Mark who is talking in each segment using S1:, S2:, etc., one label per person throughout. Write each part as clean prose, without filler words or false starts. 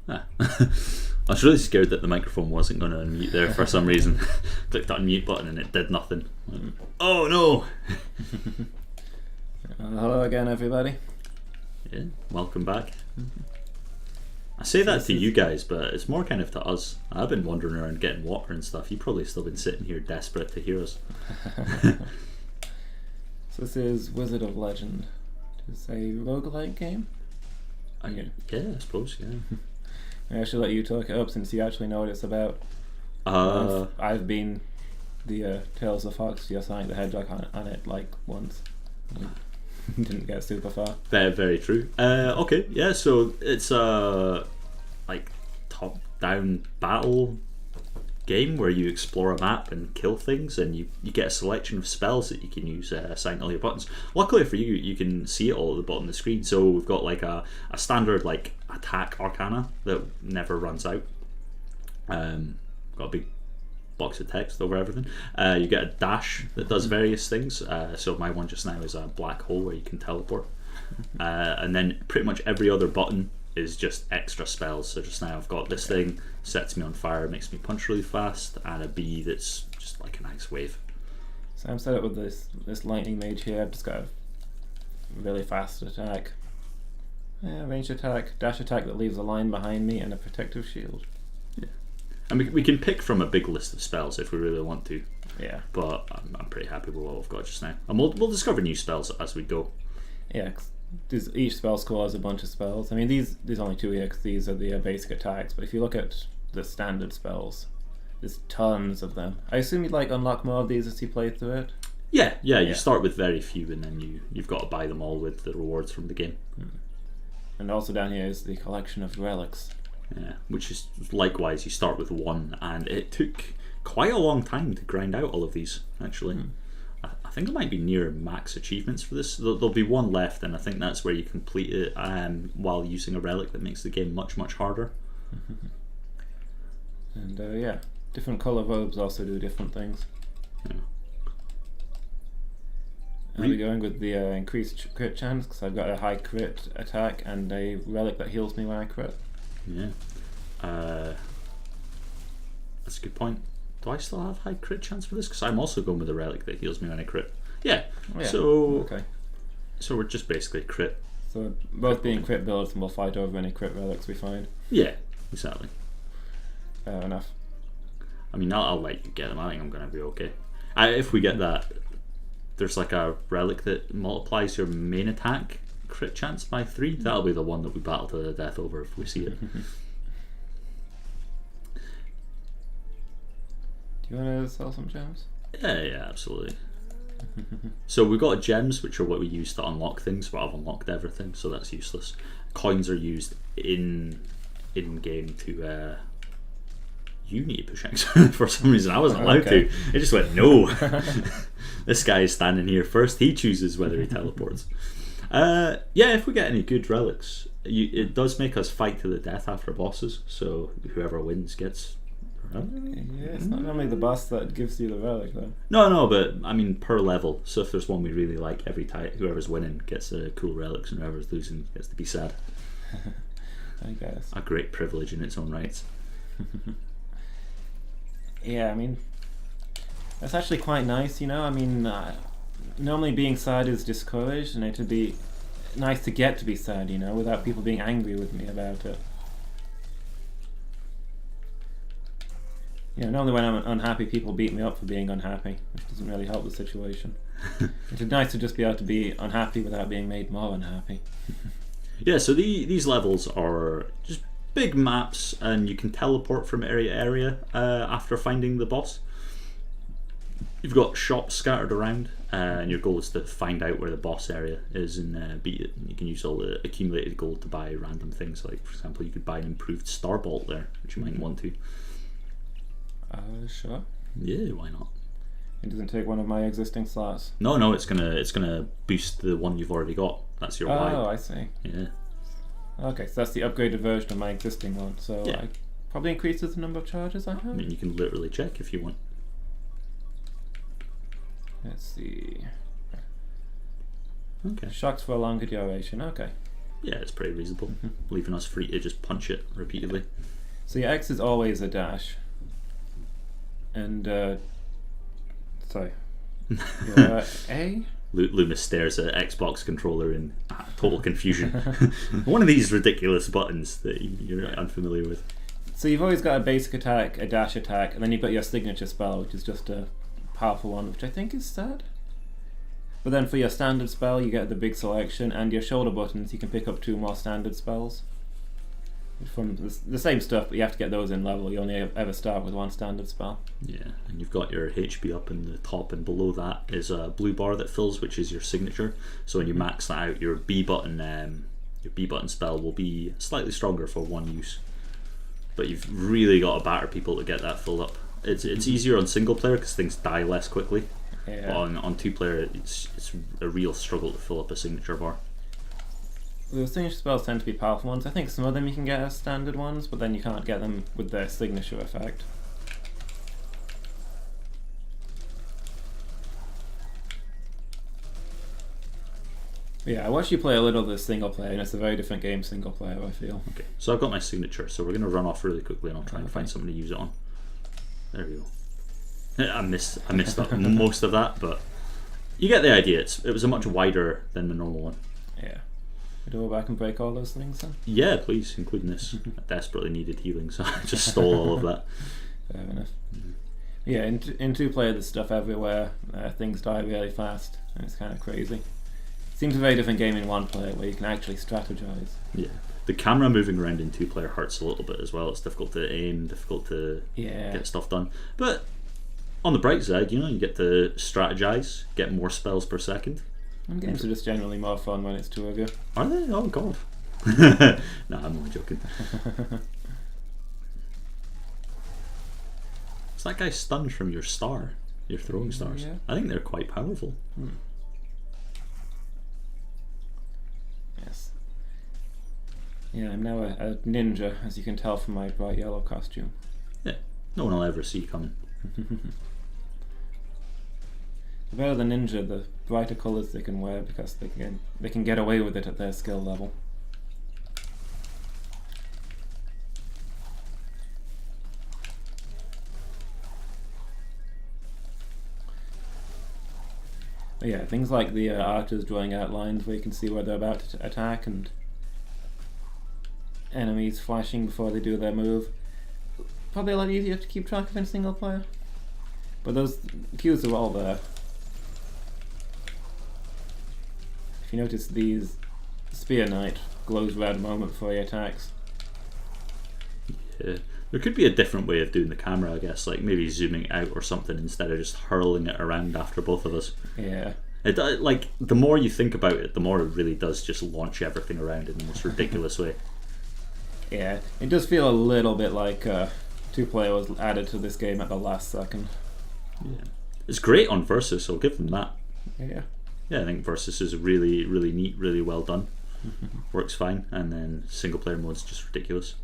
S1: Ah. I was really scared that the microphone wasn't going to unmute there for some reason. Clicked the unmute button and it did nothing. Oh no!
S2: Hello again, everybody.
S1: Yeah, welcome back. I say that to you guys, but it's more kind of to us. I've been wandering around getting water and stuff. You've probably still been sitting here desperate to hear us.
S2: So this is Wizard of Legend. It's a roguelike game?
S1: Yeah, I suppose, yeah.
S2: I should let you talk it up since you actually know what it's about. I've been the Tales of Fox, you're Sonic the Hedgehog on it like once. Didn't get super far.
S1: Very, very true. Okay, yeah, so it's a like top-down battle game where you explore a map and kill things, and you get a selection of spells that you can use assigned all your buttons. Luckily for you, you can see it all at the bottom of the screen. So we've got like a standard like attack arcana that never runs out. Got a big box of text over everything. You get a dash that does various things. So my one just now is a black hole where you can teleport. And then pretty much every other button is just extra spells. So just now I've got this thing, sets me on fire, makes me punch really fast, and a bee that's just like an ice wave.
S2: So I'm set up with this lightning mage here. I've just got a really fast attack. Yeah, ranged attack, dash attack that leaves a line behind me, and a protective shield.
S1: Yeah. And we can pick from a big list of spells if we really want to.
S2: Yeah.
S1: But I'm pretty happy with what we've got just now. And we'll discover new spells as we go.
S2: Yeah, each spell score has a bunch of spells. I mean, there's only two here because these are the basic attacks. But if you look at the standard spells, there's tons of them. I assume you'd like unlock more of these as you play through it.
S1: Yeah. You start with very few, and then you've got to buy them all with the rewards from the game.
S2: And also down here is the collection of relics.
S1: Yeah, which is likewise, you start with one, and it took quite a long time to grind out all of these, actually. I think it might be near max achievements for this. There'll be one left, and I think that's where you complete it while using a relic that makes the game much, much harder.
S2: And yeah, different colour robes also do different things.
S1: Yeah.
S2: I'll be going with the increased crit chance because I've got a high crit attack and a relic that heals me when I crit.
S1: Yeah. That's a good point. Do I still have high crit chance for this? Because I'm also going with a relic that heals me when I crit. Yeah.
S2: Oh, yeah.
S1: So we're just basically crit.
S2: So both being crit builds, and we'll fight over any crit relics we find.
S1: Yeah, exactly.
S2: Fair enough.
S1: I mean, I'll let you get them. I think I'm going to be okay. If we get that, there's like a relic that multiplies your main attack crit chance by 3. That'll be the one that we battle to the death over if we see it.
S2: Do you want to sell some gems?
S1: Yeah, absolutely. So we've got gems, which are what we use to unlock things, but I've unlocked everything, so that's useless. Coins are used in game to you need to push X. For some reason I wasn't allowed to. It just went no. This guy is standing here first, he chooses whether he teleports. Yeah, if we get any good relics, it does make us fight to the death after bosses, so whoever wins gets.
S2: Yeah, it's not normally the boss that gives you the relic though.
S1: No, but I mean per level. So if there's one we really like, every time whoever's winning gets the cool relics, and whoever's losing gets to be sad.
S2: I guess.
S1: A great privilege in its own rights.
S2: Yeah, I mean, that's actually quite nice, you know. I mean, normally being sad is discouraged, and it'd be nice to get to be sad, you know, without people being angry with me about it. You know, normally when I'm unhappy, people beat me up for being unhappy, which doesn't really help the situation. It's nice to just be able to be unhappy without being made more unhappy.
S1: Yeah, so these levels are just big maps, and you can teleport from area to area after finding the boss. You've got shops scattered around, and your goal is to find out where the boss area is and beat it. And you can use all the accumulated gold to buy random things, like for example you could buy an improved starbolt there, which you might want to.
S2: Sure.
S1: Yeah, why not?
S2: It doesn't take one of my existing slots.
S1: No, it's gonna boost the one you've already got. That's your Y.
S2: Oh, I see.
S1: Yeah.
S2: Okay, so that's the upgraded version of my existing one. So
S1: Yeah.
S2: I probably increases the number of charges I have.
S1: I mean, you can literally check if you want.
S2: Let's see.
S1: Okay.
S2: Shocks for a longer duration. Okay.
S1: Yeah, it's pretty reasonable, leaving us free to just punch it repeatedly.
S2: So your X is always a dash. And, sorry. Your A?
S1: Lumus stares at Xbox controller in total confusion. One of these ridiculous buttons that you're unfamiliar with.
S2: So you've always got a basic attack, a dash attack, and then you've got your signature spell, which is just a powerful one, which I think is sad. But then for your standard spell, you get the big selection, and your shoulder buttons, you can pick up 2 more standard spells. From the same stuff, but you have to get those in level. You only ever start with 1 standard spell.
S1: Yeah, and you've got your HP up in the top, and below that is a blue bar that fills, which is your signature. So when you max that out, your B button spell will be slightly stronger for 1 use. But you've really got to batter people to get that filled up. It's easier on single player because things die less quickly.
S2: Yeah.
S1: But on 2 player, it's a real struggle to fill up a signature bar.
S2: The signature spells tend to be powerful ones. I think some of them you can get as standard ones, but then you can't get them with their signature effect. Yeah, I watched you play a little of this single player, and it's a very different game single player, I feel.
S1: Okay, so I've got my signature, so we're going to run off really quickly and I'll try and find something to use it on. There we go. I missed up most of that, but you get the idea. It was a much wider than the normal one.
S2: Yeah. We go back and break all those things then?
S1: Yeah, please, including this. I desperately needed healing, so I just stole all of that.
S2: Fair enough. Yeah, in 2 player there's stuff everywhere. Things die really fast, and it's kind of crazy. Seems a very different game in 1 player where you can actually strategize.
S1: Yeah. The camera moving around in 2 player hurts a little bit as well. It's difficult to aim, difficult to get stuff done. But on the bright side, you get to strategize, get more spells per second.
S2: And games are just generally more fun when it's 2 of you.
S1: Are they? Oh god. No, I'm only joking. Is that guy stunned from your star? Your throwing stars?
S2: Yeah.
S1: I think they're quite powerful.
S2: Yes. Yeah, I'm now a ninja, as you can tell from my bright yellow costume.
S1: Yeah, no one will ever see coming.
S2: The better the ninja, the brighter colours they can wear, because they can get away with it at their skill level. But yeah, things like the archers drawing outlines where you can see where they're about to attack, and enemies flashing before they do their move. Probably a lot easier to keep track of in single player. But those cues are all there. If you notice, these Spear Knight glows red a moment before he attacks.
S1: Yeah. There could be a different way of doing the camera, I guess, like maybe zooming out or something instead of just hurling it around after both of us.
S2: Yeah.
S1: It like the more you think about it, the more it really does just launch everything around in the most ridiculous way.
S2: Yeah, it does feel a little bit like 2 player was added to this game at the last second.
S1: Yeah, it's great on Versus, so I'll give them that.
S2: Yeah.
S1: Yeah, I think Versus is really, really neat, really well done. Works fine, and then single player mode's just ridiculous.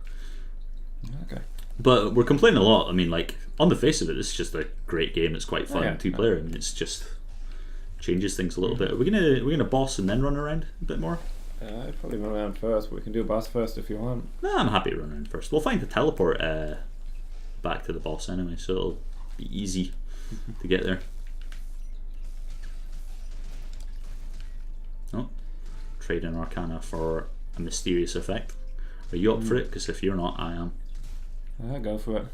S2: Okay.
S1: But we're complaining a lot. I mean, like, on the face of it, it's just a great game. It's quite fun,
S2: yeah.
S1: 2 player. I mean, it's just changes things a little bit. Are we gonna boss and then run around a bit more?
S2: I'd probably run around first, but we can do boss first if you want.
S1: Nah, I'm happy to run around first. We'll find the teleport back to the boss anyway, so it'll be easy to get there. Oh, trade in Arcana for a mysterious effect. Are you up for it? Because if you're not, I am.
S2: Go for it.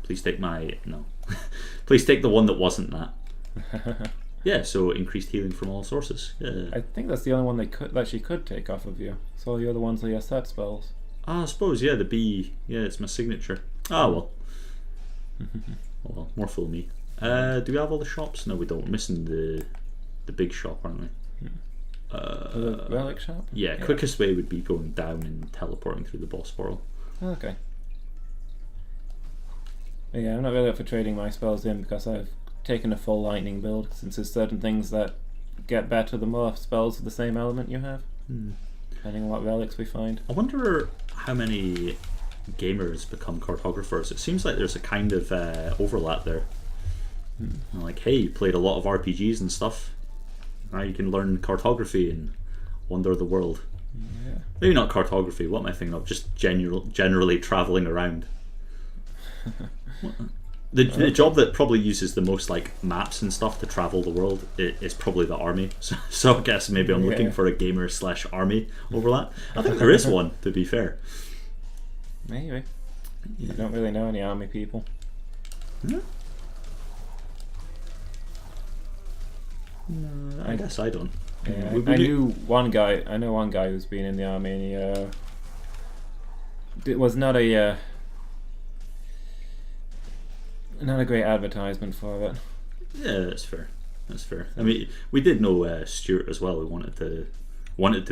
S1: Please take my... no. Please take the one that wasn't that. Yeah, so increased healing from all sources. Yeah.
S2: I think that's the only one that she could take off of you. So all the other ones are your set spells.
S1: Ah, I suppose, yeah, the B. Yeah, it's my signature. Ah, well. Oh well, more fool me. Do we have all the shops? No, we don't. We're missing the big shop, aren't we?
S2: The relic shop?
S1: Yeah, quickest way would be going down and teleporting through the boss portal.
S2: Okay. But yeah, I'm not really up for trading my spells in because I've taken a full lightning build, since there's certain things that get better the more spells of the same element you have, depending on what relics we find.
S1: I wonder how many gamers become cartographers. It seems like there's a kind of overlap there. Like, hey, you played a lot of RPGs and stuff. Now you can learn cartography and wonder the world.
S2: Yeah.
S1: Maybe not cartography. What am I thinking of? Just generally traveling around. The job that probably uses the most like maps and stuff to travel the world is probably the army. So I guess maybe I'm looking for a gamer/army overlap. I think there is one, to be fair.
S2: Maybe.
S1: Yeah.
S2: I don't really know any army people.
S1: Yeah. I guess I don't.
S2: Yeah,
S1: We
S2: knew one guy. I know one guy who's been in the army, and it was not a great advertisement for it.
S1: Yeah, that's fair. That's fair. I mean, we did know Stuart as well. We wanted to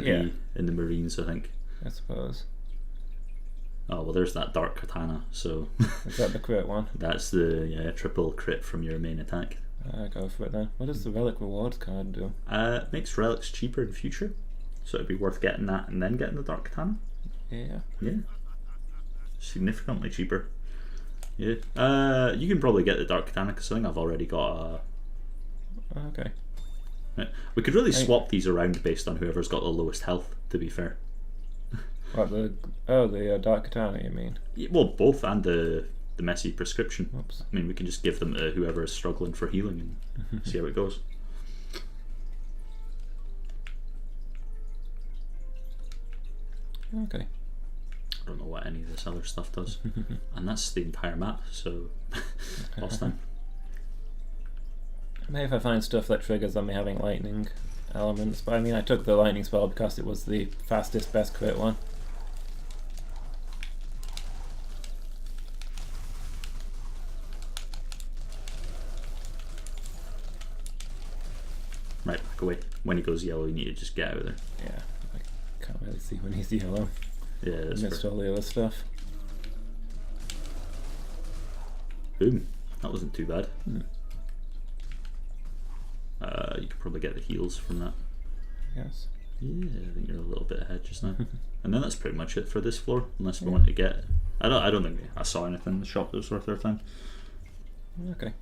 S1: be in the Marines, I think.
S2: I suppose.
S1: Oh well, there's that dark katana. So
S2: Is that the crit one?
S1: that's the triple crit from your main attack.
S2: Go for it then. What does the relic rewards card do?
S1: Makes relics cheaper in the future, so it'd be worth getting that and then getting the dark katana.
S2: Yeah.
S1: Yeah, significantly cheaper. Yeah, you can probably get the dark katana because I think I've already got a.
S2: Okay.
S1: Yeah. We could really swap these around based on whoever's got the lowest health. To be fair.
S2: What the dark katana? You mean?
S1: Yeah, well, both and the messy prescription.
S2: Oops.
S1: I mean, we can just give them to whoever is struggling for healing and see how it goes.
S2: Okay.
S1: I don't know what any of this other stuff does, and that's the entire map. So lost time.
S2: Maybe if I find stuff that triggers on me having lightning elements, but I mean, I took the lightning spell because it was the fastest, best crit one.
S1: Right, back away. When he goes yellow, you need to just get out of there.
S2: Yeah, I can't really see when he's yellow.
S1: Yeah, that's
S2: Missed
S1: fair.
S2: all the other stuff.
S1: Boom. That wasn't too bad.
S2: Hmm.
S1: You could probably get the heals from that.
S2: Yes.
S1: Yeah, I think you're a little bit ahead just now. And then that's pretty much it for this floor, unless we want to get. I don't think I saw anything in the shop that was worth our time.
S2: Okay.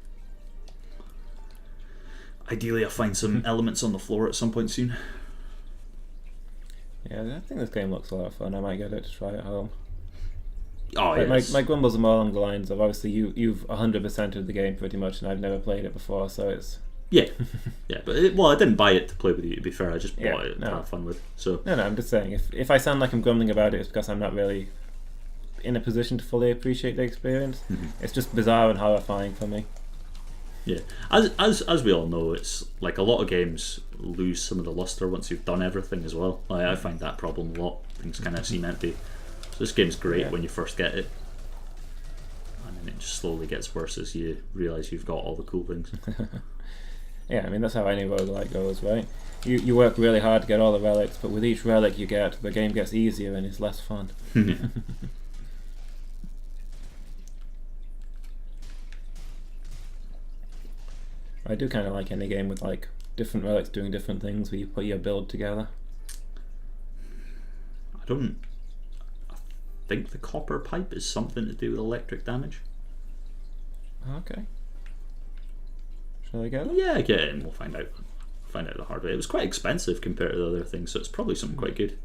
S1: Ideally, I'll find some elements on the floor at some point soon.
S2: Yeah, I think this game looks a lot of fun. I might get it to try at home.
S1: Oh
S2: But
S1: yeah.
S2: my grumbles are more along the lines of obviously you've 100%ed the game pretty much, and I've never played it before, so it's.
S1: Yeah, but I didn't buy it to play with you. To be fair, I just bought it to have fun with. So
S2: No, I'm just saying if I sound like I'm grumbling about it, it's because I'm not really in a position to fully appreciate the experience. It's just bizarre and horrifying for me.
S1: yeah, as we all know, it's like a lot of games lose some of the luster once you've done everything as well. Like, I find that problem a lot. Things kind of seem empty. So this game's great when you first get it, and then it just slowly gets worse as you realise you've got all the cool things.
S2: Yeah, I mean that's how any roguelike goes, right? You work really hard to get all the relics, but with each relic you get, the game gets easier and it's less fun.
S1: Yeah.
S2: I do kind of like any game with like different relics doing different things where you put your build together.
S1: I think the copper pipe is something to do with electric damage.
S2: Okay. Shall I get it?
S1: Yeah, get it and we'll find out. Find out the hard way. It was quite expensive compared to the other things, so it's probably something quite good.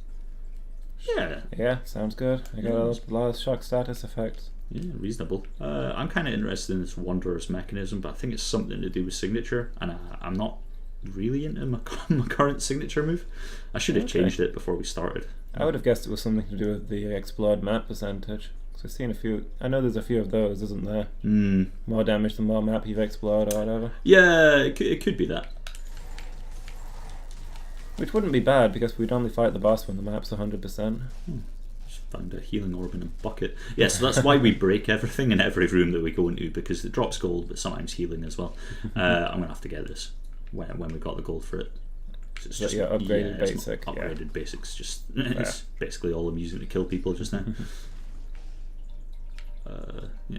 S1: Yeah.
S2: Yeah, sounds good. I got a lot of shock status effects.
S1: Yeah, reasonable. I'm kind of interested in this Wanderer's mechanism, but I think it's something to do with signature, and I'm not really into my current signature move. I should have changed it before we started.
S2: I would have guessed it was something to do with the explored map percentage. So I've seen a few. I know there's a few of those, isn't there? More damage the more map you've explored or whatever.
S1: Yeah, it could be that.
S2: Which wouldn't be bad because we'd only fight the boss when the map's 100%.
S1: Just found a healing orb in a bucket. Yeah, so that's why we break everything in every room that we go into, because it drops gold, but sometimes healing as well. I'm gonna have to get this when we got the gold for it. So it's just
S2: upgraded
S1: it's
S2: basic.
S1: Upgraded basics. Just it's basically all I'm using to kill people just now. Yeah.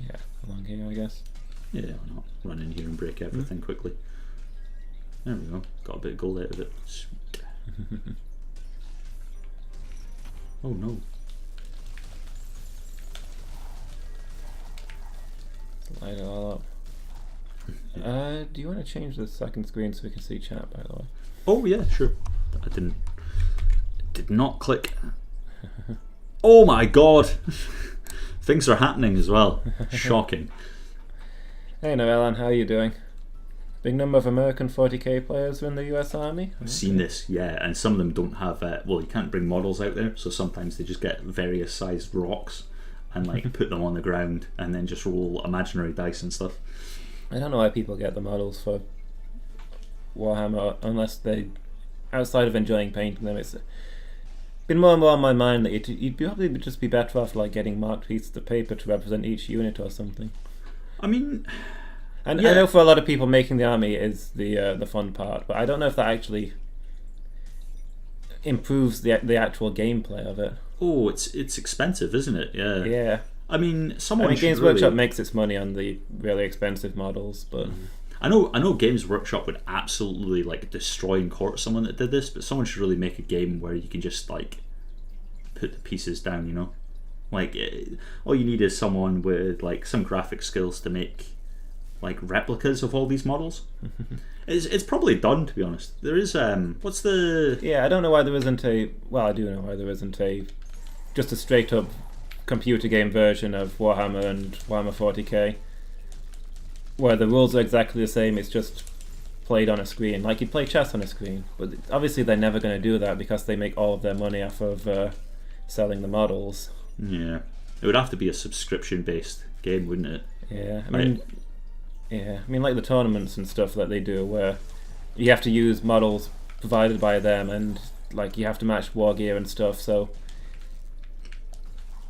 S2: Yeah, along here, I guess.
S1: Yeah, why not? Run in here and break everything quickly. There we go. Got a bit of gold out of it. Oh no.
S2: Light it all up. Do you want to change the second screen so we can see chat, by the way?
S1: Oh yeah, sure. I didn't did not click. Oh my god! Things are happening as well. Shocking.
S2: Hey Noelan, how are you doing? Big number of American 40k players are in the US Army.
S1: I've seen this, yeah, and some of them don't have. Well, you can't bring models out there, so sometimes they just get various sized rocks and like put them on the ground and then just roll imaginary dice and stuff.
S2: I don't know why people get the models for Warhammer unless they, outside of enjoying painting them, it's been more and more on my mind that you'd probably just be better off like getting marked pieces of paper to represent each unit or something.
S1: I mean,
S2: and
S1: yeah.
S2: I know for a lot of people making the army is the fun part, but I don't know if that actually improves the actual gameplay of it.
S1: Oh, it's expensive, isn't it? Yeah.
S2: Yeah.
S1: I mean, someone.
S2: Games Workshop makes its money on the really expensive models, but
S1: I know Games Workshop would absolutely like destroy and court someone that did this, but someone should really make a game where you can just like put the pieces down, you know? Like all you need is someone with like some graphic skills to make like replicas of all these models. It's probably done, to be honest. There is what's the
S2: I don't know why there isn't a I do know why there isn't a just a straight up computer game version of Warhammer and Warhammer 40k where the rules are exactly the same, it's just played on a screen, like you play chess on a screen. But obviously they're never going to do that because they make all of their money off of selling the models.
S1: Yeah, it would have to be a subscription-based game, wouldn't it?
S2: Yeah, I mean, like the tournaments and stuff that they do, where you have to use models provided by them, and like you have to match war gear and stuff. So,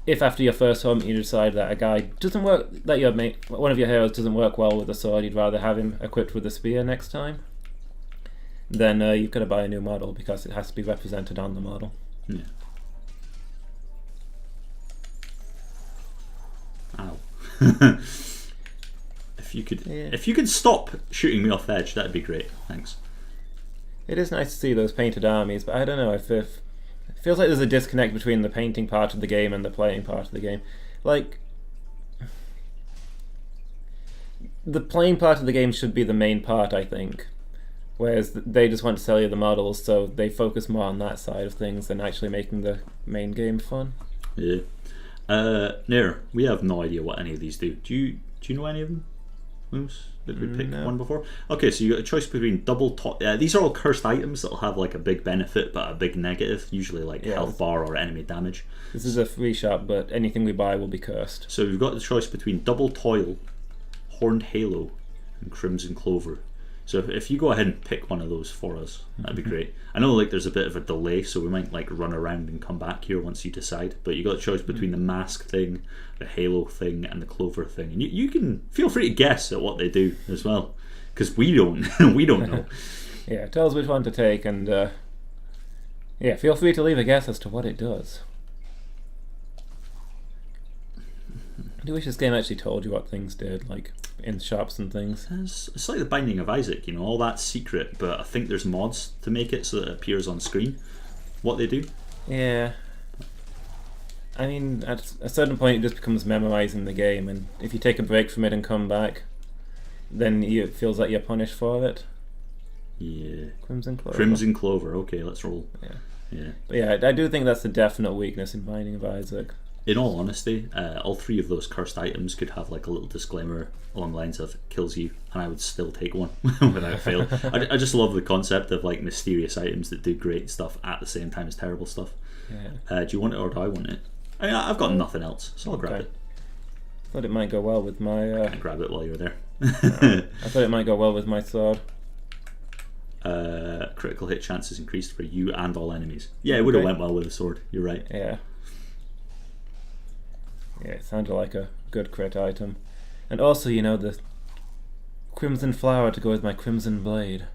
S2: if after your first hunt you decide that a guy doesn't work, that one of your heroes doesn't work well with a sword, you'd rather have him equipped with a spear next time, then you've got to buy a new model because it has to be represented on the model.
S1: Yeah. Ow. If you could stop shooting me off the edge, that'd be great. Thanks.
S2: It is nice to see those painted armies, but I don't know if it feels like there's a disconnect between the painting part of the game and the playing part of the game. Like the playing part of the game should be the main part, I think. Whereas they just want to sell you the models, so they focus more on that side of things than actually making the main game fun.
S1: Yeah. Nair, we have no idea what any of these do. Do you know any of them? Lumus? Did we pick one before? Okay, so you got a choice between these are all cursed items that'll have like a big benefit but a big negative, usually like health bar or enemy damage.
S2: This is a free shop, but anything we buy will be cursed.
S1: So we've got the choice between Double Toil, Horned Halo, and Crimson Clover. So if you go ahead and pick one of those for us, that'd be great. I know like there's a bit of a delay, so we might like run around and come back here once you decide. But you got a choice between the mask thing, the halo thing, and the clover thing, and you can feel free to guess at what they do as well, because we don't know.
S2: Yeah, tell us which one to take, and feel free to leave a guess as to what it does. I do wish this game actually told you what things did, like in shops and things.
S1: It's like the Binding of Isaac, you know, all that's secret, but I think there's mods to make it so that it appears on screen what they do.
S2: Yeah. I mean, at a certain point it just becomes memorizing the game, and if you take a break from it and come back, then it feels like you're punished for it.
S1: Yeah.
S2: Crimson
S1: Clover, okay, let's roll. Yeah.
S2: But yeah, I do think that's a definite weakness in Binding of Isaac.
S1: In all honesty, all three of those cursed items could have like a little disclaimer along the lines of kills you, and I would still take one without fail. I just love the concept of like mysterious items that do great stuff at the same time as terrible stuff.
S2: Yeah.
S1: Do you want it or do I want it? I mean, I've got nothing else, so I'll grab it.
S2: I thought it might go well with my...
S1: I can grab it while you're there.
S2: I thought it might go well with my sword.
S1: Critical hit chances increased for you and all enemies. Yeah, it would have went well with the sword, you're right.
S2: Yeah. Yeah, it sounded like a good crit item. And also, you know, the crimson flower to go with my crimson blade.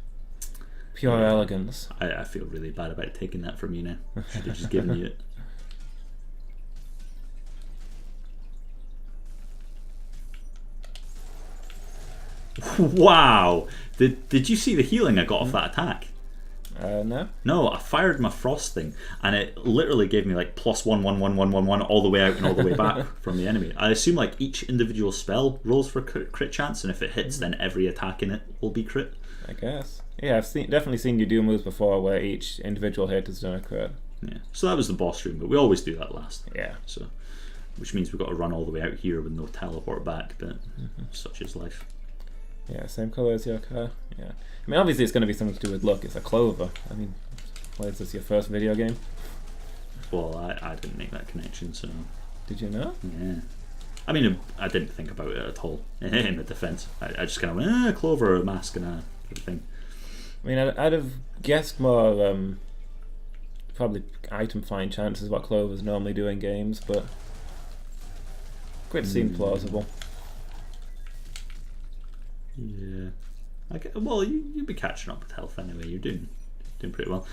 S2: Pure elegance.
S1: I feel really bad about taking that from you now. Should have just given you it. Wow! Did you see the healing I got off that attack?
S2: No.
S1: No, I fired my frost thing, and it literally gave me like +1/1/1/1/1 all the way out and all the way back from the enemy. I assume like each individual spell rolls for crit chance, and if it hits, then every attack in it will be crit.
S2: I guess. Yeah, I've definitely seen you do moves before where each individual hit has done a crit.
S1: Yeah. So that was the boss room, but we always do that last.
S2: Yeah.
S1: So, which means we've got to run all the way out here with no teleport back, but such is life.
S2: Yeah, same colour as your car. Yeah. I mean, obviously it's going to be something to do with luck. It's a clover. I mean, why is this your first video game?
S1: Well, I didn't make that connection, so...
S2: Did you know?
S1: Yeah. I mean, I didn't think about it at all, in the defence. I just kind of went, clover, a mask and a thing.
S2: I mean, I'd have guessed more, probably item find chances what clovers normally do in games, but quite seemed plausible.
S1: Yeah. Well, you'd be catching up with health anyway. You're doing pretty well.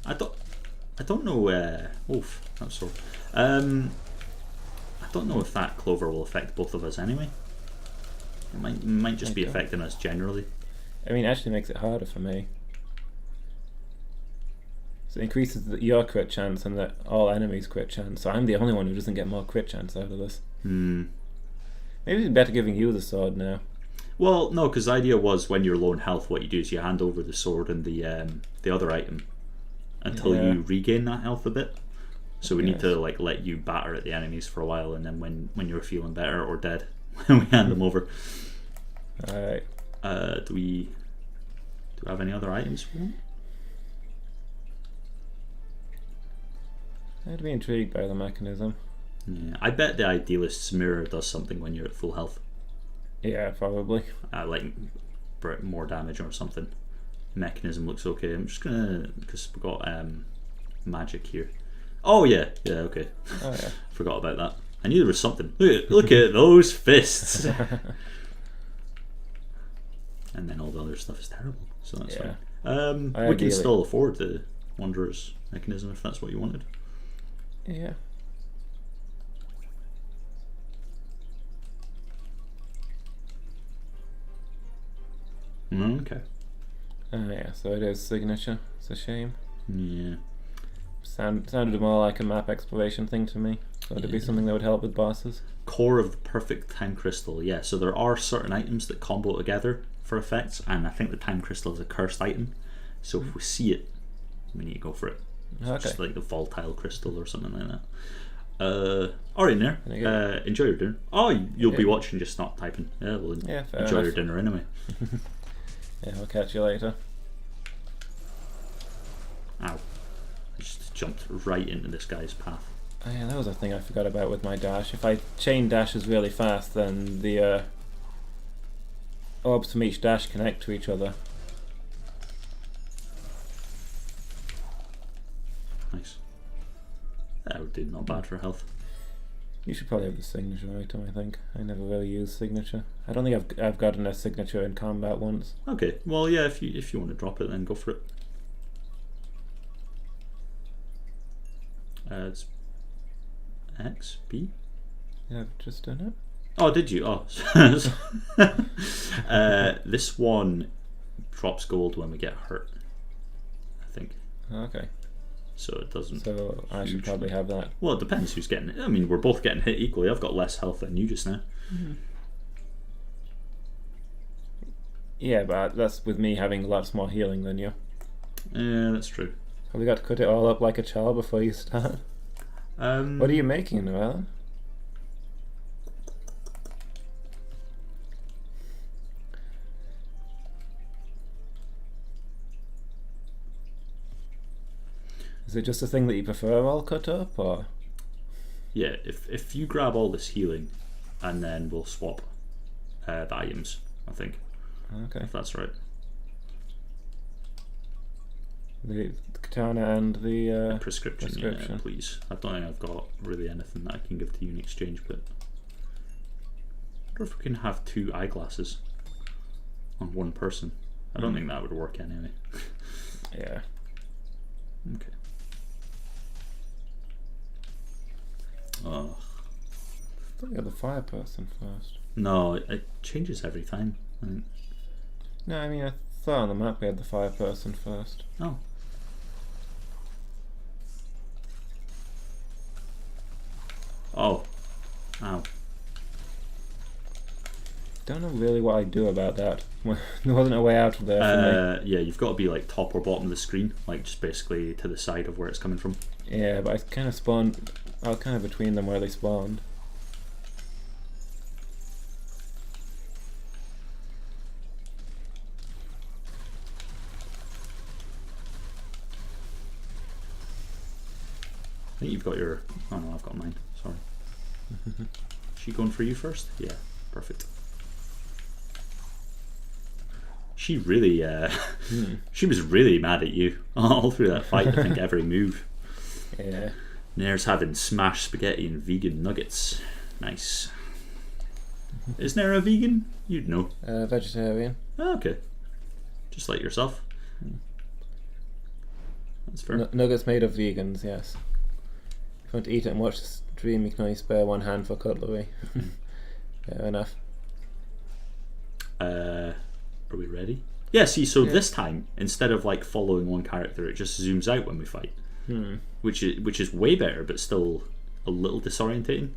S1: I don't know. Oof, that's sore. I don't know if that clover will affect both of us anyway. It might just be affecting us generally.
S2: I mean, it actually makes it harder for me. So it increases your crit chance and all enemies' crit chance. So I'm the only one who doesn't get more crit chance out of this. Maybe it's better giving you the sword now.
S1: Well, no, because the idea was when you're low in health, what you do is you hand over the sword and the other item until you regain that health a bit. So we need to let you batter at the enemies for a while, and then when you're feeling better or dead, we hand them over.
S2: Alright.
S1: Do we have any other items for them?
S2: I'd be intrigued by the mechanism.
S1: Yeah, I bet the Idealist's mirror does something when you're at full health.
S2: Yeah, probably.
S1: Like more damage or something. Mechanism looks okay. I'm just gonna, because we've got magic here. Oh yeah, okay.
S2: Oh yeah.
S1: Forgot about that. I knew there was something. Look at those fists. And then all the other stuff is terrible, so that's fine. We can still afford the Wanderer's mechanism if that's what you wanted.
S2: Yeah.
S1: Okay.
S2: Yeah, so it is signature. It's a shame.
S1: Yeah.
S2: Sounded more like a map exploration thing to me. So it'd be something that would help with bosses.
S1: Core of the perfect time crystal. Yeah, so there are certain items that combo together for effects, and I think the time crystal is a cursed item. So if we see it, we need to go for it. So just like the volatile crystal or something like that. Alright, there. Enjoy your dinner. Oh, you'll be watching, just not typing. Yeah, well, enjoy your dinner anyway.
S2: Yeah, I'll catch you later.
S1: Ow. I just jumped right into this guy's path.
S2: Oh yeah, that was a thing I forgot about with my dash. If I chain dashes really fast, then the orbs from each dash connect to each other.
S1: Nice. That would do not bad for health.
S2: You should probably have the signature item, I think. I never really use signature. I don't think I've gotten a signature in combat once.
S1: Okay, well yeah, if you want to drop it, then go for it. It's X, B?
S2: Yeah, I've just done it.
S1: Oh, did you? Oh. This one drops gold when we get hurt, I think.
S2: Okay.
S1: So it doesn't.
S2: So I should probably have that.
S1: Well, it depends who's getting it. I mean, we're both getting hit equally. I've got less health than you just now.
S2: Yeah, but that's with me having lots more healing than you.
S1: Yeah, that's true.
S2: Probably got to cut it all up like a child before you start. What are you making, Noella? Is it just a thing that you prefer all cut up, or?
S1: Yeah, if you grab all this healing, and then we'll swap the items, I think.
S2: Okay.
S1: If that's right.
S2: The katana and the
S1: prescription, yeah, please. I don't think I've got really anything that I can give to you in exchange, but I wonder if we can have 2 eyeglasses on one person. I don't think that would work anyway.
S2: Yeah.
S1: Okay. Oh.
S2: I thought you had the fire person first.
S1: No, it changes every time, I think.
S2: No, I mean, I thought on the map we had the fire person first.
S1: Oh. Oh. Ow.
S2: don't know really what I do about that. There wasn't a way out of there for me.
S1: Yeah, you've got to be like top or bottom of the screen, like just basically to the side of where it's coming from.
S2: Yeah, but I kind of spawned. I was kind of between them where they spawned.
S1: I think you've got your. Oh no, I've got mine. Sorry. She going for you first? Yeah, perfect. She really, she was really mad at you all through that fight. I think every move.
S2: Yeah.
S1: Nair's having smashed spaghetti and vegan nuggets. Nice. Is Nair a vegan? You'd know.
S2: Vegetarian.
S1: Oh, okay. Just like yourself. That's fair.
S2: Nuggets made of vegans, yes. If you want to eat it and watch the stream, you can only spare one hand for cutlery. Fair enough.
S1: Are we ready? Yeah, see, so this time, instead of like following one character, it just zooms out when we fight. Which is way better, but still a little disorientating.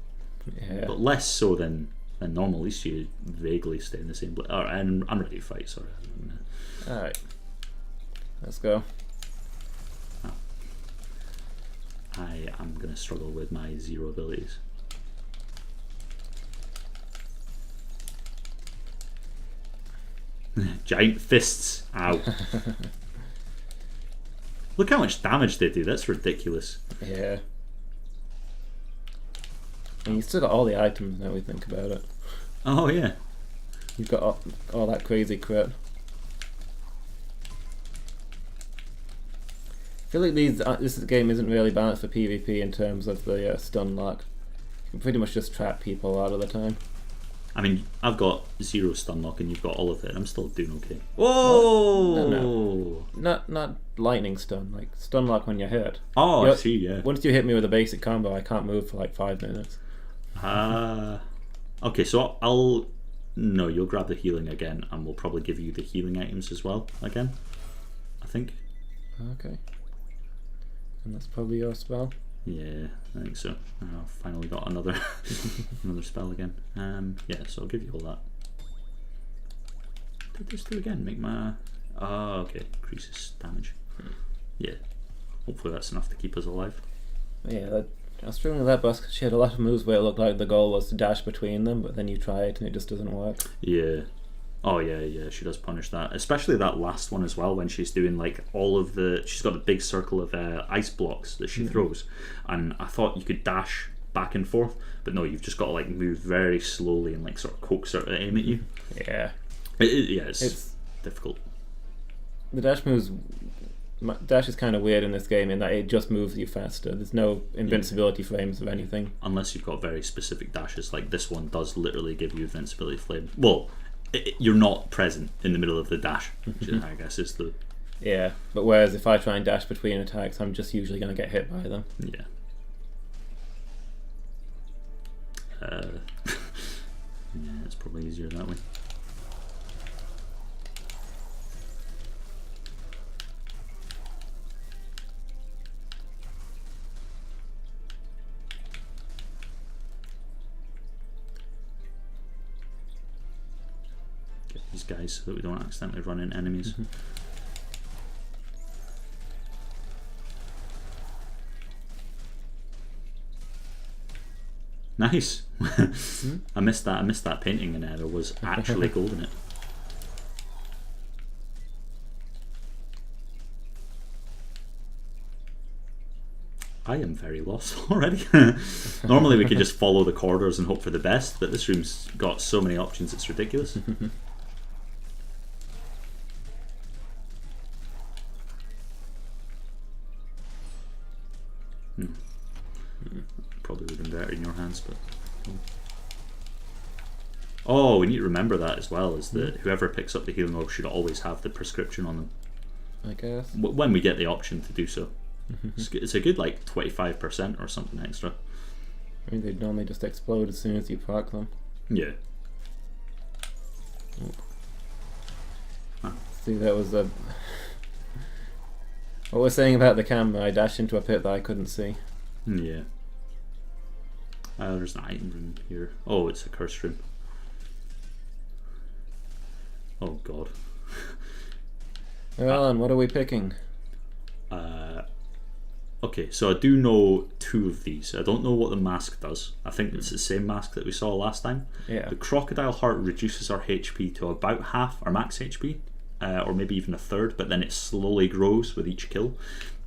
S2: Yeah.
S1: But less so than normal. At least you vaguely stay in the same place. Alright, I'm ready to fight, sorry.
S2: Alright. Let's go.
S1: I am going to struggle with my 0 abilities. Giant fists. Ow. Look how much damage they do. That's ridiculous.
S2: Yeah. And you still got all the items now we think about it.
S1: Oh yeah.
S2: You've got all that crazy crit. I feel like this game isn't really balanced for PvP in terms of the stun lock. You can pretty much just trap people a lot of the time.
S1: I mean, I've got 0 stun lock and you've got all of it. I'm still doing okay. Whoa!
S2: No. Not lightning stun, like stun lock when you're hit.
S1: Oh, I see, yeah.
S2: Once you hit me with a basic combo, I can't move for like 5 minutes.
S1: Okay, so I'll... No, you'll grab the healing again and we'll probably give you the healing items as well again, I think.
S2: Okay. And that's probably your spell?
S1: Yeah, I think so. I've finally got another another spell again. Yeah, so I'll give you all that. Did this do again? Make my... Oh, okay. Increases damage. Yeah. Hopefully that's enough to keep us alive.
S2: Yeah, I was struggling with that boss because she had a lot of moves where it looked like the goal was to dash between them, but then you try it and it just doesn't work.
S1: Yeah. Oh yeah, she does punish that. Especially that last one as well, when she's doing like all of the... She's got a big circle of ice blocks that she throws. And I thought you could dash back and forth, but no, you've just got to like move very slowly and like sort of coax her to aim at you.
S2: Yeah.
S1: It's difficult.
S2: The dash moves... Dash is kind of weird in this game in that it just moves you faster. There's no invincibility frames of anything.
S1: Unless you've got very specific dashes, like this one does literally give you invincibility flame. Well, you're not present in the middle of the dash, which I guess is the...
S2: Yeah, but whereas if I try and dash between attacks, I'm just usually going to get hit by them.
S1: Yeah. Yeah, it's probably easier that way. Get these guys so that we don't accidentally run into enemies. Nice. I missed that painting and there was actually gold in it. I am very lost already. Normally we could just follow the corridors and hope for the best, but this room's got so many options it's ridiculous. Probably would have been better in your hands, but... Oh, we need to remember that as well, is that whoever picks up the healing orb should always have the prescription on them.
S2: I guess.
S1: When we get the option to do so. It's a good like 25% or something extra.
S2: I mean, they'd normally just explode as soon as you proc them.
S1: Yeah.
S2: See, that was a... What we're saying about the camera, I dashed into a pit that I couldn't see.
S1: Yeah. There's an item room here. Oh, it's a curse room. Oh god.
S2: Well, and what are we picking?
S1: Okay, so I do know two of these. I don't know what the mask does. I think it's the same mask that we saw last time.
S2: Yeah.
S1: The crocodile heart reduces our HP to about half our max HP, or maybe even a third, but then it slowly grows with each kill.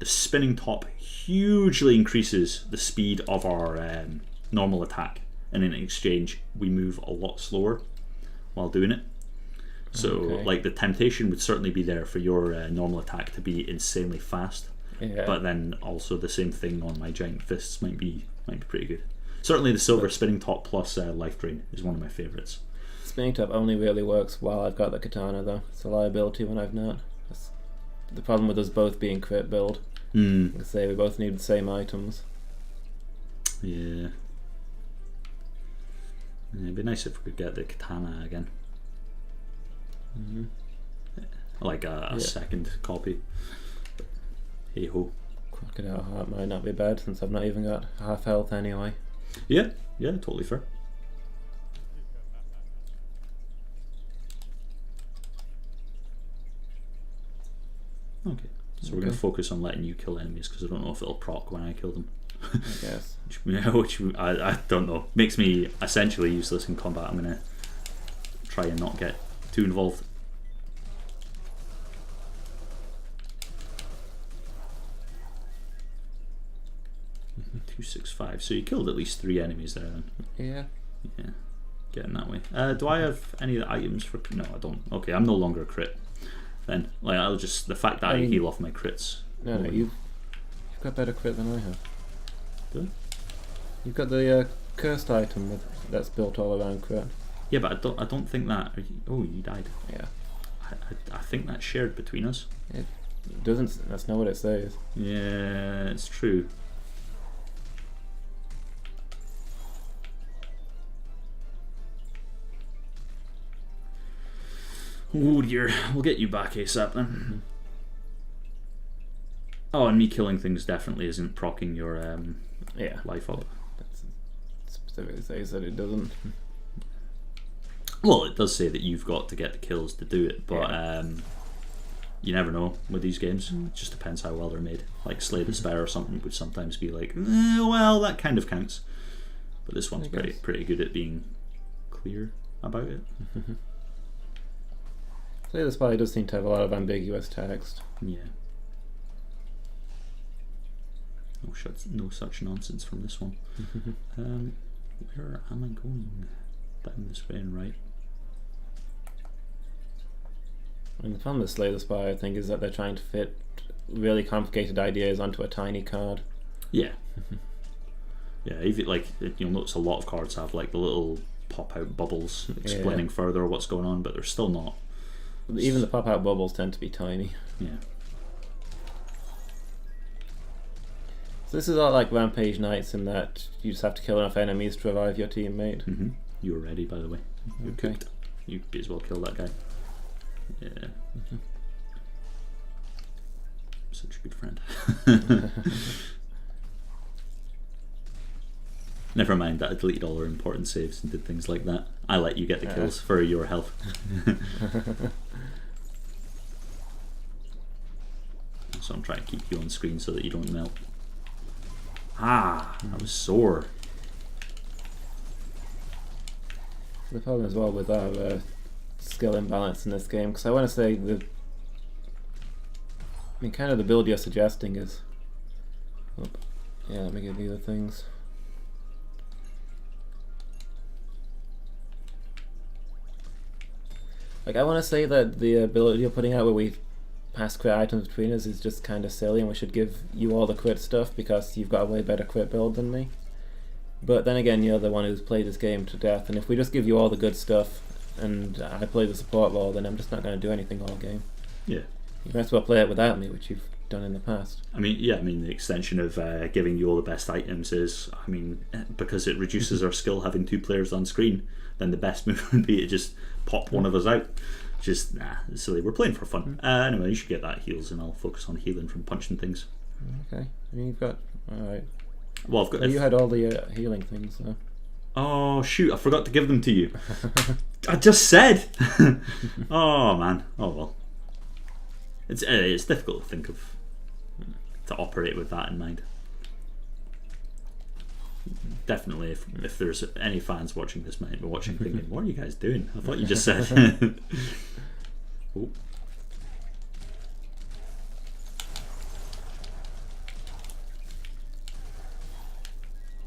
S1: The spinning top hugely increases the speed of our normal attack, and in exchange we move a lot slower while doing it. So like the temptation would certainly be there for your normal attack to be insanely fast.
S2: Yeah.
S1: But then also the same thing on my giant fists might be pretty good. Certainly the silver spinning top plus life drain is one of my favourites.
S2: Spinning top only really works while I've got the katana though. It's a liability when I've not. That's the problem with us both being crit build. Like I say, we both need the same items.
S1: Yeah. It'd be nice if we could get the katana again. Like a second copy. Hey ho.
S2: Crocodile heart might not be bad since I've not even got half health anyway.
S1: Yeah, totally fair. Okay, so we're going to focus on letting you kill enemies because I don't know if it'll proc when I kill them.
S2: I guess.
S1: which I don't know. Makes me essentially useless in combat. I'm going to try and not get too involved. .265. So you killed at least 3 enemies there then.
S2: Yeah.
S1: Yeah. Getting that way. Do I have any of the items for? No, I don't. Okay, I'm no longer a crit. Then, like, I'll just the fact that I heal off my crits.
S2: No, you've got better crit than I have.
S1: Do I?
S2: You've got the cursed item that's built all around crit.
S1: Yeah, but I don't think that. Oh, you died.
S2: Yeah.
S1: I think that's shared between us.
S2: It doesn't. That's not what it says.
S1: Yeah, it's true. Oh dear, we'll get you back ASAP then. Oh, and me killing things definitely isn't proccing your life up.
S2: That's specifically says that it doesn't.
S1: Well, it does say that you've got to get the kills to do it, but you never know with these games. It just depends how well they're made. Like Slay the Spire or something would sometimes be like, well, that kind of counts. But this one's pretty good at being clear about it.
S2: Slay the Spire does seem to have a lot of ambiguous text.
S1: Yeah. No such nonsense from this one. Where am I going? Down this way and right.
S2: And the problem with Slay the Spire, I think, is that they're trying to fit really complicated ideas onto a tiny card.
S1: Yeah. Yeah, even like you'll notice a lot of cards have like the little pop out bubbles explaining further what's going on, but they're still not.
S2: Even the pop out bubbles tend to be tiny.
S1: Yeah.
S2: So this is all like Rampage Knights in that you just have to kill enough enemies to revive your teammate.
S1: You were ready, by the way. You're cooked. You may as well kill that guy. Yeah. Such a good friend. Never mind that I deleted all our important saves and did things like that. I let you get the kills for your health. So I'm trying to keep you on screen so that you don't melt. I was sore.
S2: The problem as well with our skill imbalance in this game, because I want to say kind of the build you're suggesting is. Let me give you the things. Like, I want to say that the ability you're putting out where we pass crit items between us is just kind of silly, and we should give you all the crit stuff because you've got a way better crit build than me. But then again, you're the one who's played this game to death, and if we just give you all the good stuff and I play the support role, then I'm just not going to do anything all game.
S1: Yeah.
S2: You might as well play it without me, which you've done in the past.
S1: I mean, the extension of giving you all the best items is, because it reduces our skill having 2 players on screen, then the best move would be to just pop one of us out. Just, it's silly. We're playing for fun. Anyway, you should get that heals, and I'll focus on healing from punching things.
S2: Okay. I mean, you've got... Alright.
S1: Well, I've got...
S2: you had all the healing things, though.
S1: Oh, shoot, I forgot to give them to you. I just said. Oh man. Oh well. It's difficult to think of, to operate with that in mind. Definitely, if there's any fans watching this, might be watching thinking, "What are you guys doing?" I thought you just said. Oh.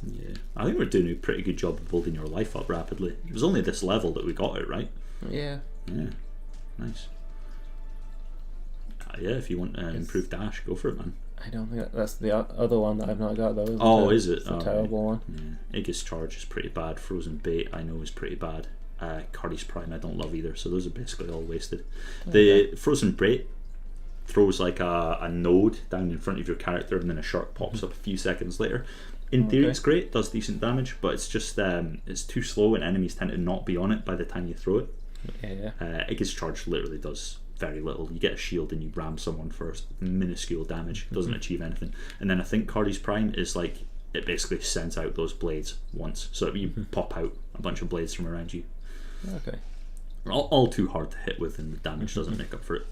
S1: Yeah, I think we're doing a pretty good job of building your life up rapidly. It was only this level that we got it, right?
S2: Yeah.
S1: Yeah, nice. Yeah, if you want improved dash, go for it, man.
S2: I don't think that's the other one that I've not got though.
S1: Oh, is it?
S2: It's a terrible one.
S1: Yeah. Aegis Charge is pretty bad. Frozen Bait I know is pretty bad. Cardi's Prime I don't love either, so those are basically all wasted. Okay. The Frozen Bait throws like a node down in front of your character and then a shark pops up a few seconds later. In theory it's great, does decent damage, but it's just it's too slow and enemies tend to not be on it by the time you throw it.
S2: Yeah.
S1: Aegis Charge literally does very little. You get a shield and you ram someone for minuscule damage. It doesn't achieve anything. And then I think Cardi's Prime is like, it basically sends out those blades once, so you pop out a bunch of blades from around you.
S2: Okay.
S1: All too hard to hit with, and the damage doesn't make up for it.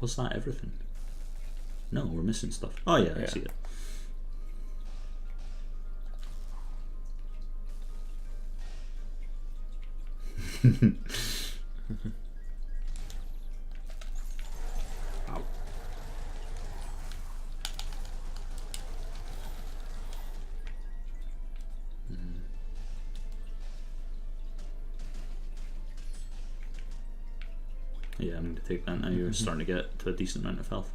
S1: Was that everything? No, we're missing stuff. Oh yeah, I see it. Ow. Yeah, I'm going to take that now. You're starting to get to a decent amount of health.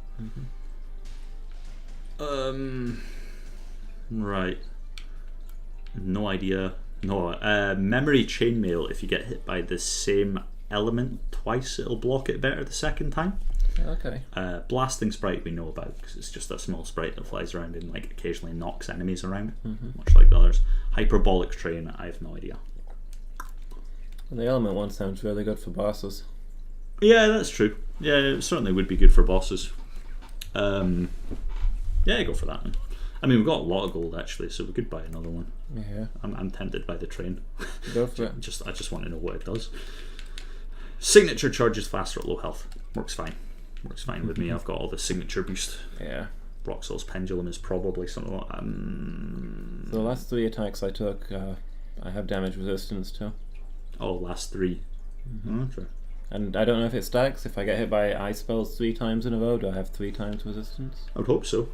S1: Right. No idea. No. Memory Chainmail. If you get hit by the same element twice, it'll block it better the second time.
S2: Okay.
S1: Blasting Sprite we know about because it's just a small sprite that flies around and like occasionally knocks enemies around, much like the others. Hyperbolic Train, I have no idea.
S2: And the element one sounds really good for bosses.
S1: Yeah, that's true. Yeah, it certainly would be good for bosses. Yeah, go for that one. I mean, we've got a lot of gold actually, so we could buy another one.
S2: Yeah.
S1: I'm tempted by the train.
S2: Go for it.
S1: I just want to know what it does. Signature charges faster at low health. Works fine. Works fine with me. I've got all the signature boost.
S2: Yeah.
S1: Roxel's Pendulum is probably something like
S2: the last 3 attacks I took, I have damage resistance too.
S1: Oh, last 3. Okay.
S2: And I don't know if it stacks. If I get hit by ice spells 3 times in a row, do I have 3 times resistance?
S1: I would hope so.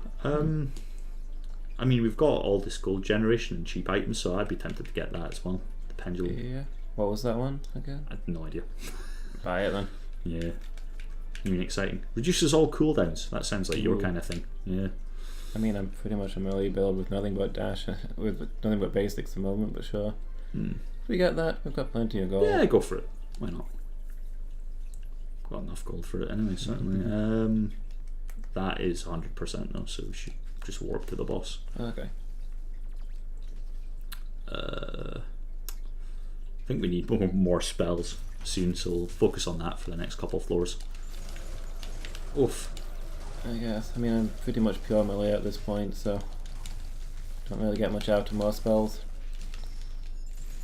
S1: I mean, we've got all this gold generation and cheap items, so I'd be tempted to get that as well. The Pendulum.
S2: Yeah. What was that one again?
S1: I have no idea.
S2: Buy it then.
S1: Yeah. New and exciting. Reduces all cooldowns. That sounds like your kind of thing. Yeah.
S2: I mean, I'm pretty much a melee build with nothing but dash, with nothing but basics at the moment, but sure. If we get that, we've got plenty of gold.
S1: Yeah, go for it. Why not? Got enough gold for it anyway, certainly. That is 100% though, so we should just warp to the boss.
S2: Okay.
S1: I think we need more spells soon, so we'll focus on that for the next couple of floors. Oof.
S2: I guess. I mean, I'm pretty much pure melee at this point, so don't really get much out of more spells.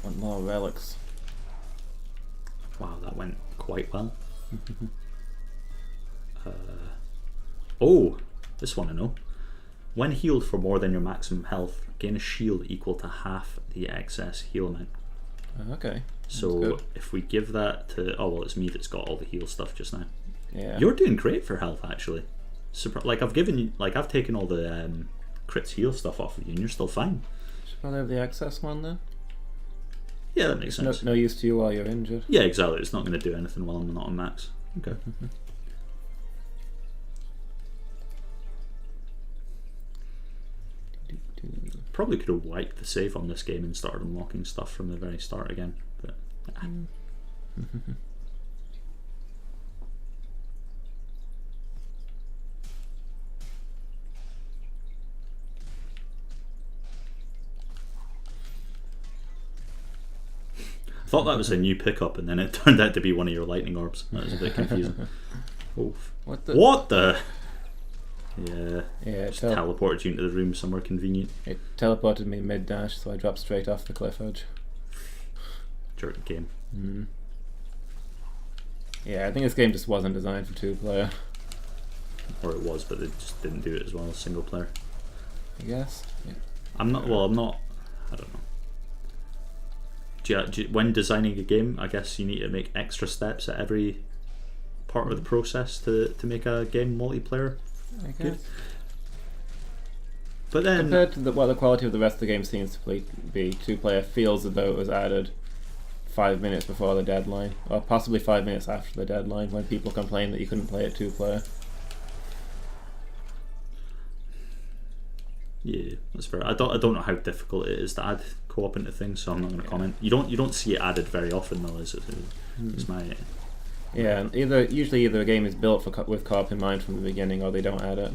S2: Want more relics.
S1: Wow, that went quite well. Oh, this one I know. When healed for more than your maximum health, gain a shield equal to half the excess heal amount.
S2: Okay.
S1: So if we give that to... Oh, well, it's me that's got all the heal stuff just now.
S2: Yeah.
S1: You're doing great for health, actually. Like, I've given you... Like, I've taken all the crits heal stuff off of you, and you're still fine.
S2: Should probably have the excess one then.
S1: Yeah, that makes sense.
S2: No use to you while you're injured.
S1: Yeah, exactly. It's not going to do anything while I'm not on max. Okay. Probably could have wiped the save on this game and started unlocking stuff from the very start again, but I thought that was a new pickup, and then it turned out to be one of your lightning orbs. That was a bit confusing. Oof.
S2: What the?
S1: What the? Yeah.
S2: Yeah, it
S1: teleported you into the room somewhere convenient.
S2: It teleported me mid-dash, so I dropped straight off the cliff edge.
S1: jerk game.
S2: Mm. Yeah, I think this game just wasn't designed for 2-player.
S1: Or it was, but they just didn't do it as well as single player.
S2: I guess. Yeah.
S1: I'm not. I don't know. When designing a game, I guess you need to make extra steps at every part of the process to make a game multiplayer
S2: I guess.
S1: good. But then,
S2: compared to what the quality of the rest of the game seems to be, 2-player feels as though it was added 5 minutes before the deadline, or possibly 5 minutes after the deadline, when people complained that you couldn't play it 2-player.
S1: yeah, that's fair. I don't know how difficult it is to add co-op into things, so I'm not going to comment. You don't see it added very often though, is it? It's my
S2: Yeah, and usually either a game is built with co-op in mind from the beginning, or they don't add it.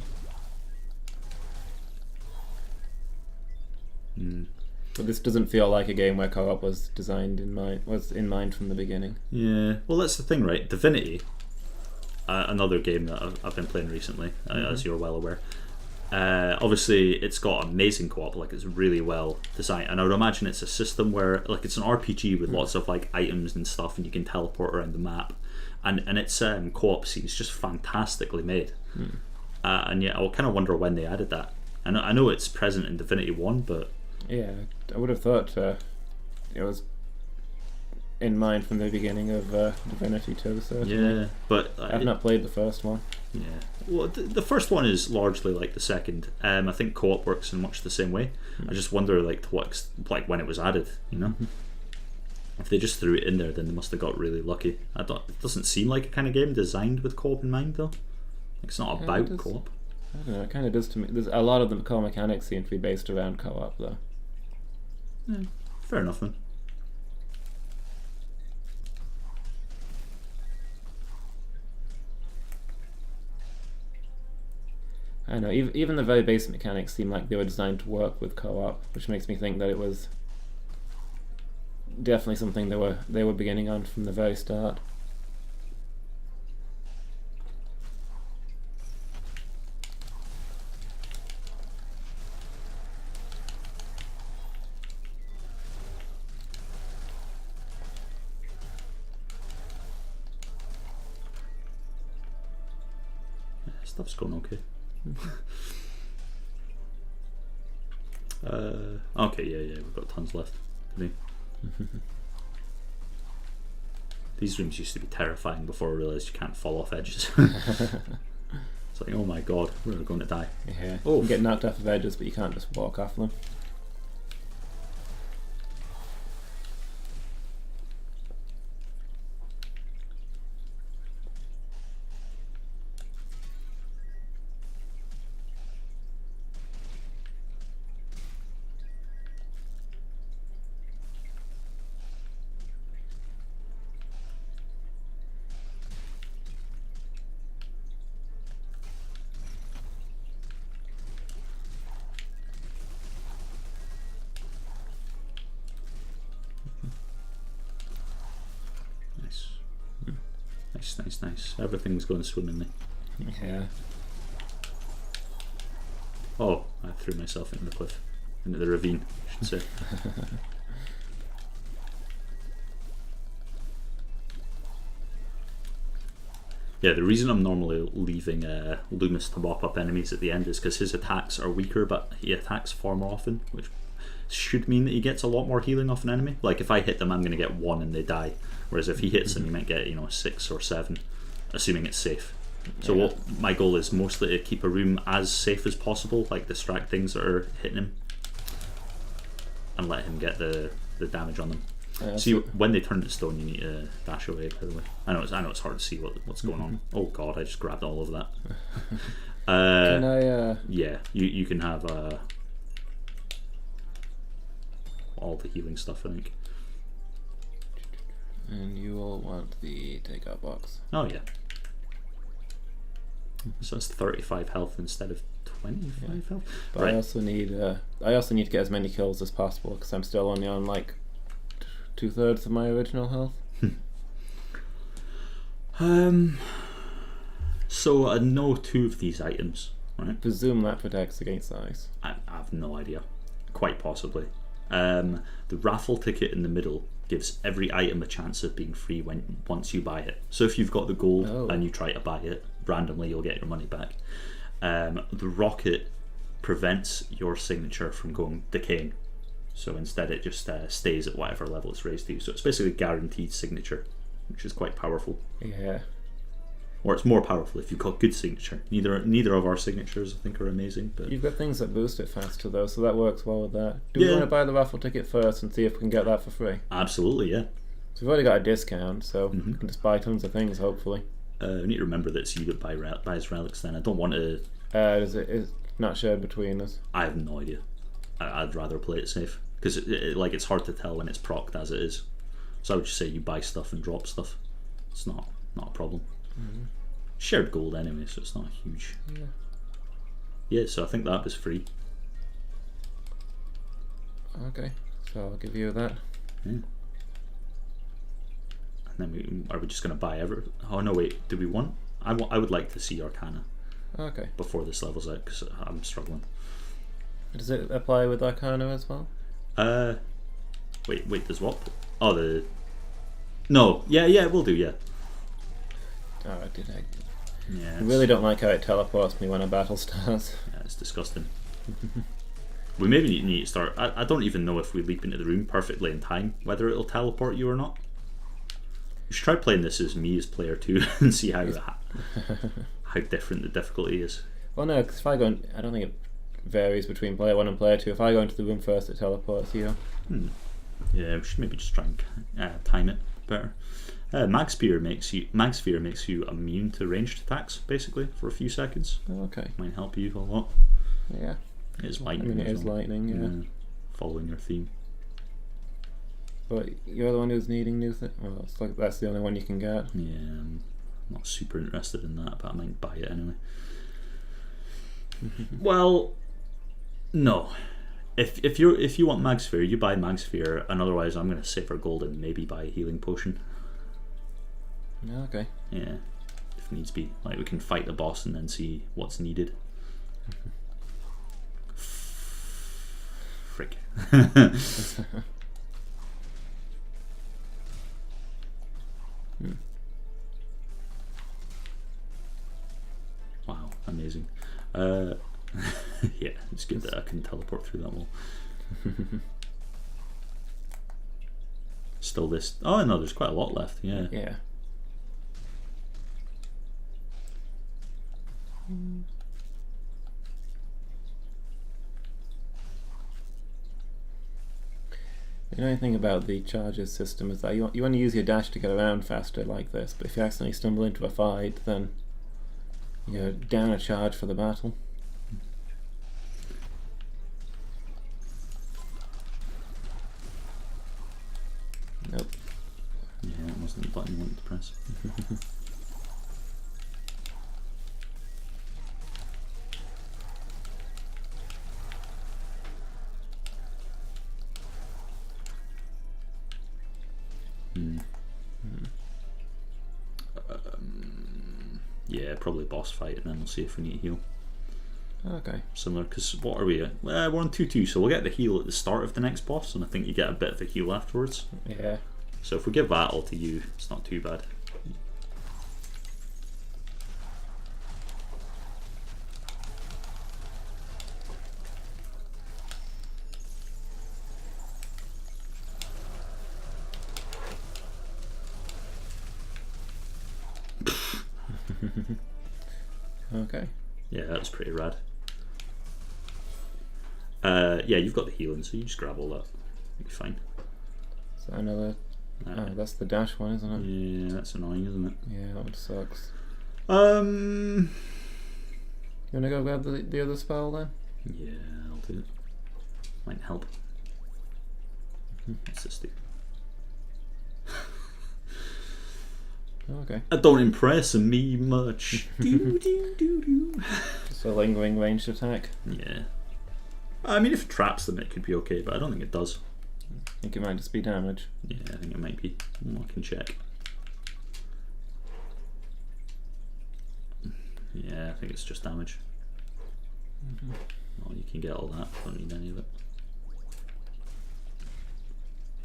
S2: But this doesn't feel like a game where co-op was in mind from the beginning.
S1: Yeah, well, that's the thing, right? Divinity, another game that I've been playing recently, as you're well aware. Obviously, it's got amazing co-op, like it's really well designed, and I would imagine it's a system where, like, it's an RPG with lots of like items and stuff, and you can teleport around the map, and its co-op scene is just fantastically made. And yeah, I kind of wonder when they added that. I know it's present in Divinity 1, but
S2: yeah, I would have thought it was in mind from the beginning of Divinity 2. So
S1: yeah, but
S2: I've not played the first one.
S1: Yeah, well, the first one is largely like the second. I think co-op works in much the same way. I just wonder, like, to what like when it was added. You know, if they just threw it in there, then they must have got really lucky. It doesn't seem like a kind of game designed with co-op in mind, though. Like, it's not about co-op.
S2: I don't know. It kind of does to me. There's a lot of the core mechanics seem to be based around co-op, though.
S1: Yeah, fair enough, then.
S2: I don't know, even the very basic mechanics seem like they were designed to work with co-op, which makes me think that it was definitely something they were beginning on from the very start.
S1: Stuff's going okay. Okay, yeah, we've got tons left. These rooms used to be terrifying before I realised you can't fall off edges. It's like, oh my god, we're going to die.
S2: Yeah, you can get knocked off of edges, but you can't just walk off them.
S1: Nice. Everything's going swimmingly.
S2: Yeah.
S1: Oh, I threw myself into the cliff. Into the ravine, I should say. Yeah, the reason I'm normally leaving Lumus to mop up enemies at the end is because his attacks are weaker, but he attacks far more often, which should mean that he gets a lot more healing off an enemy. Like, if I hit them, I'm going to get 1 and they die, whereas if he hits them, you might get 6 or 7, assuming it's safe. So what my goal is mostly to keep a room as safe as possible, like distract things that are hitting him, and let him get the damage on them. See, when they turn to stone, you need to dash away. By the way, I know it's hard to see what's going on. Oh god, I just grabbed all of that.
S2: Can I?
S1: Yeah, you can have all the healing stuff, I think.
S2: And you will want the takeout box.
S1: Oh yeah. So it's 35 health instead of 25 health.
S2: But
S1: right.
S2: I also need to get as many kills as possible because I'm still only on like 2/3 of my original health.
S1: So I know 2 of these items, right?
S2: Presume that protects against ice.
S1: I have no idea. Quite possibly. The raffle ticket in the middle gives every item a chance of being free once you buy it. So if you've got the gold and you try to buy it randomly, you'll get your money back. The rocket prevents your signature from decaying. So instead it just stays at whatever level it's raised to. So it's basically a guaranteed signature, which is quite powerful.
S2: Yeah.
S1: Or it's more powerful if you've got good signature. Neither of our signatures I think are amazing, but
S2: you've got things that boost it faster though, so that works well with that. Do we want to buy the raffle ticket first and see if we can get that for free?
S1: Absolutely, yeah.
S2: So we've already got a discount, so we can just buy tons of things hopefully.
S1: We need to remember that it's you that buys relics then. I don't want to...
S2: It's not shared between us?
S1: I have no idea. I'd rather play it safe. Because it's hard to tell when it's procced as it is. So I would just say you buy stuff and drop stuff. It's not a problem. Shared gold anyway, so it's not huge. Yeah, so I think that was free.
S2: Okay, so I'll give you that.
S1: Yeah. And then are we just going to buy oh no, wait, do we want? I would like to see Arcana.
S2: Okay.
S1: Before this level's out, because I'm struggling.
S2: Does it apply with Arcana as well?
S1: Wait, there's what? Oh, no, yeah, we'll do, yeah.
S2: Oh, did I?
S1: Yeah.
S2: I really don't like how it teleports me when a battle starts.
S1: Yeah, it's disgusting. We maybe need to start... I don't even know if we leap into the room perfectly in time, whether it'll teleport you or not. We should try playing this as me as player 2 and see how different the difficulty is.
S2: Well, no, because if I go... I don't think it varies between player 1 and player 2. If I go into the room first, it teleports you.
S1: Yeah, we should maybe just try and time it better. Mag Sphere makes you immune to ranged attacks, basically, for a few seconds.
S2: Okay.
S1: Might help you a lot.
S2: Yeah.
S1: It's lightning.
S2: It is lightning, yeah.
S1: Following your theme.
S2: But you're the one who's needing new things. Well, it's like that's the only one you can get.
S1: Yeah, I'm not super interested in that, but I might buy it anyway. Well, no. If you want Mag Sphere, you buy Mag Sphere, and otherwise I'm going to save for gold and maybe buy a healing potion.
S2: Okay.
S1: Yeah, if needs be. Like, we can fight the boss and then see what's needed. Frick. Wow, amazing. Yeah, it's good that I can teleport through that wall. Still this... Oh no, there's quite a lot left, yeah.
S2: Yeah. The only thing about the charges system is that you want to use your dash to get around faster like this, but if you accidentally stumble into a fight, then you're down a charge for the battle. Nope.
S1: Yeah, it wasn't the button you wanted to press. Yeah, probably boss fight, and then we'll see if we need to heal.
S2: Okay.
S1: Similar, because what are we? We're on 2-2, so we'll get the heal at the start of the next boss, and I think you get a bit of a heal afterwards.
S2: Yeah.
S1: So if we give that all to you, it's not too bad.
S2: Okay.
S1: Yeah, that's pretty rad. Yeah, you've got the healing, so you just grab all that. You'll be fine.
S2: Is that another... Oh, that's the dash one, isn't it?
S1: Yeah, that's annoying, isn't it?
S2: Yeah, that one sucks.
S1: You
S2: wanna go grab the other spell then?
S1: Yeah, I'll do it. Might help. What's this do?
S2: Okay.
S1: I don't impress me much. Do, do, do, do.
S2: Just a lingering ranged attack.
S1: Yeah. I mean, if it traps them, it could be okay, but I don't think it does.
S2: I think it might just be damage.
S1: Yeah, I think it might be. I can check. Yeah, I think it's just damage. Oh, you can get all that. Don't need any of it.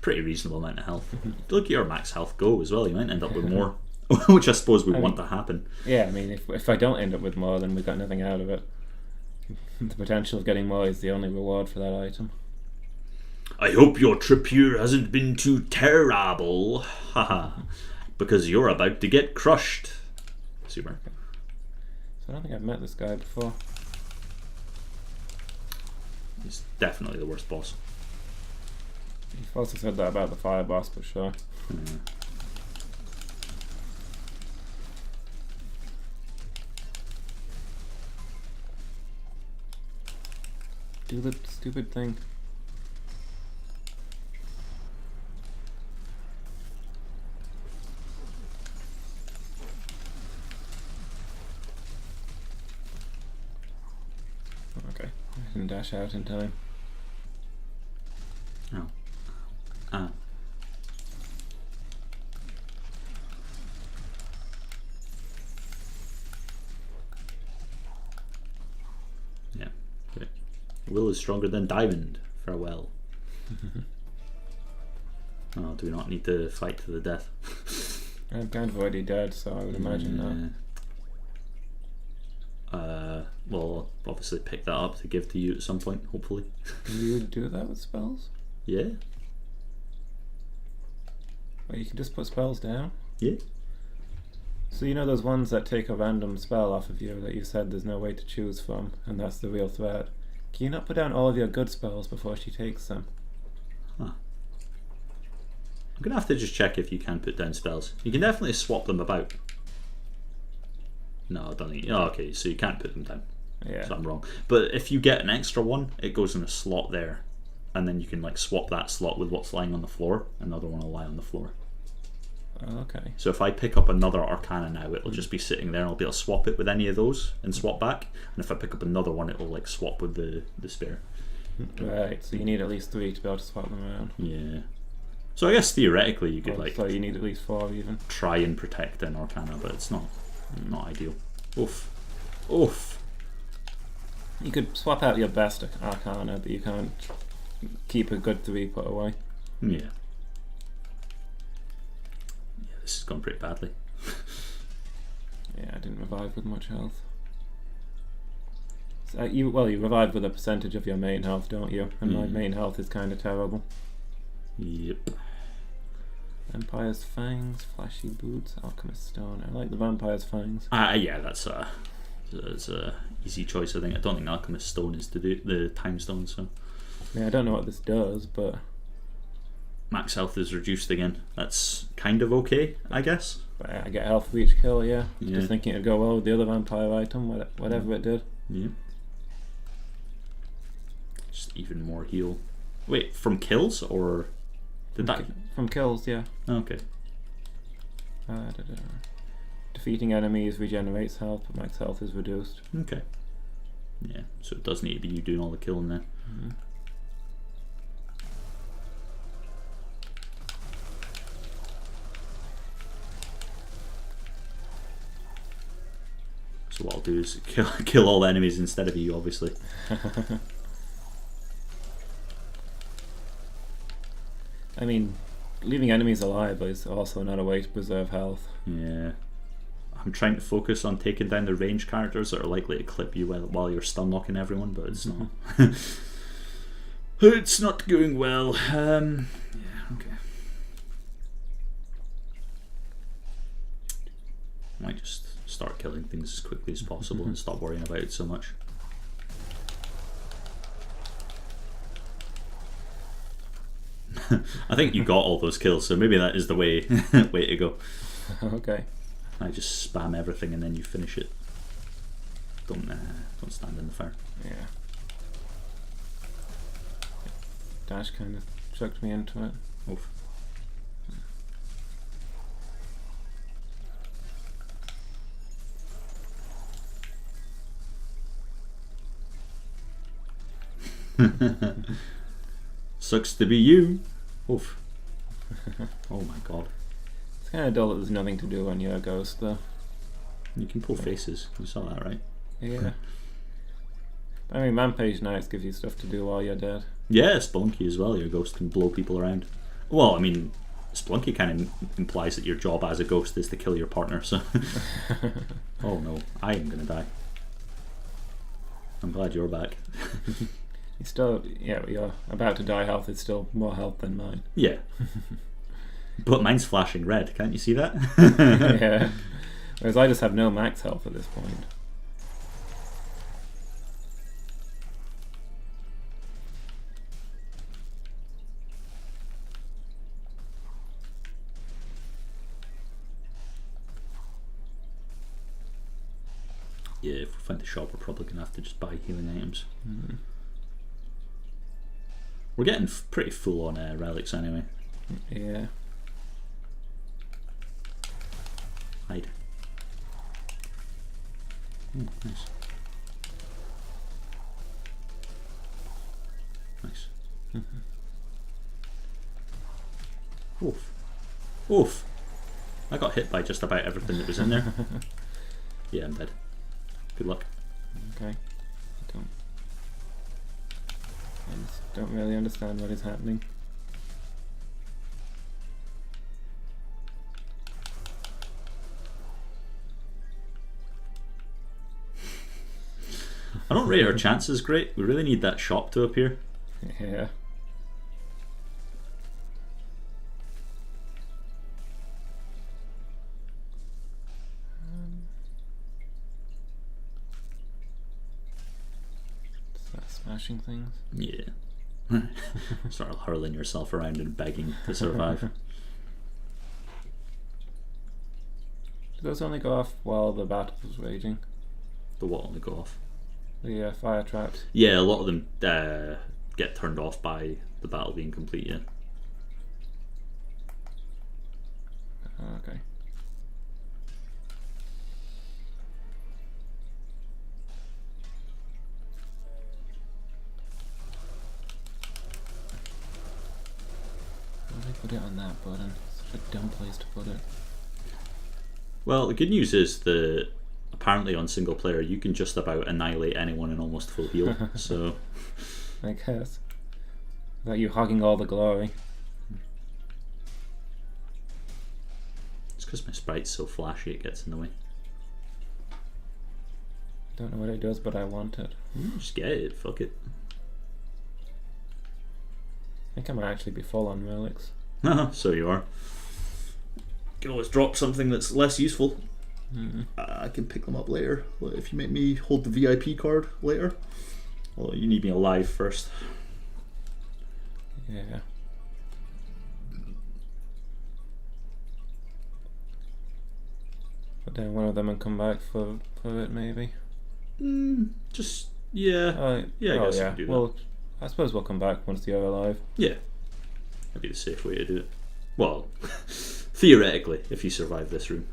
S1: pretty reasonable amount of health. Look at your max health go as well. You might end up with more, which I suppose we want to happen.
S2: Yeah, I mean, if I don't end up with more, then we've got nothing out of it. The potential of getting more is the only reward for that item.
S1: I hope your trip here hasn't been too terrible, haha, because you're about to get crushed. Super.
S2: So I don't think I've met this guy before.
S1: He's definitely the worst boss.
S2: You've also said that about the fire boss, but sure. Do the stupid thing. Okay, I didn't dash out in time.
S1: Oh. Ah. Yeah. Okay. Will is stronger than Diamond. Farewell. Oh, do we not need to fight to the death?
S2: I'm kind of already dead, so I would imagine that.
S1: Well, I'll obviously pick that up to give to you at some point, hopefully.
S2: Can you do that with spells?
S1: Yeah.
S2: Well, you can just put spells down?
S1: Yeah.
S2: So you know those ones that take a random spell off of you that you said there's no way to choose from, and that's the real threat? Can you not put down all of your good spells before she takes them?
S1: Huh. I'm going to have to just check if you can put down spells. You can definitely swap them about. No, I don't think. Oh, okay, so you can't put them down.
S2: Yeah.
S1: So I'm wrong. But if you get an extra one, it goes in a slot there. And then you can like swap that slot with what's lying on the floor. Another one will lie on the floor.
S2: Okay.
S1: So if I pick up another Arcana now, it'll just be sitting there and I'll be able to swap it with any of those and swap back. And if I pick up another one, it'll like swap with the spare.
S2: Right, so you need at least 3 to be able to swap them around.
S1: Yeah. So I guess theoretically you could like
S2: So you need at least 4 even.
S1: try and protect an Arcana, but it's not ideal. Oof. Oof.
S2: You could swap out your best Arcana, but you can't keep a good 3 put away.
S1: Yeah. Yeah, this has gone pretty badly.
S2: Yeah, I didn't revive with much health. So, you revive with a percentage of your main health, don't you? And my main health is kind of terrible.
S1: Yep.
S2: Vampire's Fangs, Flashy Boots, Alchemist Stone. I like the Vampire's Fangs.
S1: Yeah, that's a easy choice. I think. I don't think Alchemist Stone is to do the Time Stone. So.
S2: Yeah, I don't know what this does, but
S1: Max health is reduced again. That's kind of okay, I guess.
S2: I get health for each kill. Yeah.
S1: Yeah.
S2: Just thinking it'd go well with the other vampire item, whatever it did.
S1: Yeah. Just even more heal. Wait, from kills or did that?
S2: From kills, yeah.
S1: Okay.
S2: Defeating enemies regenerates health, but max health is reduced.
S1: Okay. Yeah, so it does need to be you doing all the killing there.
S2: Mm-hmm.
S1: So what I'll do is kill all the enemies instead of you, obviously.
S2: I mean, leaving enemies alive is also not a way to preserve health.
S1: Yeah. I'm trying to focus on taking down the range characters that are likely to clip you while you're stun locking everyone, but it's not. It's not going well. Yeah, okay. I might just start killing things as quickly as possible and stop worrying about it so much. I think you got all those kills, so maybe that is the way to go.
S2: Okay.
S1: I just spam everything and then you finish it. Don't stand in the fire.
S2: Yeah. Dash kind of chucked me into it.
S1: Oof. Sucks to be you. Oof. Oh my god.
S2: It's kind of dull that there's nothing to do on your ghost, though.
S1: You can pull faces. You saw that, right?
S2: Yeah. I mean, Rampage Knights gives you stuff to do while you're dead.
S1: Yeah, Spelunky as well. Your ghost can blow people around. Well, I mean, Splunky kind of implies that your job as a ghost is to kill your partner, so... Oh no, I am gonna die. I'm glad you're back.
S2: He's still, yeah, you're about to die. Health is still more health than mine.
S1: Yeah. But mine's flashing red, can't you see that?
S2: Yeah. Whereas I just have no max health at this point.
S1: Yeah, if we find the shop, we're probably gonna have to just buy healing items.
S2: Mm.
S1: We're getting pretty full on relics anyway.
S2: Yeah.
S1: Hide. Oh, nice. Nice. Oof. Oof. I got hit by just about everything that was in there. Yeah, I'm dead. Good luck.
S2: Okay. I just don't really understand what is happening.
S1: I don't rate our chances great. We really need that shop to appear.
S2: Yeah. Start smashing things.
S1: Yeah. Start hurling yourself around and begging to survive.
S2: Do those only go off while the battle is raging?
S1: The what only go off?
S2: The fire traps?
S1: Yeah, a lot of them get turned off by the battle being complete, yeah.
S2: Oh, okay. Why did I put it on that button? Such a dumb place to put it.
S1: Well, the good news is that apparently on single player you can just about annihilate anyone in almost full heal, so...
S2: I guess. Without you hogging all the glory.
S1: It's because my sprite's so flashy it gets in the way.
S2: Don't know what it does, but I want it.
S1: Just get it, fuck it.
S2: I think I might actually be full on relics.
S1: So you are. You can always drop something that's less useful. I can pick them up later if you make me hold the VIP card later. Well, you need me alive first.
S2: Yeah. Put down one of them and come back for it, maybe.
S1: Just yeah, yeah. I guess you can do that.
S2: Well, I suppose we'll come back once you're alive.
S1: Yeah, that'd be the safe way to do it. Well, theoretically, if you survive this room.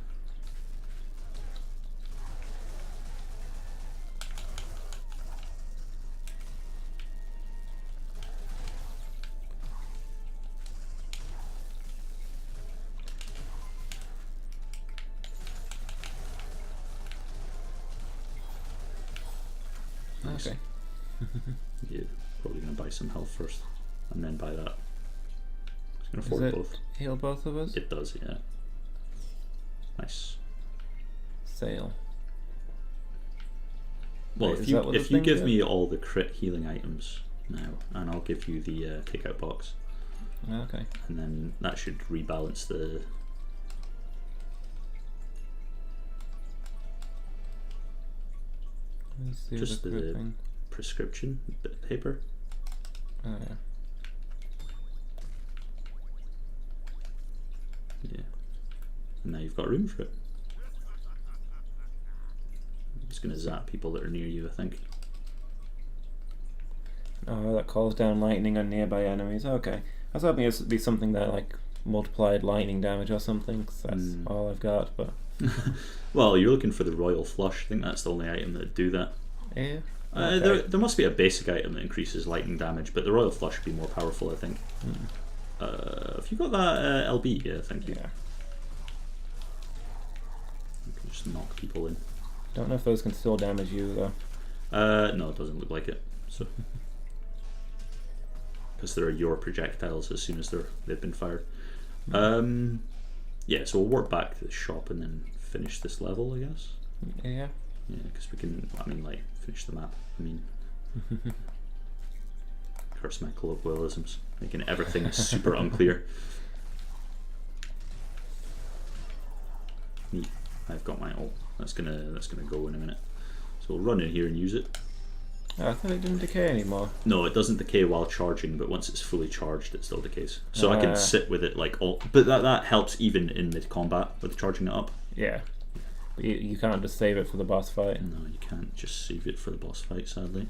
S1: Nice.
S2: Okay.
S1: Yeah, probably gonna buy some health first, and then buy that. It's gonna afford
S2: Does it
S1: both.
S2: heal both of us?
S1: It does, yeah. Nice.
S2: Sale.
S1: Well,
S2: Wait,
S1: if
S2: is
S1: you
S2: that what the
S1: if you
S2: thing
S1: give
S2: did?
S1: me all the crit healing items now, and I'll give you the takeout box,
S2: Okay.
S1: and then that should rebalance the.
S2: Let's see
S1: Just
S2: the
S1: the-
S2: good thing.
S1: prescription bit of paper.
S2: Oh yeah.
S1: Yeah. And now you've got room for it. It's gonna zap people that are near you, I think.
S2: Oh, that calls down lightning on nearby enemies. Okay. I was hoping it'd be something that like multiplied lightning damage or something, 'cause that's all I've got, but...
S1: Well, you're looking for the Royal Flush. I think that's the only item that do that.
S2: Yeah. Okay.
S1: There must be a basic item that increases lightning damage, but the Royal Flush would be more powerful, I think. Have you got that LB? Yeah, thank you.
S2: Yeah.
S1: You can just knock people in.
S2: Don't know if those can still damage you though.
S1: No, it doesn't look like it. So because they're your projectiles as soon as they've been fired. Yeah, so we'll work back to the shop and then finish this level, I guess.
S2: Yeah.
S1: Yeah, because we can, I mean, like, finish the map. I mean, curse my colloquialisms, making everything super unclear. Neat. I've got my ult. That's gonna go in a minute. So we'll run in here and use it.
S2: Oh, I thought it didn't decay anymore.
S1: No, it doesn't decay while charging, but once it's fully charged, it still decays. So I can sit with it like all, but that helps even in mid combat with charging it up.
S2: Yeah, but you can't just save it for the boss fight.
S1: No, you can't just save it for the boss fight, sadly.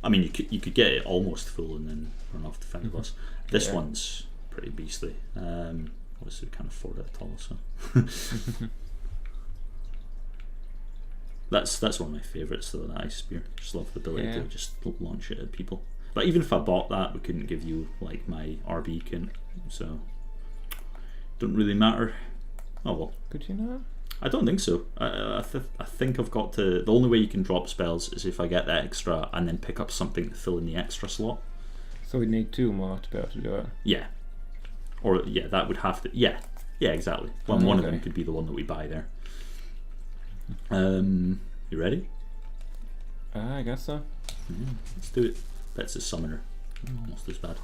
S1: I mean, you could get it almost full and then run off to find the boss. This one's pretty beastly. Obviously, we can't afford it at all, so. That's one of my favourites though, the ice spear. Just love the ability to just launch it at people. But even if I bought that, we couldn't give you like my RB couldn't, so don't really matter. Oh well.
S2: Could you not?
S1: I don't think so. I think I've got to. The only way you can drop spells is if I get the extra and then pick up something to fill in the extra slot.
S2: So we need 2 more to be able to do it.
S1: Yeah. Or yeah, that would have to. Yeah. Yeah, exactly. Well, one of them could be the one that we buy there. You ready?
S2: I guess so.
S1: Yeah, let's do it. That's a summoner. Almost as bad.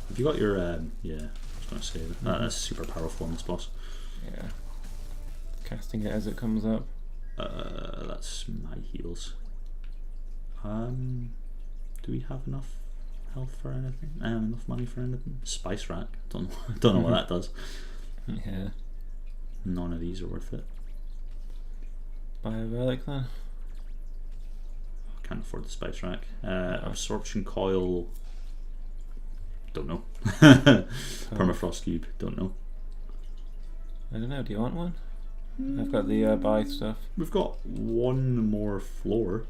S1: Have you got your yeah, I was going to say that's super powerful on this boss.
S2: Yeah. Casting it as it comes up.
S1: That's my heals. Do we have enough health for anything? Enough money for anything? Spice rack. Don't know what that does.
S2: Yeah.
S1: None of these are worth it.
S2: Buy a relic then.
S1: Can't afford the spice rack. Absorption coil. Don't know. Permafrost cube. Don't know.
S2: I don't know. Do you want one? I've got the buy stuff.
S1: We've got one more floor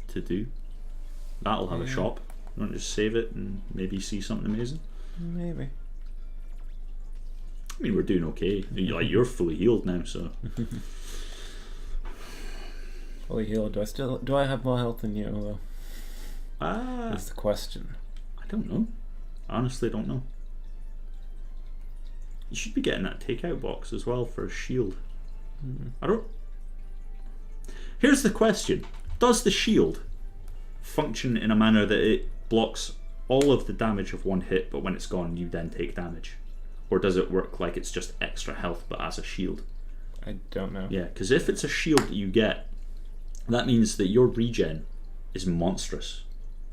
S1: to do. That'll have a shop. You want to just save it and maybe see something amazing?
S2: Maybe.
S1: I mean, we're doing okay. You're fully healed now, so.
S2: Fully healed. Do I have more health than you though? That's the question.
S1: I don't know. Honestly, don't know. You should be getting that takeout box as well for a shield. I don't. Here's the question: does the shield function in a manner that it blocks all of the damage of one hit, but when it's gone, you then take damage, or does it work like it's just extra health but as a shield?
S2: I don't know.
S1: Yeah, because if it's a shield that you get, that means that your regen is monstrous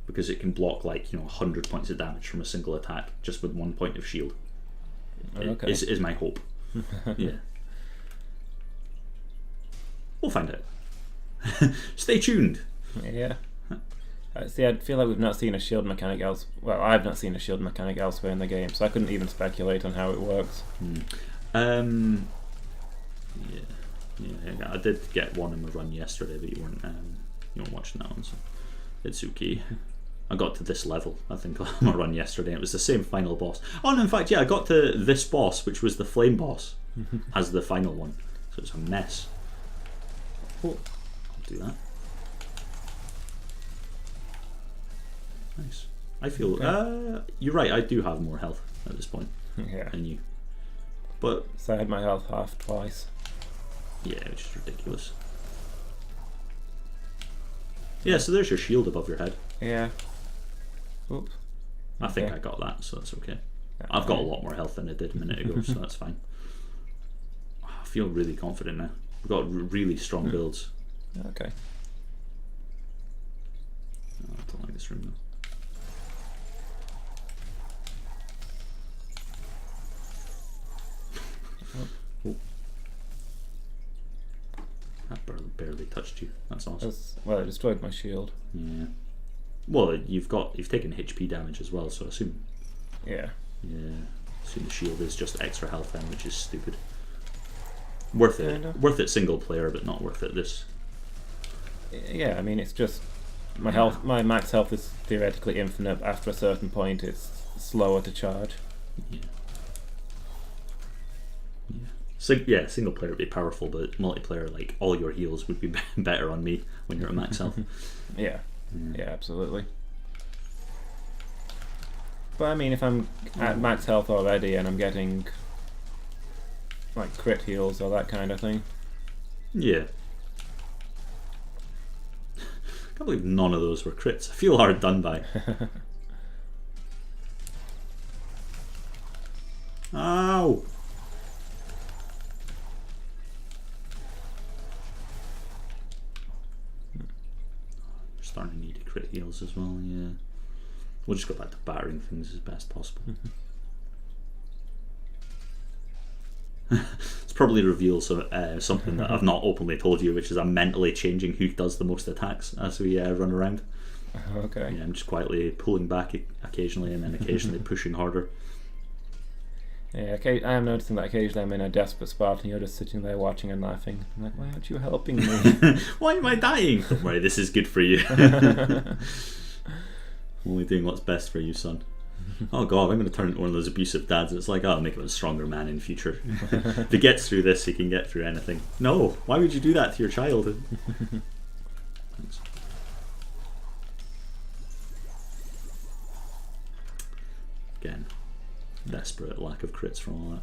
S1: because it can block 100 points of damage from a single attack just with 1 point of shield.
S2: Okay.
S1: Is my hope. Yeah. We'll find out. Stay tuned.
S2: Yeah. See, I feel like we've not seen a shield mechanic else. Well, I've not seen a shield mechanic elsewhere in the game, so I couldn't even speculate on how it works.
S1: Yeah, I did get one in my run yesterday, but you weren't watching that one, so it's okay. I got to this level, I think, on my run yesterday. It was the same final boss. Oh, no, in fact, yeah, I got to this boss, which was the flame boss, as the final one. So it's a mess. Oh, I'll do that. Nice. I feel. You're right. I do have more health at this point than you. But
S2: so I had my health half twice.
S1: Yeah, which is ridiculous. Yeah, so there's your shield above your head.
S2: Yeah. Oops.
S1: I think I got that, so that's okay. I've got a lot more health than I did a minute ago, so that's fine. I feel really confident now. We've got really strong builds.
S2: Okay.
S1: Oh, I don't like this room though. Oh. That barely touched you. That's awesome.
S2: Well, it destroyed my shield.
S1: Yeah. Well, you've taken HP damage as well, so I assume.
S2: Yeah.
S1: Yeah. Assume the shield is just extra health then, which is stupid. Worth it.
S2: Kinda.
S1: Worth it single player, but not worth it this.
S2: Yeah, I mean, it's just my health. My max health is theoretically infinite. After a certain point, it's slower to charge.
S1: Yeah. Yeah, single player would be powerful, but multiplayer, like all your heals would be better on me when you're at max health.
S2: Yeah, absolutely. But I mean, if I'm at max health already and I'm getting like crit heals or that kind of thing.
S1: Yeah. I can't believe none of those were crits. I feel hard done by. Ow! We're starting to need crit heals as well, yeah. We'll just go back to battering things as best possible. It's probably reveals something that I've not openly told you, which is I'm mentally changing who does the most attacks as we run around.
S2: Okay.
S1: Yeah, I'm just quietly pulling back occasionally and then occasionally pushing harder.
S2: Yeah, I am noticing that occasionally I'm in a desperate spot and you're just sitting there watching and laughing. I'm like, why aren't you helping me?
S1: Why am I dying? Don't worry, this is good for you. Only doing what's best for you, son. Oh god, I'm going to turn into one of those abusive dads. It's like, oh, I'll make him a stronger man in future. If he gets through this, he can get through anything. No, why would you do that to your child? Thanks. Again, desperate lack of crits from all that.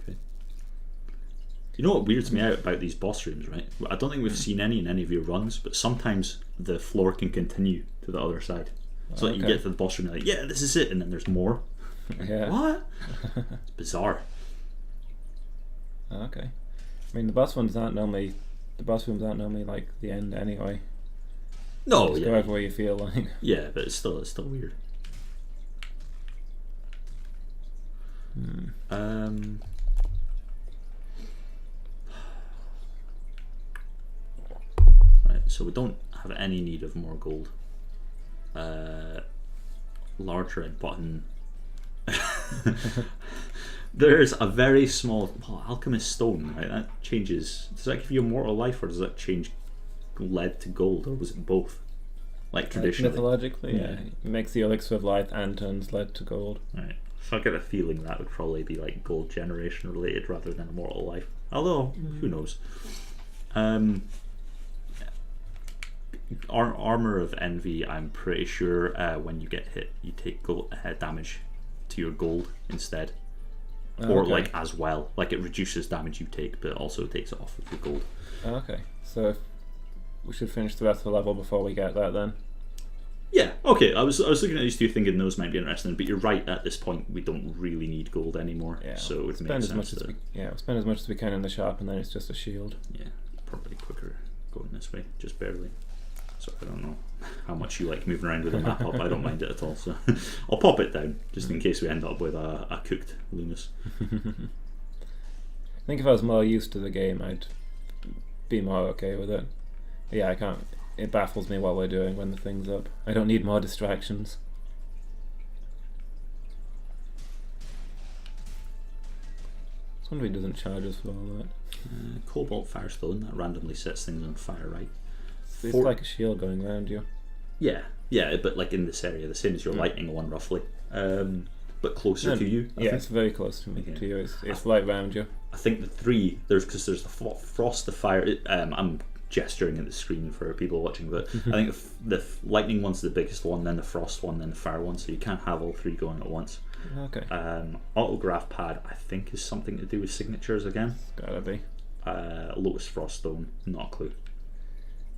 S1: Okay. You know what weirds me out about these boss rooms, right? I don't think we've seen any in any of your runs, but sometimes the floor can continue to the other side. So like you get to the boss room and you're like, yeah, this is it, and then there's more.
S2: Yeah.
S1: What? It's bizarre.
S2: Okay. I mean, the boss rooms aren't normally like the end anyway.
S1: No,
S2: Just
S1: yeah.
S2: go everywhere you feel like.
S1: Yeah, but it's still weird. Right, so we don't have any need of more gold. Large red button. There's a very small alchemist stone, right? That changes. Does that give you immortal life, or does that change lead to gold, or was it both? Like traditionally,
S2: mythologically, yeah. It makes the elixir of life and turns lead to gold.
S1: Right. So I get a feeling that would probably be like gold generation related rather than immortal life. Although who knows? Armor of Envy, I'm pretty sure when you get hit, you take gold damage to your gold instead, or like as well. Like it reduces damage you take, but also takes it off of your gold.
S2: Okay, so we should finish the rest of the level before we get that then.
S1: Yeah. Okay. I was looking at these two, thinking those might be interesting, but you're right. At this point, we don't really need gold anymore.
S2: Yeah.
S1: So it would make sense.
S2: We'll spend as much as we can in the shop, and then it's just a shield.
S1: Yeah. Probably quicker going this way, just barely. So I don't know how much you like moving around with the map up. I don't mind it at all. So I'll pop it down just in case we end up with a cooked Lumus.
S2: I think if I was more used to the game, I'd be more okay with it. But yeah, I can't. It baffles me what we're doing when the thing's up. I don't need more distractions. I wonder if he doesn't charge us for all that.
S1: Cobalt Firestone, that randomly sets things on fire, right?
S2: It's like a shield going around you.
S1: Yeah, but like in this area, the same as your lightning one, roughly. But closer to you. I think.
S2: It's very close to me. Okay. To you, it's right around you.
S1: I think the three there's the frost, the fire. I'm gesturing at the screen for people watching, but I think the lightning one's the biggest one, then the frost one, then the fire one. So you can't have all three going at once.
S2: Okay.
S1: Autograph pad, I think, is something to do with signatures again.
S2: It's gotta be.
S1: Lotus Frost Stone, not a clue.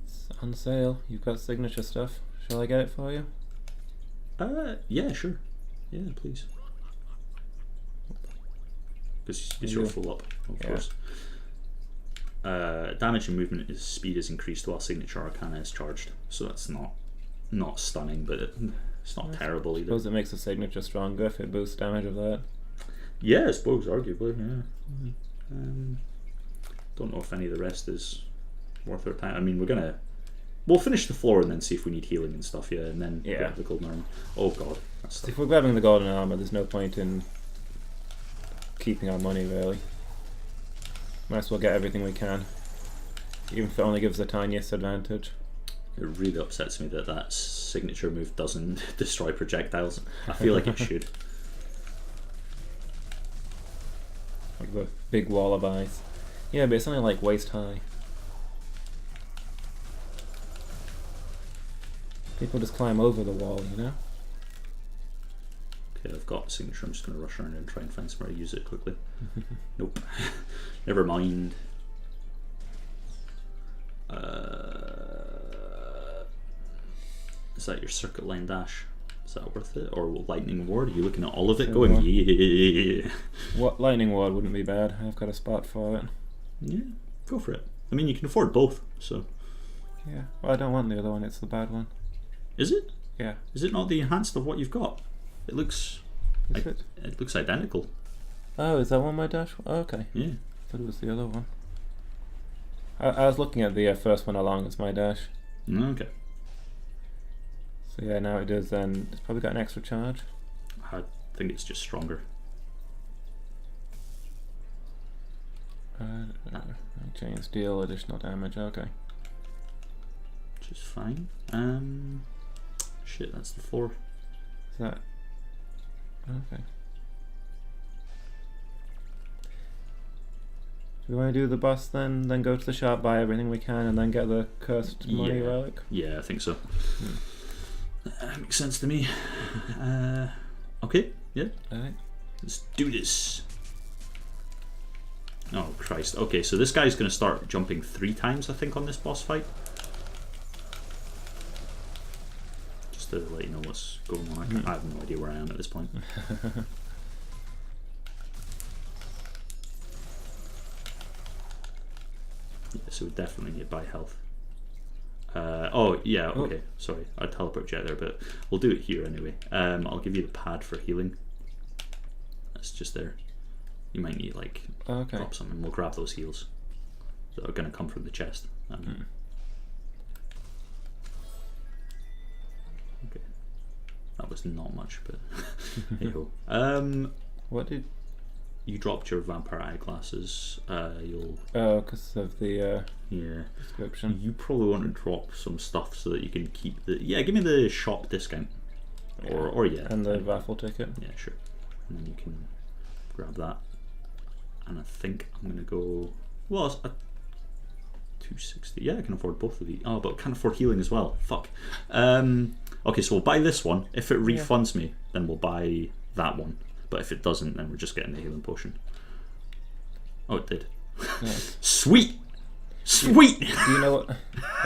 S2: It's on sale. You've got signature stuff. Shall I get it for you?
S1: Yeah, sure. Yeah, please. Because you're full up, of course. Damage and movement speed is increased while Signature Arcana is charged, so that's not stunning, but it's not terrible either.
S2: I suppose it makes the signature stronger if it boosts damage of that.
S1: Yeah, I suppose, arguably, yeah. Don't know if any of the rest is worth our time. I mean, we're gonna We'll finish the floor and then see if we need healing and stuff, yeah, and then
S2: Yeah.
S1: grab the golden armor. Oh god. That's
S2: If we're grabbing the golden armor, there's no point in keeping our money, really. Might as well get everything we can, even if it only gives the tiniest advantage.
S1: It really upsets me that that signature move doesn't destroy projectiles. I feel like it should.
S2: Like the big wall of ice. Yeah, but it's only like waist high. People just climb over the wall, you know?
S1: Okay, I've got a signature. I'm just going to rush around and try and find somewhere to use it quickly. Nope. Never mind. Is that your circuit line dash? Is that worth it? Or lightning ward? Are you looking at all of it going, yeah?
S2: What lightning ward wouldn't be bad. I've got a spot for it.
S1: Yeah, go for it. I mean, you can afford both, so.
S2: Yeah. Well, I don't want the other one. It's the bad one.
S1: Is it?
S2: Yeah.
S1: Is it not the enhanced of what you've got? It looks.
S2: Is it?
S1: It looks identical.
S2: Oh, is that one my dash? Oh, okay.
S1: Yeah.
S2: Thought it was the other one. I was looking at the first one along as my dash.
S1: Okay.
S2: So yeah, now it does. Then it's probably got an extra charge.
S1: I think it's just stronger.
S2: Chain steel, additional damage. Okay.
S1: Which is fine. Shit, that's the 4.
S2: Is that okay? Do we want to do the boss then go to the shop, buy everything we can, and then get the cursed money relic?
S1: Yeah, I think so. Makes sense to me. Okay, yeah.
S2: Alright.
S1: Let's do this. Oh Christ. Okay, so this guy's going to start jumping 3 times, I think, on this boss fight. Just to let you know what's going on. I have no idea where I am at this point. Yeah, so we definitely need to buy health. Oh yeah, okay. Sorry, I teleport you out there, but we'll do it here anyway. I'll give you the pad for healing. That's just there. You might need like drop something. We'll grab those heals that are going to come from the chest. Okay, that was not much, but hey ho.
S2: What did
S1: you dropped your vampire eyeglasses? You'll
S2: because of the
S1: yeah
S2: description.
S1: You probably want to drop some stuff so that you can keep the give me the shop discount or
S2: and the raffle ticket.
S1: Yeah, sure. And then you can grab that. And I think I'm gonna go. Well, it's a 260. Yeah, I can afford both of these. Oh, but I can't afford healing as well. Fuck. Okay, so we'll buy this one. If it refunds me, then we'll buy that one. But if it doesn't, then we're just getting the healing potion. Oh, it did.
S2: Yeah.
S1: Sweet! Sweet!
S2: Do you know what?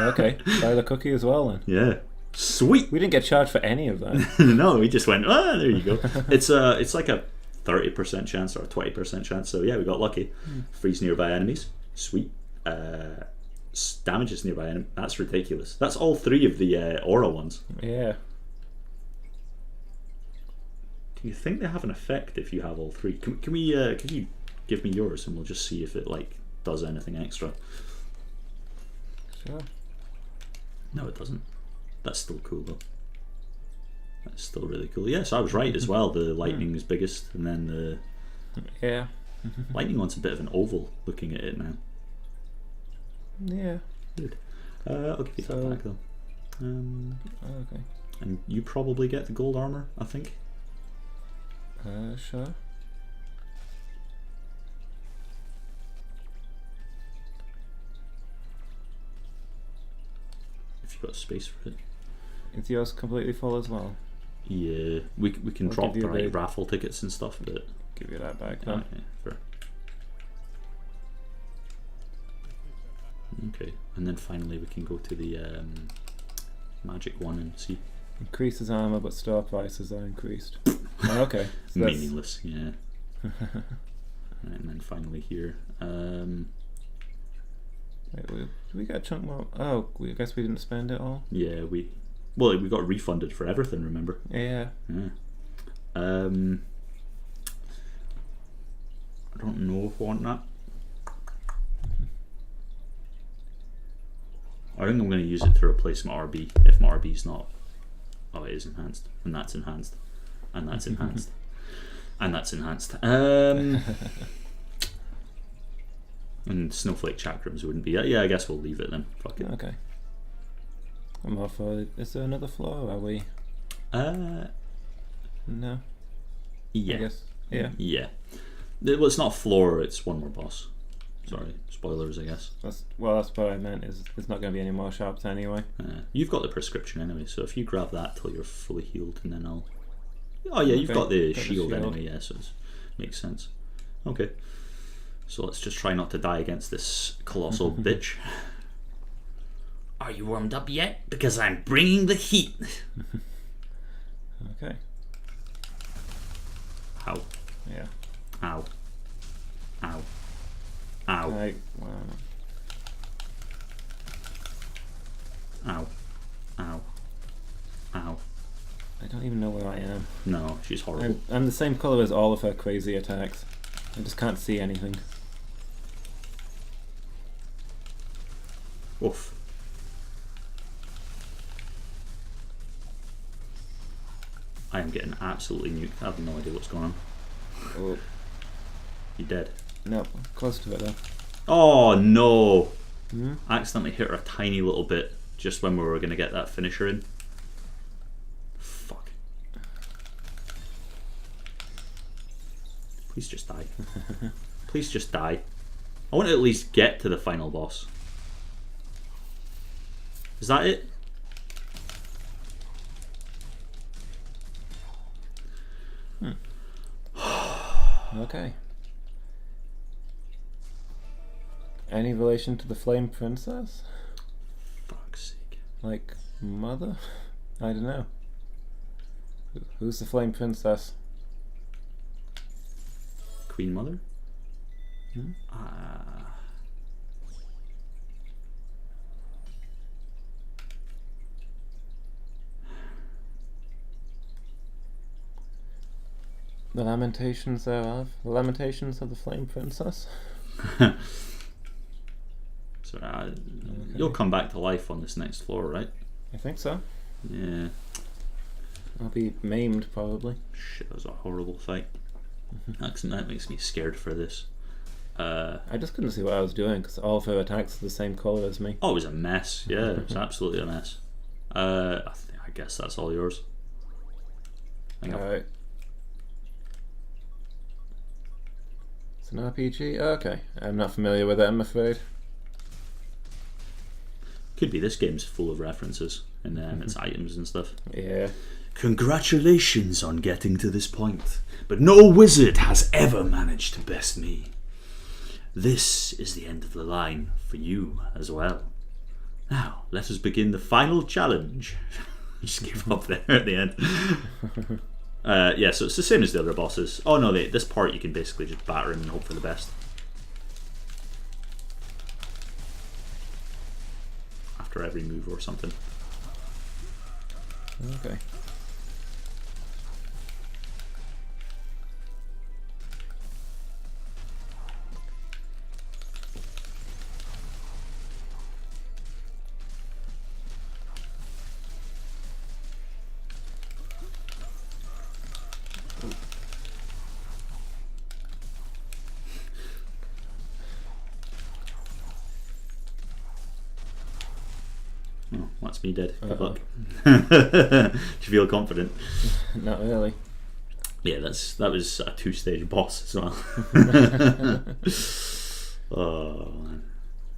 S2: Okay, buy the cookie as well then.
S1: Yeah. Sweet!
S2: We didn't get charged for any of that.
S1: No, we just went, there you go. It's like a 30% chance or a 20% chance, so yeah, we got lucky. Freeze nearby enemies. Sweet. Damages nearby enemy. That's ridiculous. That's all 3 of the aura ones.
S2: Yeah.
S1: Do you think they have an effect if you have all 3? Can we? Can you give me yours and we'll just see if it like does anything extra?
S2: Sure.
S1: No, it doesn't. That's still cool though. That's still really cool. Yes, I was right as well. The lightning is biggest, and then the lightning one's a bit of an oval. Looking at it now.
S2: Yeah.
S1: Good. I'll give you that back though.
S2: Okay.
S1: And you probably get the gold armor, I think.
S2: Sure.
S1: If you've got space for it.
S2: Is yours completely full as well?
S1: Yeah, we can
S2: I'll
S1: drop
S2: give
S1: the
S2: you
S1: right
S2: the-
S1: raffle tickets and stuff, but
S2: Give you that back then.
S1: okay, fair. Okay, and then finally we can go to the magic one and see.
S2: Increases armor, but store prices are increased. Okay. So that's-
S1: Meaningless, yeah. Right, and then finally here.
S2: Wait, did we get a chunk more? Oh, I guess we didn't spend it all.
S1: Yeah, we got refunded for everything. Remember?
S2: Yeah.
S1: Yeah. I don't know if I want that. I think I'm going to use it to replace my RB if my RB's not. Oh, it is enhanced, and that's enhanced, and that's enhanced, and that's enhanced. And Snowflake Chakrams wouldn't be. Yeah, I guess we'll leave it then. Fuck it.
S2: Okay. I'm off for. Is there another floor? Are we? No.
S1: Yeah.
S2: I guess. Yeah.
S1: Yeah. Well, it's not a floor. It's one more boss. Sorry, spoilers. I guess.
S2: That's what I meant. Is there's not going to be any more shops anyway.
S1: You've got the prescription anyway, so if you grab that till you're fully healed, and then I'll. Oh yeah, you've got the shield anyway. Yeah, so it makes sense. Okay. So let's just try not to die against this colossal bitch. Are you warmed up yet? Because I'm bringing the heat.
S2: Okay.
S1: Ow.
S2: Yeah.
S1: Ow. Ow. Ow.
S2: Wow.
S1: Ow. Ow. Ow.
S2: I don't even know where I am.
S1: No, she's horrible.
S2: I'm the same colour as all of her crazy attacks. I just can't see anything.
S1: Oof. I am getting absolutely nuked. I have no idea what's going on.
S2: Oh.
S1: You dead?
S2: No, close to it though.
S1: Oh no!
S2: Hmm?
S1: I accidentally hit her a tiny little bit just when we were going to get that finisher in. Fuck. Please just die. Please just die. I want to at least get to the final boss. Is that it?
S2: Okay. Any relation to the Flame Princess?
S1: Fuck's sake.
S2: Like, mother? I don't know. Who's the Flame Princess?
S1: Queen Mother?
S2: Hmm? The Lamentations thereof? The Lamentations of the Flame Princess?
S1: So,
S2: Okay.
S1: You'll come back to life on this next floor, right?
S2: I think so.
S1: Yeah.
S2: I'll be maimed, probably.
S1: Shit, that was a horrible fight. That makes me scared for this.
S2: I just couldn't see what I was doing because all of her attacks are the same colour as me.
S1: Oh, it was a mess. Yeah, it was absolutely a mess. I guess that's all yours.
S2: Alright. It's an RPG? Okay. I'm not familiar with it, I'm afraid.
S1: Could be this game's full of references and its items and stuff.
S2: Yeah.
S1: Congratulations on getting to this point, but no wizard has ever managed to best me. This is the end of the line for you as well. Now, let us begin the final challenge. Just gave up there at the end. Yeah, so it's the same as the other bosses. Oh no, this part you can basically just batter him and hope for the best. After every move or something.
S2: Okay.
S1: Oh, that's me dead. Good
S2: Uh-oh.
S1: luck. Do you feel confident?
S2: Not really.
S1: Yeah, that was a 2-stage boss as well. Oh man.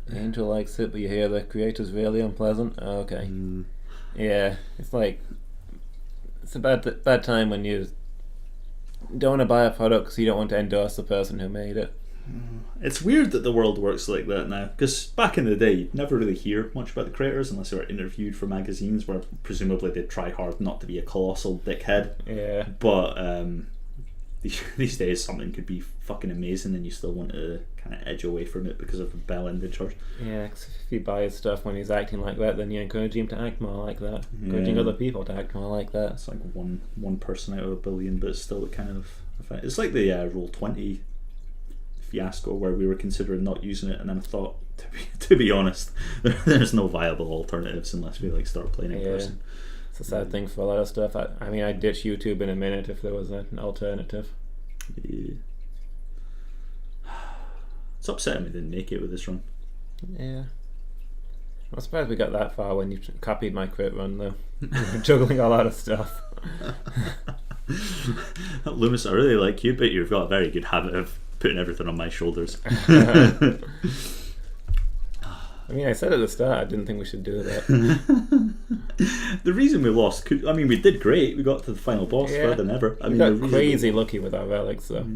S2: The Angel likes it, but you hear the creator's really unpleasant. Okay. Yeah, it's like it's a bad time when you don't want to buy a product because you don't want to endorse the person who made it.
S1: It's weird that the world works like that now, because back in the day you'd never really hear much about the creators unless they were interviewed for magazines where presumably they'd try hard not to be a colossal dickhead.
S2: Yeah.
S1: But these days something could be fucking amazing and you still want to kind of edge away from it because of the bell-ended charge.
S2: Yeah, 'cause if you buy his stuff when he's acting like that, then you encourage him to act more like that. Encouraging
S1: Yeah.
S2: other people to act more like that.
S1: It's like one person out of a billion, but it's still kind of it's like the Roll20 fiasco where we were considering not using it, and then I thought, To be honest, there's no viable alternatives unless we like start playing in person.
S2: It's a sad thing for a lot of stuff. I mean, I'd ditch YouTube in a minute if there was an alternative.
S1: Yeah. It's upsetting we didn't make it with this run.
S2: Yeah. I'm surprised we got that far when you copied my crit run, though. Juggling a lot of stuff.
S1: Lumus, I really like you, but you've got a very good habit of putting everything on my shoulders.
S2: I mean, I said at the start I didn't think we should do that.
S1: The reason we lost, we did great. We got to the final boss further than ever.
S2: We got crazy lucky with our relics, though.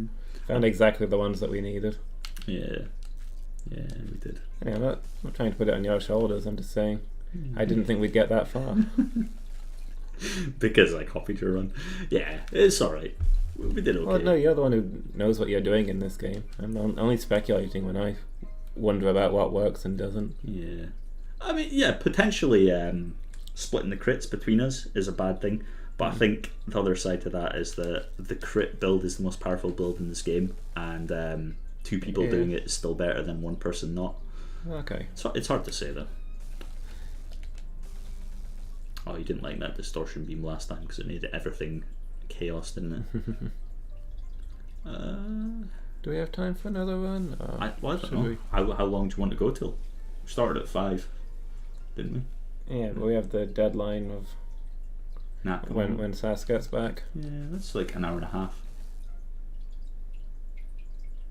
S2: Found exactly the ones that we needed.
S1: Yeah, we did.
S2: Yeah, I'm not trying to put it on your shoulders. I'm just saying I didn't think we'd get that far.
S1: Because I copied your run. Yeah, it's alright. We did okay.
S2: Well, no, you're the one who knows what you're doing in this game. I'm only speculating when I wonder about what works and doesn't.
S1: Yeah. I mean, yeah, potentially splitting the crits between us is a bad thing, but I think the other side to that is that the crit build is the most powerful build in this game, and two people doing it is still better than one person not.
S2: Okay.
S1: So it's hard to say, though. Oh, you didn't like that distortion beam last time because it made everything chaos, didn't it?
S2: Do we have time for another run?
S1: I don't know. How long do you want to go till? We started at 5, didn't we?
S2: Yeah, but we have the deadline of when Sass gets back.
S1: Yeah, that's like an hour and a half.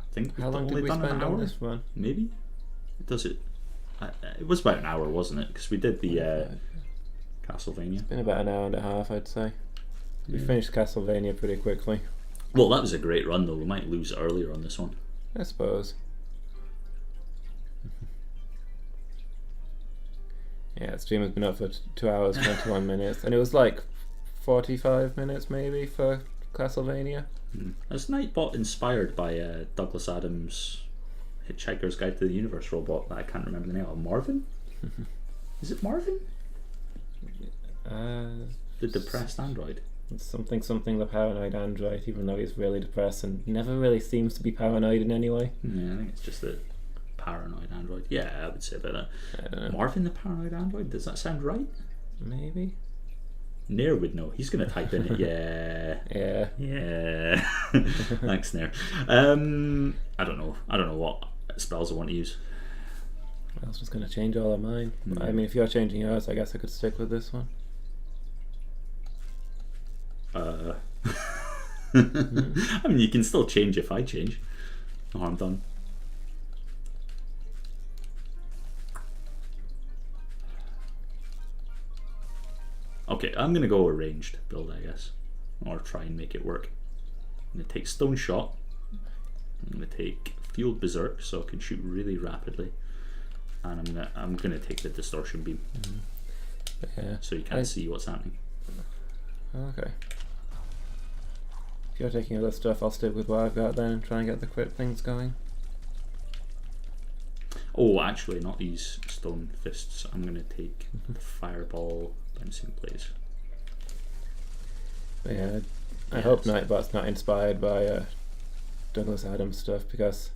S1: I think.
S2: How long did we spend on this run?
S1: Maybe. Does it? It was about an hour, wasn't it? Because we did the Castlevania.
S2: It's been about an hour and a half, I'd say. We finished Castlevania pretty quickly.
S1: Well, that was a great run, though. We might lose earlier on this one.
S2: I suppose. Yeah, the stream has been up for 2 hours, 21 minutes. And it was like 45 minutes, maybe, for Castlevania.
S1: Is Nightbot inspired by Douglas Adams' Hitchhiker's Guide to the Universe robot that I can't remember the name of? Marvin? Is it Marvin? The depressed android.
S2: Something the paranoid android, even though he's really depressed and never really seems to be paranoid in any way.
S1: Yeah, I think it's just a paranoid android. Yeah, I would say about that.
S2: I don't know.
S1: Marvin the paranoid android, does that sound right?
S2: Maybe.
S1: Nair would know. He's going to type in it. Yeah. Thanks, Nair. I don't know what spells I want to use.
S2: I was just going to change all of mine. I mean, if you're changing yours, I guess I could stick with this one.
S1: I mean, you can still change if I change. No harm done. Okay, I'm going to go arranged build, I guess. Or try and make it work. I'm going to take Stone Shot. I'm going to take Field Berserk so I can shoot really rapidly. And I'm gonna take the Distortion Beam.
S2: Yeah.
S1: So you can't see what's happening.
S2: Okay. If you're taking other stuff, I'll stick with what I've got then and try and get the crit things going.
S1: Oh, actually, not these Stone Fists. I'm gonna take the Fireball Bouncing Blaze.
S2: But yeah, I hope Nightbot's not inspired by Douglas Adams stuff, because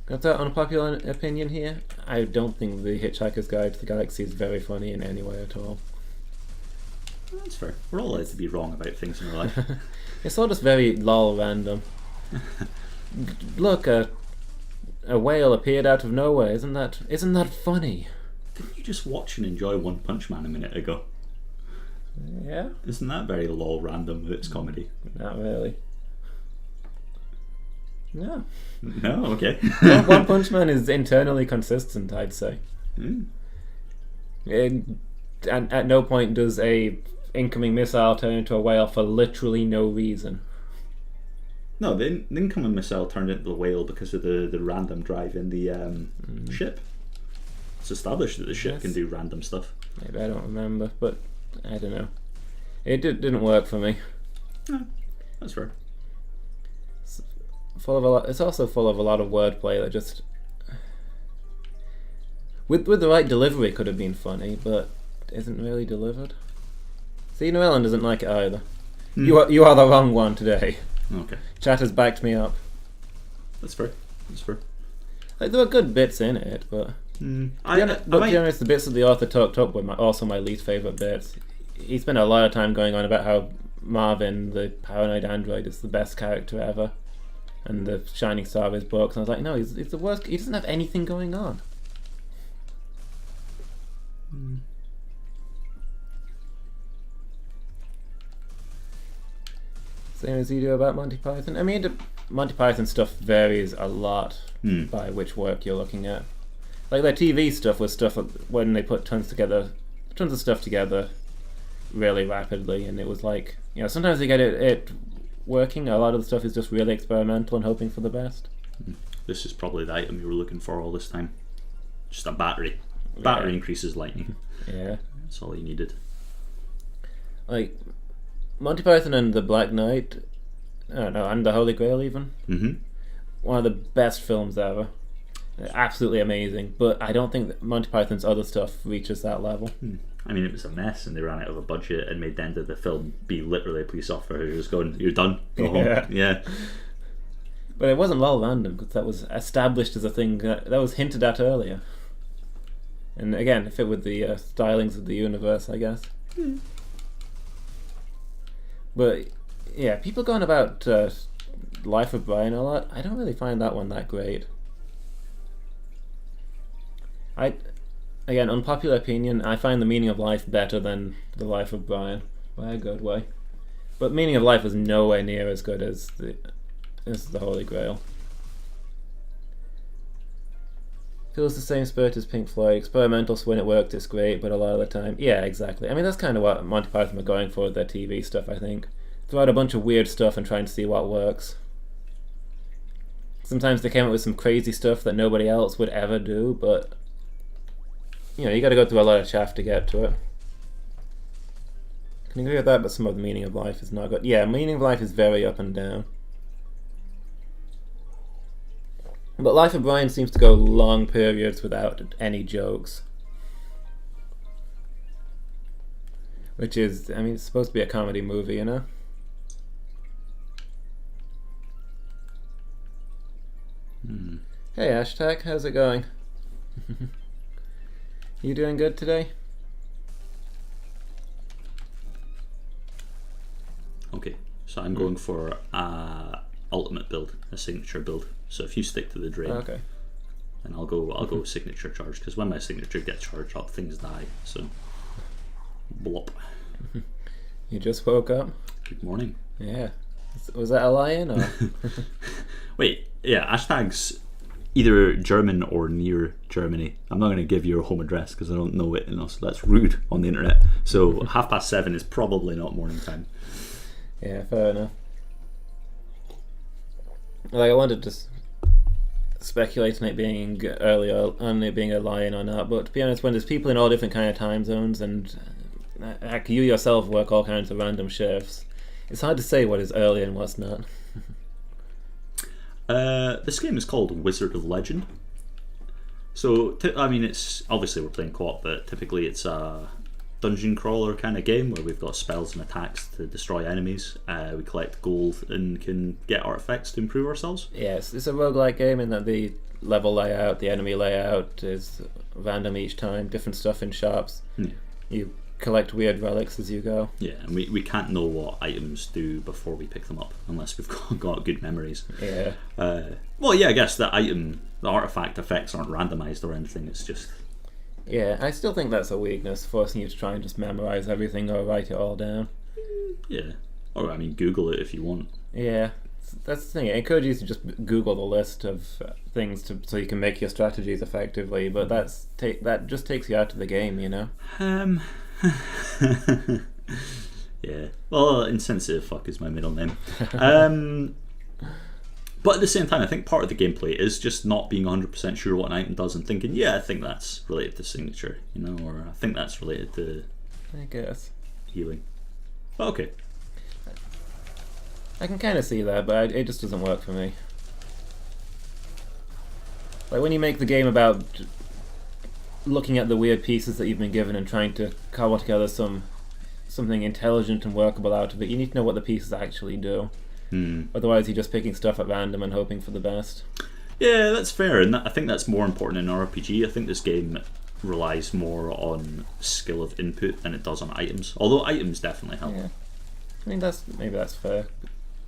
S2: got that unpopular opinion here. I don't think the Hitchhiker's Guide to the Galaxy is very funny in any way at all.
S1: That's fair. We're all allowed to be wrong about things in our life.
S2: It's all just very lol random. Look, a whale appeared out of nowhere. Isn't that funny?
S1: Didn't you just watch and enjoy One Punch Man a minute ago?
S2: Yeah.
S1: Isn't that very lol random with its comedy?
S2: Not really. No.
S1: No, okay.
S2: One Punch Man is internally consistent, I'd say. And at no point does a incoming missile turn into a whale for literally no reason.
S1: No, the incoming missile turned into the whale because of the random drive in the ship. It's established that the ship can do random stuff.
S2: Maybe I don't remember, but I don't know. It didn't work for me.
S1: No, that's fair.
S2: It's also full of a lot of wordplay that just, with the right delivery, could have been funny, but isn't really delivered. See, Noellen doesn't like it either. You are the wrong one today.
S1: Okay.
S2: Chat has backed me up.
S1: That's fair. That's fair.
S2: Like, there are good bits in it, but
S1: To
S2: be honest, the bits that the author talked up were also my least favourite bits. He spent a lot of time going on about how Marvin, the paranoid android, is the best character ever, and the shining star of his books. And I was like, no, he's the worst. He doesn't have anything going on. Same as you do about Monty Python. I mean, the Monty Python stuff varies a lot by which work you're looking at. Like their TV stuff was stuff when they put tons of stuff together really rapidly, and it was like, sometimes they get it working. A lot of the stuff is just really experimental and hoping for the best.
S1: This is probably the item you were looking for all this time. Just a battery. Battery increases lightning.
S2: Yeah.
S1: That's all you needed.
S2: Like Monty Python and the Black Knight, and the Holy Grail even. Mm-hmm. One of the best films ever. Absolutely amazing, but I don't think that Monty Python's other stuff reaches that level.
S1: I mean, it was a mess, and they ran out of a budget and made the end of the film be literally a police officer who was going, "You're done, go home." Yeah.
S2: But it wasn't well random, because that was established as a thing that was hinted at earlier. And again, fit with the stylings of the universe, I guess. But yeah, people going about Life of Brian a lot. I don't really find that one that great. Again, unpopular opinion, I find The Meaning of Life better than The Life of Brian, by a good way. But Meaning of Life was nowhere near as good as the Holy Grail. Feels the same spirit as Pink Floyd. Experimental, so when it works it's great, but a lot of the time, yeah, exactly. I mean, that's kind of what Monty Python were going for with their TV stuff, I think. Throw out a bunch of weird stuff and trying to see what works. Sometimes they came up with some crazy stuff that nobody else would ever do, but you gotta go through a lot of chaff to get to it. Can agree with that, but some of The Meaning of Life is not good. Yeah, Meaning of Life is very up and down. But Life of Brian seems to go long periods without any jokes. Which is, I mean, it's supposed to be a comedy movie, you know? Hey, Hashtag, how's it going? You doing good today?
S1: Okay, so I'm going for a ultimate build, a signature build. So if you stick to the drain,
S2: Okay.
S1: and I'll go signature charge, because when my signature gets charged up, things die. So, blop.
S2: You just woke up?
S1: Good morning.
S2: Yeah. Was that a lion or?
S1: Wait, yeah, hashtag's either German or near Germany. I'm not going to give your home address because I don't know it, and also that's rude on the internet. So 7:30 is probably not morning time.
S2: Yeah, fair enough. Like, I wanted to speculate on it being earlier, on it being a lion or not, but to be honest, when there's people in all different kind of time zones, and heck, you yourself work all kinds of random shifts, it's hard to say what is early and what's not.
S1: This game is called Wizard of Legend. So, I mean, it's obviously we're playing co-op, but typically it's a dungeon crawler kind of game where we've got spells and attacks to destroy enemies. We collect gold and can get artifacts to improve ourselves.
S2: Yes, it's a roguelike game in that the level layout, the enemy layout is random each time, different stuff in shops.
S1: Yeah.
S2: You collect weird relics as you go.
S1: Yeah, and we can't know what items do before we pick them up unless we've got good memories.
S2: Yeah.
S1: Well, yeah, I guess the artifact effects aren't randomized or anything. It's just.
S2: Yeah, I still think that's a weakness, forcing you to try and just memorize everything or write it all down.
S1: Yeah. Or, I mean, Google it if you want.
S2: Yeah, that's the thing. It encourages you to just Google the list of things so you can make your strategies effectively, but that just takes you out of the game, you know?
S1: Yeah. Well, insensitive fuck is my middle name. But at the same time, I think part of the gameplay is just not being 100% sure what an item does and thinking, yeah, I think that's related to signature, you know, or I think that's related to
S2: I guess
S1: healing. But okay.
S2: I can kind of see that, but it just doesn't work for me. Like when you make the game about looking at the weird pieces that you've been given and trying to cobble together something intelligent and workable out of it, you need to know what the pieces actually do. Otherwise you're just picking stuff at random and hoping for the best.
S1: Yeah, that's fair, and I think that's more important in an RPG. I think this game relies more on skill of input than it does on items. Although items definitely help.
S2: Yeah. I mean, maybe that's fair.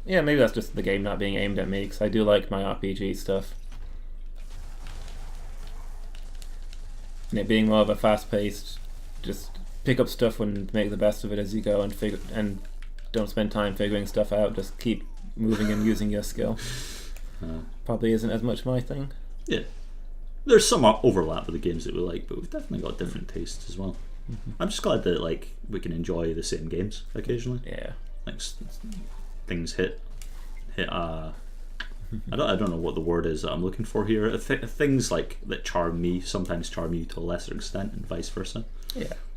S2: Yeah, maybe that's just the game not being aimed at me, because I do like my RPG stuff. And it being more of a fast-paced, just pick up stuff and make the best of it as you go, and don't spend time figuring stuff out. Just keep moving and using your skill. Probably isn't as much my thing.
S1: Yeah, there's some overlap with the games that we like, but we've definitely got different tastes as well. I'm just glad that we can enjoy the same games occasionally.
S2: Yeah,
S1: things hit I don't know what the word is that I'm looking for here. Things that charm me sometimes charm you to a lesser extent, and vice versa.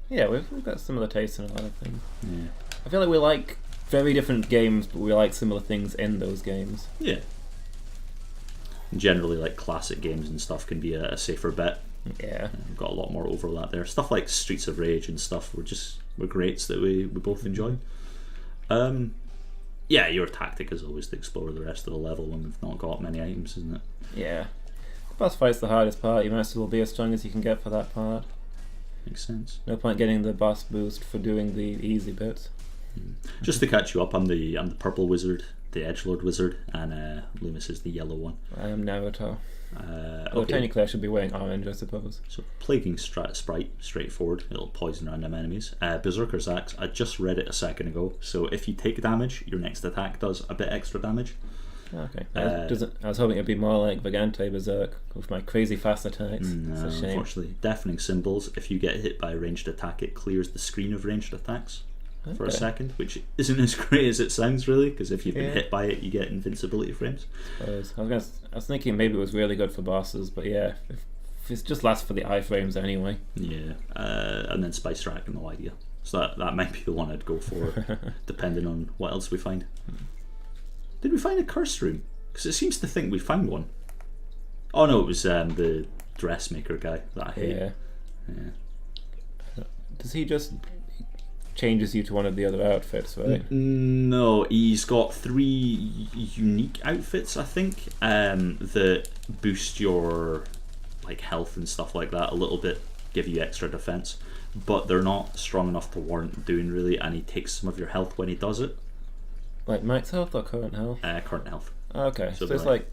S2: Yeah, we've got similar tastes in a lot of things.
S1: Yeah,
S2: I feel like we like very different games, but we like similar things in those games.
S1: Yeah. Generally, classic games and stuff can be a safer bet.
S2: Yeah,
S1: we've got a lot more overlap there. Stuff like Streets of Rage and stuff were greats that we both enjoy. Yeah, your tactic is always to explore the rest of the level when we've not got many items, isn't it?
S2: Yeah. The boss fight's the hardest part. You might as well be as strong as you can get for that part.
S1: Makes sense.
S2: No point getting the boss boost for doing the easy bits.
S1: Just to catch you up, I'm the purple wizard, the edgelord wizard, and Lumus is the yellow one.
S2: I am Naruto.
S1: Okay.
S2: Technically I should be wearing orange, I suppose.
S1: So plaguing sprite, straightforward. It'll poison random enemies. Berserker's Axe. I just read it a second ago. So if you take damage, your next attack does a bit extra damage.
S2: Okay. I was hoping it'd be more like Vagante Berserk with my crazy fast attacks.
S1: No,
S2: it's a shame.
S1: Unfortunately, deafening symbols. If you get hit by a ranged attack, it clears the screen of ranged attacks for a second, which isn't as great as it sounds, really, because if you've been hit by it, you get invincibility frames.
S2: I was thinking maybe it was really good for bosses, but yeah, if it just lasts for the iframes anyway.
S1: Yeah, and then Spice Rack, no idea. So that might be the one I'd go for, depending on what else we find. Did we find a curse room? Because it seems to think we found one. Oh no, it was the dressmaker guy that I hate. Yeah.
S2: Does he just changes you to one of the other outfits, right?
S1: No, he's got 3 unique outfits, I think, that boost your health and stuff like that a little bit, give you extra defense, but they're not strong enough to warrant doing really, and he takes some of your health when he does it.
S2: Like max health or current health?
S1: Current health.
S2: Okay, so it's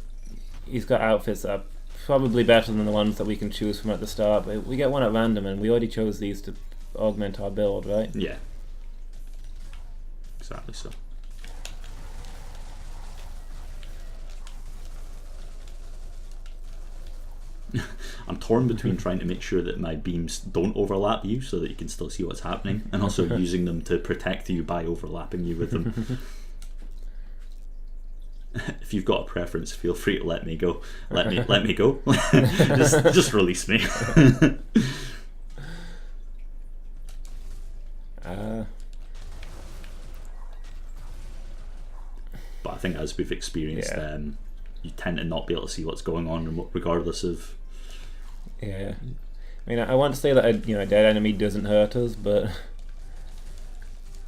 S2: he's got outfits that are probably better than the ones that we can choose from at the start, but we get one at random, and we already chose these to augment our build, right?
S1: Yeah. Exactly so. I'm torn between trying to make sure that my beams don't overlap you so that you can still see what's happening, and also using them to protect you by overlapping you with them. If you've got a preference, feel free to let me go. Let me go. just release me. But I think as we've experienced, you tend to not be able to see what's going on, regardless of.
S2: Yeah, I mean, I want to say that a dead enemy doesn't hurt us, but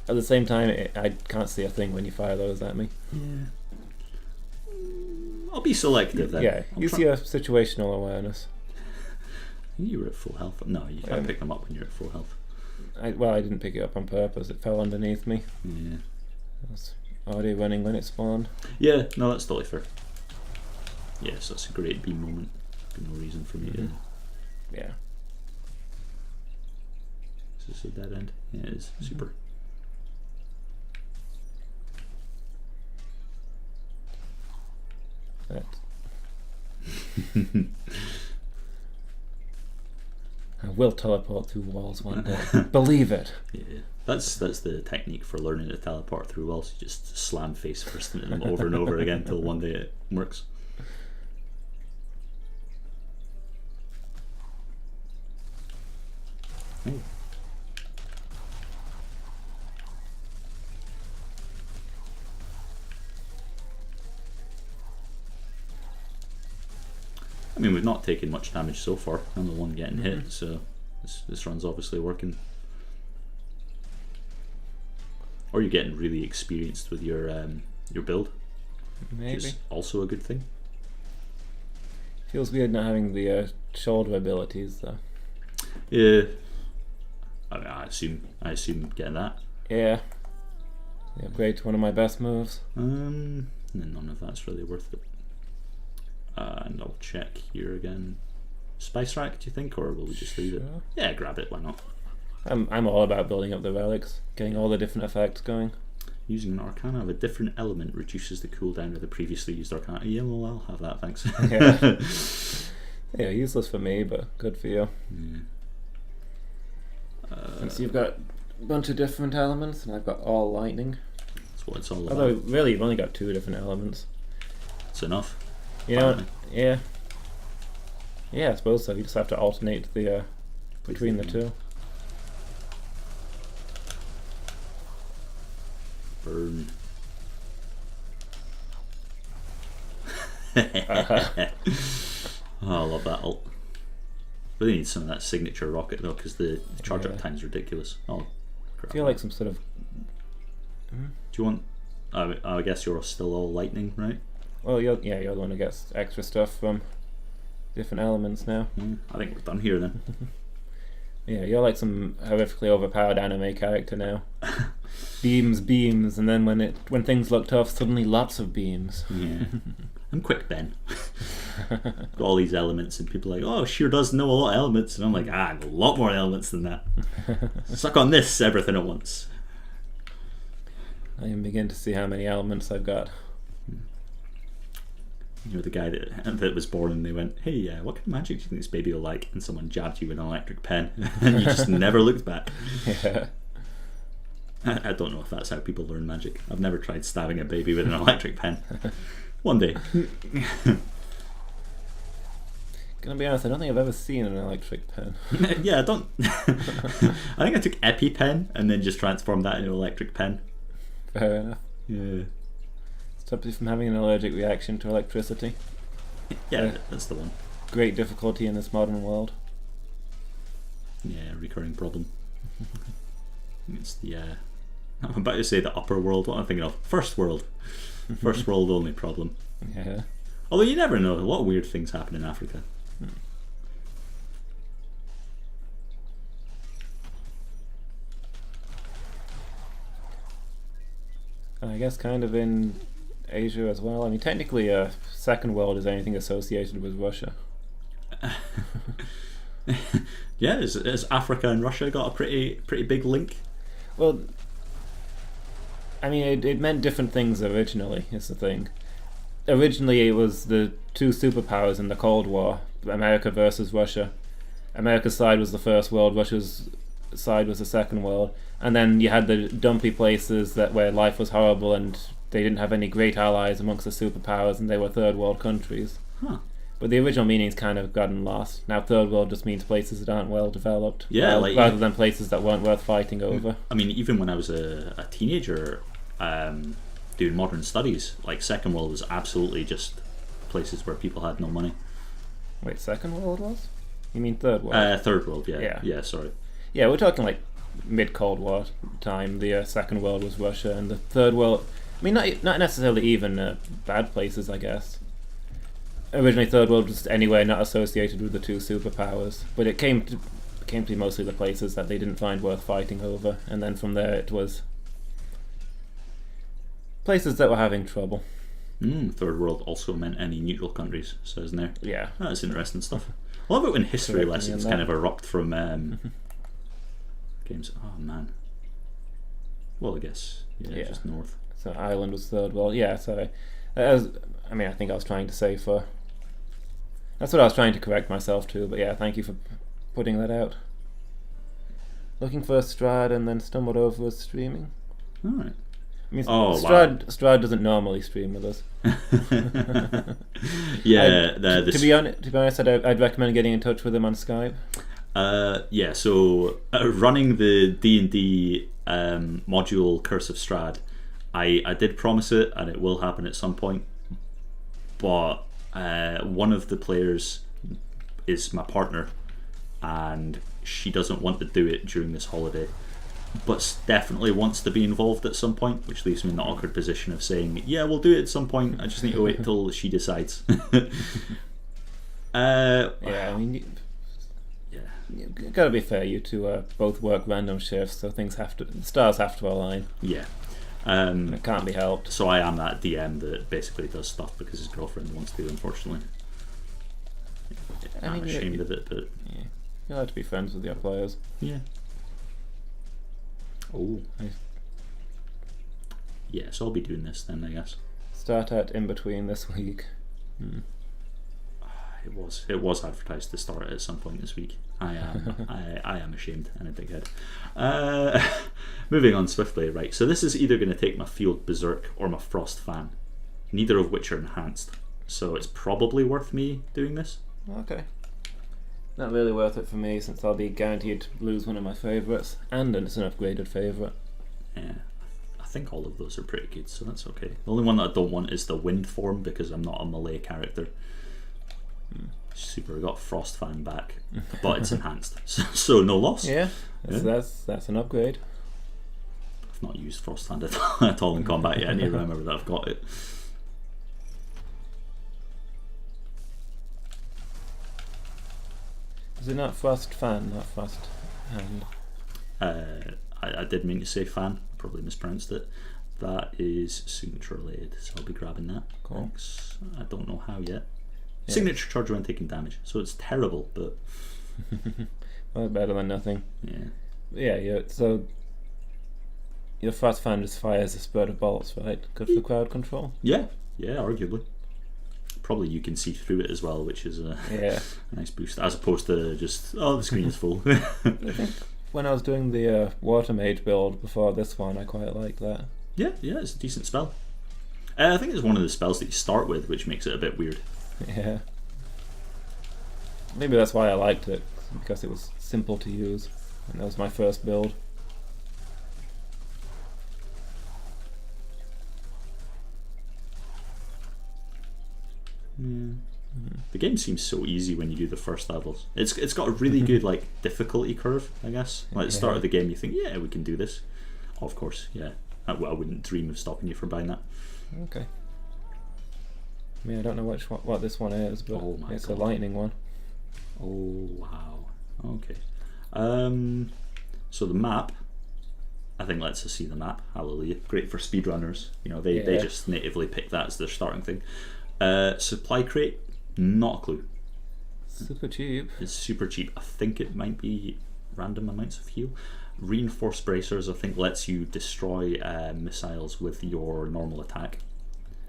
S2: at the same time, I can't see a thing when you fire those at me.
S1: Yeah. I'll be selective then.
S2: Yeah, use your situational awareness.
S1: You were at full health. No, you can't pick them up when you're at full health.
S2: I didn't pick it up on purpose. It fell underneath me.
S1: Yeah.
S2: I was already running when it spawned.
S1: Yeah, no, that's totally fair. Yes, that's a great beam moment. No reason for me to.
S2: Yeah.
S1: Is this a dead end? Yeah, it is. Super. I will teleport through walls one day. Believe it. Yeah, that's the technique for learning to teleport through walls. You just slam face first into them over and over again until one day it works. Oh. I mean, we've not taken much damage so far. I'm the one getting hit, so this run's obviously working. Or you're getting really experienced with your build,
S2: Maybe.
S1: which is also a good thing.
S2: Feels weird not having the shoulder abilities though.
S1: Yeah. I mean, I assume getting that.
S2: Yeah. The upgrade to one of my best moves.
S1: None of that's really worth it. And I'll check here again. Spice rack, do you think, or will we just leave it? Yeah, grab it. Why not?
S2: I'm all about building up the relics, getting all the different effects going.
S1: Using an arcana of a different element reduces the cooldown of the previously used arcana. Yeah, well, I'll have that, thanks.
S2: Yeah, useless for me, but good for you.
S1: Yeah.
S2: And so you've got a bunch of different elements, and I've got all lightning.
S1: That's what it's all about.
S2: Although, really, you've only got 2 different elements.
S1: It's enough.
S2: You know, yeah. Yeah, I suppose so. You just have to alternate the between the 2.
S1: Burn. Oh, I love that ult. Really need some of that signature rocket though, because the charge up time is ridiculous. Oh,
S2: I feel like some sort of.
S1: Do you want? I guess you're still all lightning, right?
S2: Well, you're the one who gets extra stuff from different elements now.
S1: I think we're done here then.
S2: Yeah, you're like some horrifically overpowered anime character now. Beams, and then when things look tough, suddenly lots of beams.
S1: Yeah. I'm quick, Ben. Got all these elements, and people are like, oh, sure does know a lot of elements, and I'm like, I have a lot more elements than that. Suck on this, everything at once.
S2: I can begin to see how many elements I've got.
S1: You're the guy that was born and they went, hey, what kind of magic do you think this baby will like? And someone jabbed you with an electric pen and you just never looked back.
S2: Yeah.
S1: I don't know if that's how people learn magic. I've never tried stabbing a baby with an electric pen. One day.
S2: Gonna be honest, I don't think I've ever seen an electric pen.
S1: Yeah, I don't. I think I took EpiPen and then just transformed that into an electric pen.
S2: Fair enough.
S1: Yeah.
S2: Stops you from having an allergic reaction to electricity.
S1: Yeah, that's the one.
S2: Great difficulty in this modern world.
S1: Yeah, recurring problem. It's the I'm about to say the upper world. What am I thinking of? First world. First world only problem.
S2: Yeah.
S1: Although you never know. A lot of weird things happen in Africa.
S2: I guess kind of in Asia as well. I mean, technically, second world is anything associated with Russia.
S1: Yeah, has Africa and Russia got a pretty big link?
S2: Well, I mean, it meant different things originally, is the thing. Originally, it was the 2 superpowers in the Cold War, America versus Russia. America's side was the first world, Russia's side was the second world. And then you had the dumpy places where life was horrible and they didn't have any great allies amongst the superpowers and they were third world countries.
S1: Huh.
S2: But the original meaning's kind of gotten lost. Now third world just means places that aren't well developed.
S1: Yeah,
S2: rather than places that weren't worth fighting over.
S1: I mean, even when I was a teenager doing modern studies, like second world was absolutely just places where people had no money.
S2: Wait, second world was? You mean third world?
S1: Third world, yeah. Yeah, sorry.
S2: Yeah, we're talking like mid-Cold War time. The second world was Russia, and the third world... I mean, not necessarily even bad places, I guess. Originally, third world was anywhere not associated with the 2 superpowers, but it came to be mostly the places that they didn't find worth fighting over, and then from there it was places that were having trouble.
S1: Third world also meant any neutral countries, says there.
S2: Yeah.
S1: That's interesting stuff. I love it when history lessons kind of erupt from games. Oh man. Well, I guess just north.
S2: So Ireland was third world. Yeah. So, I think I was trying to say that's what I was trying to correct myself to. But yeah, thank you for putting that out. Looking for Strahd and then stumbled over us streaming.
S1: All right.
S2: I mean, Strahd doesn't normally stream with us.
S1: Yeah.
S2: To be honest, I'd recommend getting in touch with him on Skype.
S1: So running the D&D module Curse of Strahd, I did promise it, and it will happen at some point. But one of the players is my partner, and she doesn't want to do it during this holiday, but definitely wants to be involved at some point, which leaves me in the awkward position of saying, yeah, we'll do it at some point, I just need to wait till she decides.
S2: Yeah, I mean,
S1: Yeah.
S2: you gotta be fair. You two both work random shifts, so the stars have to align.
S1: Yeah.
S2: It can't be helped.
S1: So I am that DM that basically does stuff because his girlfriend wants to, unfortunately. I'm ashamed of it, but...
S2: Yeah. You'll have to be friends with your players.
S1: Yeah. Oh.
S2: Nice.
S1: Yeah, so I'll be doing this then, I guess.
S2: Start at in between this week.
S1: It was advertised to start at some point this week. I am ashamed and a big head. Moving on swiftly, right. So this is either going to take my Field Berserk or my Frost Fan, neither of which are enhanced. So it's probably worth me doing this.
S2: Okay. Not really worth it for me since I'll be guaranteed to lose one of my favourites, and it's an upgraded favourite.
S1: Yeah, I think all of those are pretty good, so that's okay. The only one that I don't want is the Wind form because I'm not a melee character. Super, I got Frost Fan back, but it's enhanced, so no loss.
S2: Yeah, that's an upgrade.
S1: I've not used Frost Fan at all in combat yet. I need to remember that I've got it.
S2: Is it not Frost Fan, not Frost Hand?
S1: I did mean to say Fan, probably mispronounced it. That is signature related, so I'll be grabbing that.
S2: Cool.
S1: Thanks. I don't know how yet.
S2: Yeah.
S1: Signature charge when taking damage, so it's terrible, but
S2: well, better than nothing.
S1: yeah.
S2: Yeah, so your Frost Fan just fires a spurt of bolts, right? Good for crowd control.
S1: Yeah, arguably. Probably you can see through it as well, which is a nice boost, as opposed to just, the screen is full.
S2: I think when I was doing the Water Mage build before this one, I quite liked that.
S1: Yeah, it's a decent spell. I think it's one of the spells that you start with, which makes it a bit weird.
S2: Yeah. Maybe that's why I liked it, because it was simple to use, and that was my first build.
S1: The game seems so easy when you do the first levels. It's got a really good difficulty curve, I guess. Like at the start of the game, you think, yeah, we can do this. Of course, yeah. I wouldn't dream of stopping you from buying that.
S2: Okay. I mean, I don't know what this one is, but it's a lightning one.
S1: Oh wow. Okay. So the map, I think lets us see the map. Hallelujah. Great for speedrunners. They just natively pick that as their starting thing. Supply crate, not a clue.
S2: Super cheap.
S1: It's super cheap. I think it might be random amounts of heal. Reinforced bracers, I think, lets you destroy missiles with your normal attack.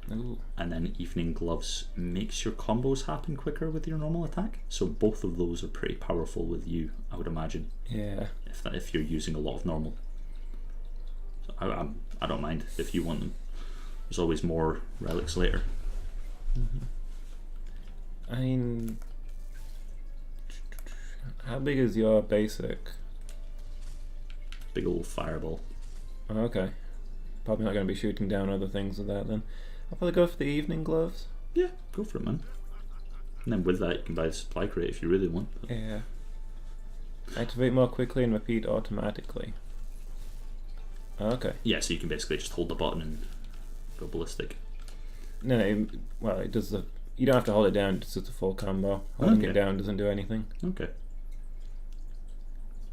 S2: Ooh. And
S1: then evening gloves makes your combos happen quicker with your normal attack. So both of those are pretty powerful with you, I would imagine.
S2: Yeah.
S1: If you're using a lot of normal. So I don't mind if you want them. There's always more relics later.
S2: I mean, how big is your basic?
S1: Big old fireball.
S2: Oh, okay. Probably not going to be shooting down other things with that then. I'll probably go for the evening gloves.
S1: Yeah, go for it, man. And then with that, you can buy the supply crate if you really want. But
S2: yeah. Activate more quickly and repeat automatically. Okay.
S1: Yeah, so you can basically just hold the button and go ballistic.
S2: No, it does the. You don't have to hold it down. It's just a full combo. Holding it down doesn't do anything.
S1: Okay.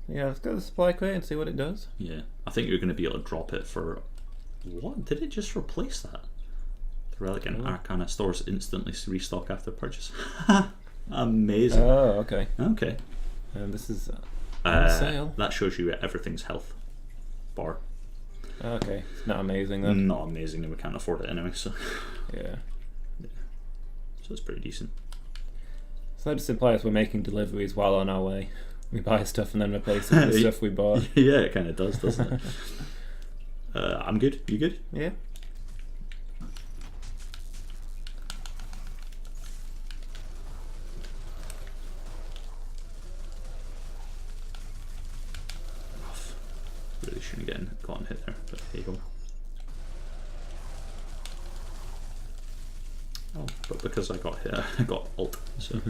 S2: Yeah, let's go to the supply crate and see what it does.
S1: Yeah, I think you're going to be able to drop it for. What? Did it just replace that? The Relic and Arcana stores instantly restock after purchase. Amazing.
S2: Oh, okay.
S1: Okay.
S2: And this is on sale.
S1: That shows you everything's health bar.
S2: Okay, it's not amazing then.
S1: Not amazing, and we can't afford it anyway. So
S2: yeah.
S1: So it's pretty decent.
S2: So that just implies we're making deliveries while on our way. We buy stuff and then replace it with the stuff we bought.
S1: Yeah, it kind of does, doesn't it? I'm good. You good?
S2: Yeah.
S1: Really shouldn't have gotten hit there, but there you go. Oh, but because I got hit, I got ult. So.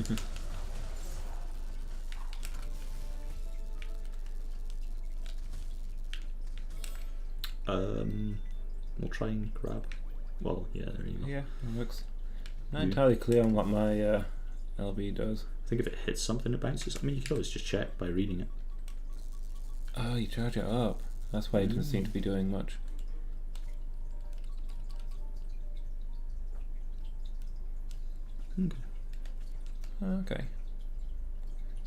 S1: We'll try and grab. Well, yeah, there you go.
S2: Yeah, it looks not entirely clear on what my LB does.
S1: I think if it hits something, it bounces. I mean, you could always just check by reading it.
S2: Oh, you charge it up. That's why it doesn't seem to be doing much.
S1: Okay.
S2: Okay.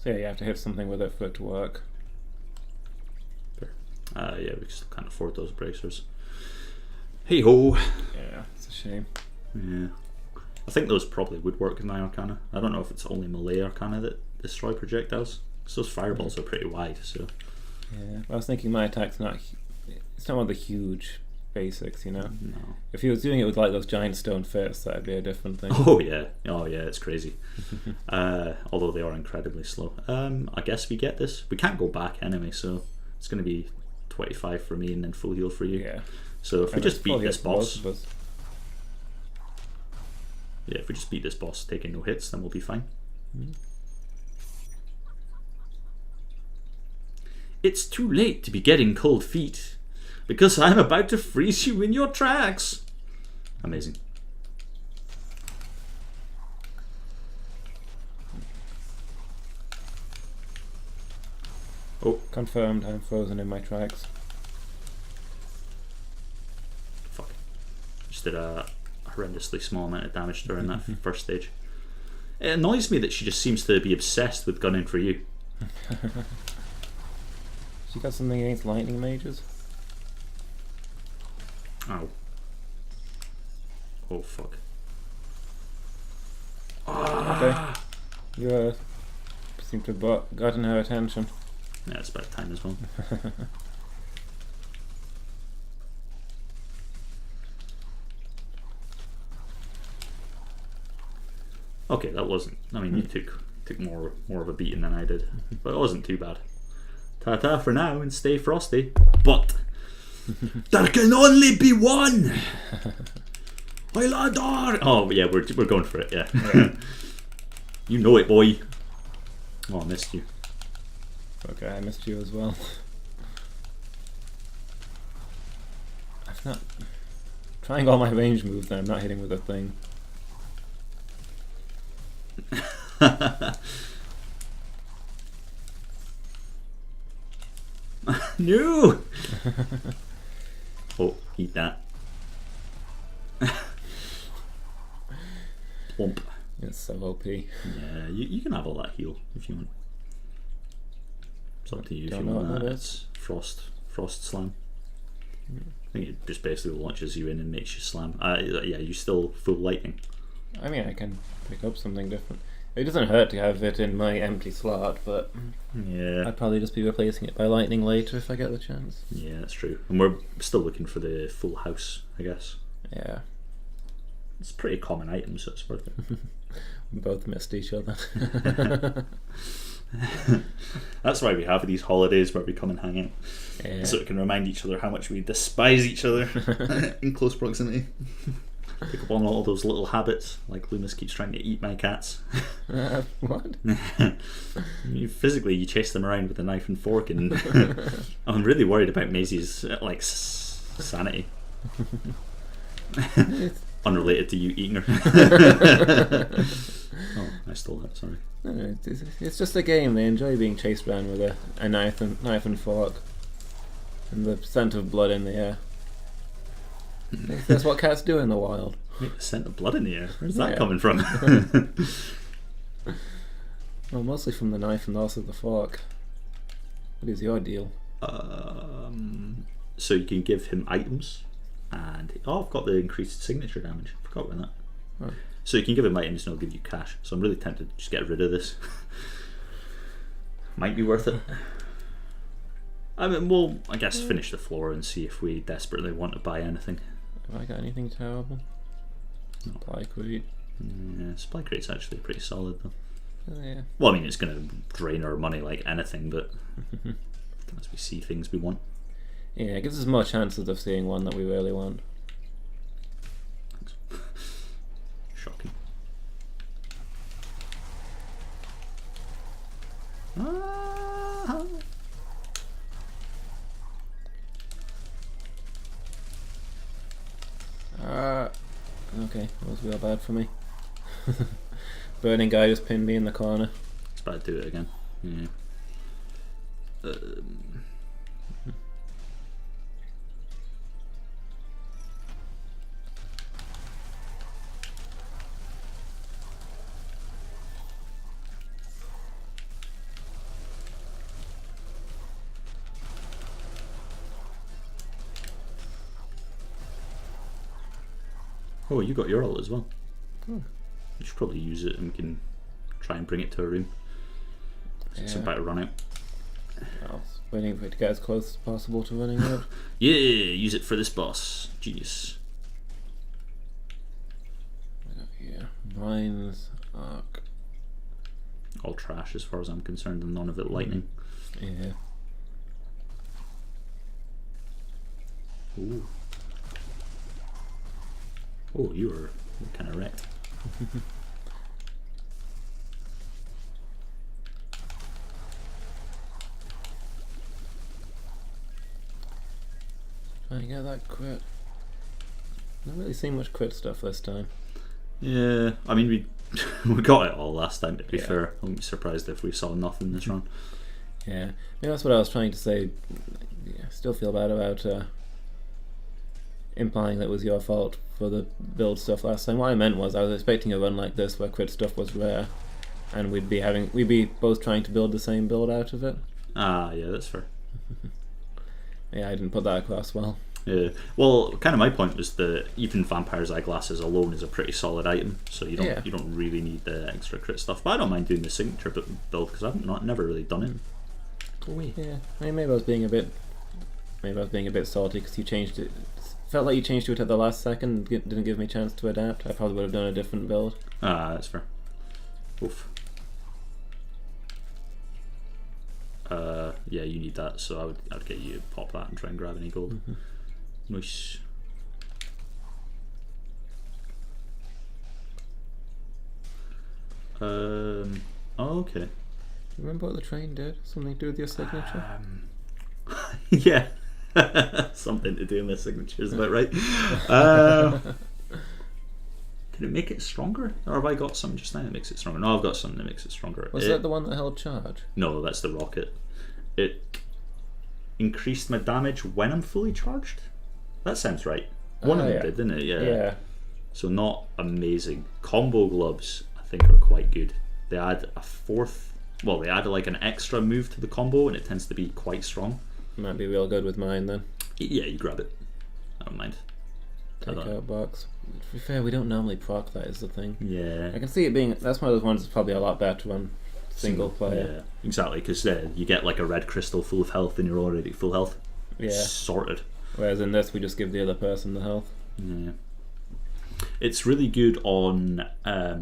S2: So yeah, you have to hit something with it for it to work.
S1: Fair. Yeah, we still can't afford those bracers. Hey ho!
S2: Yeah, it's a shame.
S1: Yeah. I think those probably would work in my Arcana. I don't know if it's only melee Arcana that destroy projectiles. Because those fireballs are pretty wide, so...
S2: Yeah, I was thinking my attack's not... It's not one of the huge basics, you know?
S1: No.
S2: If he was doing it with like those giant stone fists, that'd be a different thing.
S1: Oh yeah, it's crazy. Although they are incredibly slow. I guess we get this. We can't go back anyway, so it's going to be 25 for me and then full heal for you.
S2: Yeah.
S1: So if we just beat this boss...
S2: Both of us.
S1: Yeah, if we just beat this boss taking no hits, then we'll be fine.
S2: Mm-hmm.
S1: It's too late to be getting cold feet, because I'm about to freeze you in your tracks. Amazing. Oh.
S2: Confirmed, I'm frozen in my tracks.
S1: Fuck. Just did a horrendously small amount of damage to her in that first stage. It annoys me that she just seems to be obsessed with gunning for you.
S2: She got something against lightning mages?
S1: Ow. Oh fuck.
S2: Okay. You seem to have gotten her attention.
S1: Yeah, it's about time as well. Okay, that wasn't... I mean, you took more of a beating than I did. But it wasn't too bad. Ta-ta for now and stay frosty. But there can only be one! Hyladar! Oh, yeah, we're going for it, yeah. You know it, boy. Oh, I missed you.
S2: Okay, I missed you as well. I've not... Trying all my range moves and I'm not hitting with a thing.
S1: No! Oh, eat that. Plump.
S2: It's so OP.
S1: Yeah, you can have all that heal if you want. It's up to you if you want that. It's frost slam. I think it just basically launches you in and makes you slam. Yeah, you still full lightning.
S2: I mean, I can pick up something different. It doesn't hurt to have it in my empty slot, but
S1: yeah,
S2: I'd probably just be replacing it by lightning later if I get the chance.
S1: Yeah, that's true. And we're still looking for the full house, I guess.
S2: Yeah.
S1: It's a pretty common item, so it's worth it.
S2: We both missed each other.
S1: That's why we have these holidays where we come and hang out.
S2: Yeah.
S1: So we can remind each other how much we despise each other in close proximity. Pick up on all those little habits, like Lumus keeps trying to eat my cats.
S2: What?
S1: You chase them around with a knife and fork, and I'm really worried about Maisie's sanity. Unrelated to you eating her. Oh, I stole that. Sorry.
S2: No, it's just a game. They enjoy being chased around with a knife and fork, and the scent of blood in the air. That's what cats do in the wild.
S1: Wait, the scent of blood in the air? Where's that coming from?
S2: Well, mostly from the knife and also the fork. What is your deal?
S1: So you can give him items, and I've got the increased signature damage. I forgot about that.
S2: Oh.
S1: So you can give him items and he'll give you cash. So I'm really tempted to just get rid of this. Might be worth it. I mean, we'll, I guess, finish the floor and see if we desperately want to buy anything.
S2: Have I got anything terrible?
S1: No.
S2: Supply crate.
S1: Yeah, supply crate's actually pretty solid though.
S2: Oh, yeah.
S1: Well, I mean, it's going to drain our money like anything, but as we see things we want.
S2: Yeah, it gives us more chances of seeing one that we really want.
S1: Thanks. Shocking.
S2: Okay, that was real bad for me. burning guy just pinned me in the corner.
S1: It's about to do it again. Yeah. Oh, you got your ult as well.
S2: Hmm.
S1: You should probably use it and we can try and bring it to a room. It's about to run out.
S2: I was waiting for it to get as close as possible to running out.
S1: Yeah, use it for this boss. Genius.
S2: Yeah, Mine's arc.
S1: All trash as far as I'm concerned, and none of it lightning.
S2: Yeah.
S1: Ooh. Oh, you were kind of wrecked.
S2: Trying to get that crit. Not really seen much crit stuff this time.
S1: Yeah, I mean we we got it all last time. To be
S2: Yeah.
S1: fair, I wouldn't be surprised if we saw nothing this run.
S2: Yeah, maybe that's what I was trying to say. Yeah, still feel bad about implying that it was your fault for the build stuff last time. What I meant was I was expecting a run like this where crit stuff was rare, and we'd be both trying to build the same build out of it.
S1: Ah, yeah, that's fair.
S2: Yeah, I didn't put that across well.
S1: Yeah. Well, kind of my point was that even Vampire's Eyeglasses alone is a pretty solid item, so you don't really need the extra crit stuff. But I don't mind doing the signature build because I've never really done it.
S2: Yeah, I mean, maybe I was being a bit salty because you changed it. Felt like you changed to it at the last second. Didn't give me a chance to adapt. I probably would have done a different build.
S1: Ah, that's fair. Oof. Yeah, you need that, so I'd get you to pop that and try and grab any gold. Nice. Oh, okay.
S2: Remember what the train did? Something to do with your signature?
S1: Yeah. Something to do with my signature, is that right? Can it make it stronger? Or have I got something just now that makes it stronger? No, I've got something that makes it stronger.
S2: Was that the one that held charge?
S1: No, that's the rocket. It increased my damage when I'm fully charged? That sounds right. One of them did, didn't it? Yeah. So not amazing. Combo gloves, I think, are quite good. They add they add like an extra move to the combo, and it tends to be quite strong.
S2: Might be real good with mine then.
S1: Yeah, you grab it. I don't mind.
S2: Take out box. To be fair, we don't normally proc, that is the thing.
S1: Yeah.
S2: I can see it being, that's one of those ones that's probably a lot better on single player.
S1: Yeah, exactly, because you get like a red crystal full of health and you're already full health.
S2: Yeah.
S1: Sorted.
S2: Whereas in this, we just give the other person the health.
S1: Yeah. It's really good on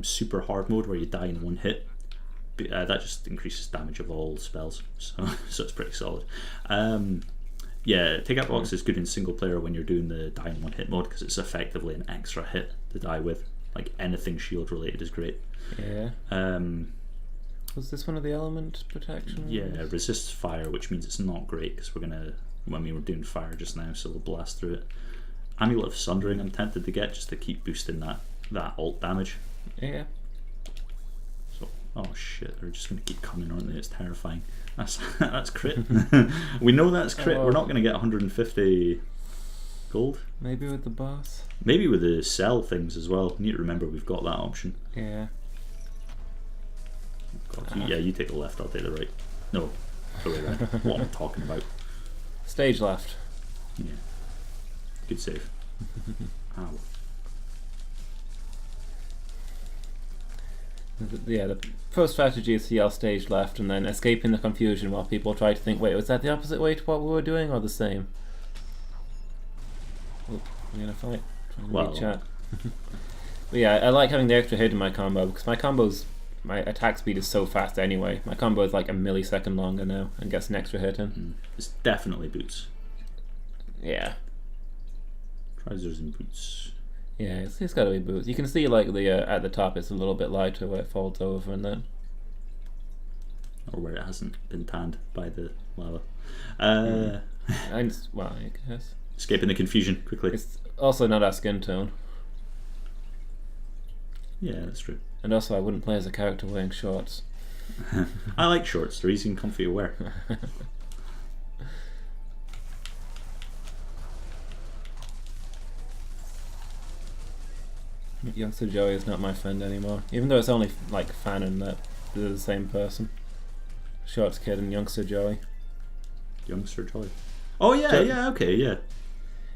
S1: super hard mode where you die in one hit. That just increases damage of all spells, so it's pretty solid. Yeah, Take Out Box is good in single player when you're doing the die in one hit mode because it's effectively an extra hit to die with. Like anything shield related is great.
S2: Yeah. Was this one of the element protection?
S1: Yeah, resists fire, which means it's not great because we're doing fire just now, so we'll blast through it. Amulet of Sundering I'm tempted to get just to keep boosting that ult damage.
S2: Yeah.
S1: So, oh shit, they're just going to keep coming, aren't they? It's terrifying. That's crit. We know that's crit. We're not going to get 150 gold.
S2: Maybe with the boss.
S1: Maybe with the sell things as well. You need to remember we've got that option.
S2: Yeah.
S1: God, you take the left, I'll take the right. No, the way around. What am I talking about?
S2: Stage left.
S1: Yeah. Good save. Ow.
S2: Yeah, the first strategy is CL stage left and then escaping the confusion while people try to think, wait, was that the opposite way to what we were doing or the same? Oh, we're gonna fight. Trying to read chat. But yeah, I like having the extra hit in my combo because my attack speed is so fast anyway. My combo is like a millisecond longer now and gets an extra hit in.
S1: It's definitely boots.
S2: Yeah.
S1: Trousers and boots.
S2: Yeah, it's got to be boots. You can see like the at the top it's a little bit lighter where it folds over and then.
S1: Or where it hasn't been tanned by the lava.
S2: Well, I guess.
S1: Escaping the confusion quickly.
S2: It's also not our skin tone.
S1: Yeah, that's true.
S2: And also, I wouldn't play as a character wearing shorts.
S1: I like shorts. They're easy and comfy to wear.
S2: Youngster Joey is not my friend anymore. Even though it's only like fanon that they're the same person. Shorts Kid and Youngster Joey.
S1: Youngster Joey. Oh yeah, yeah, okay, yeah.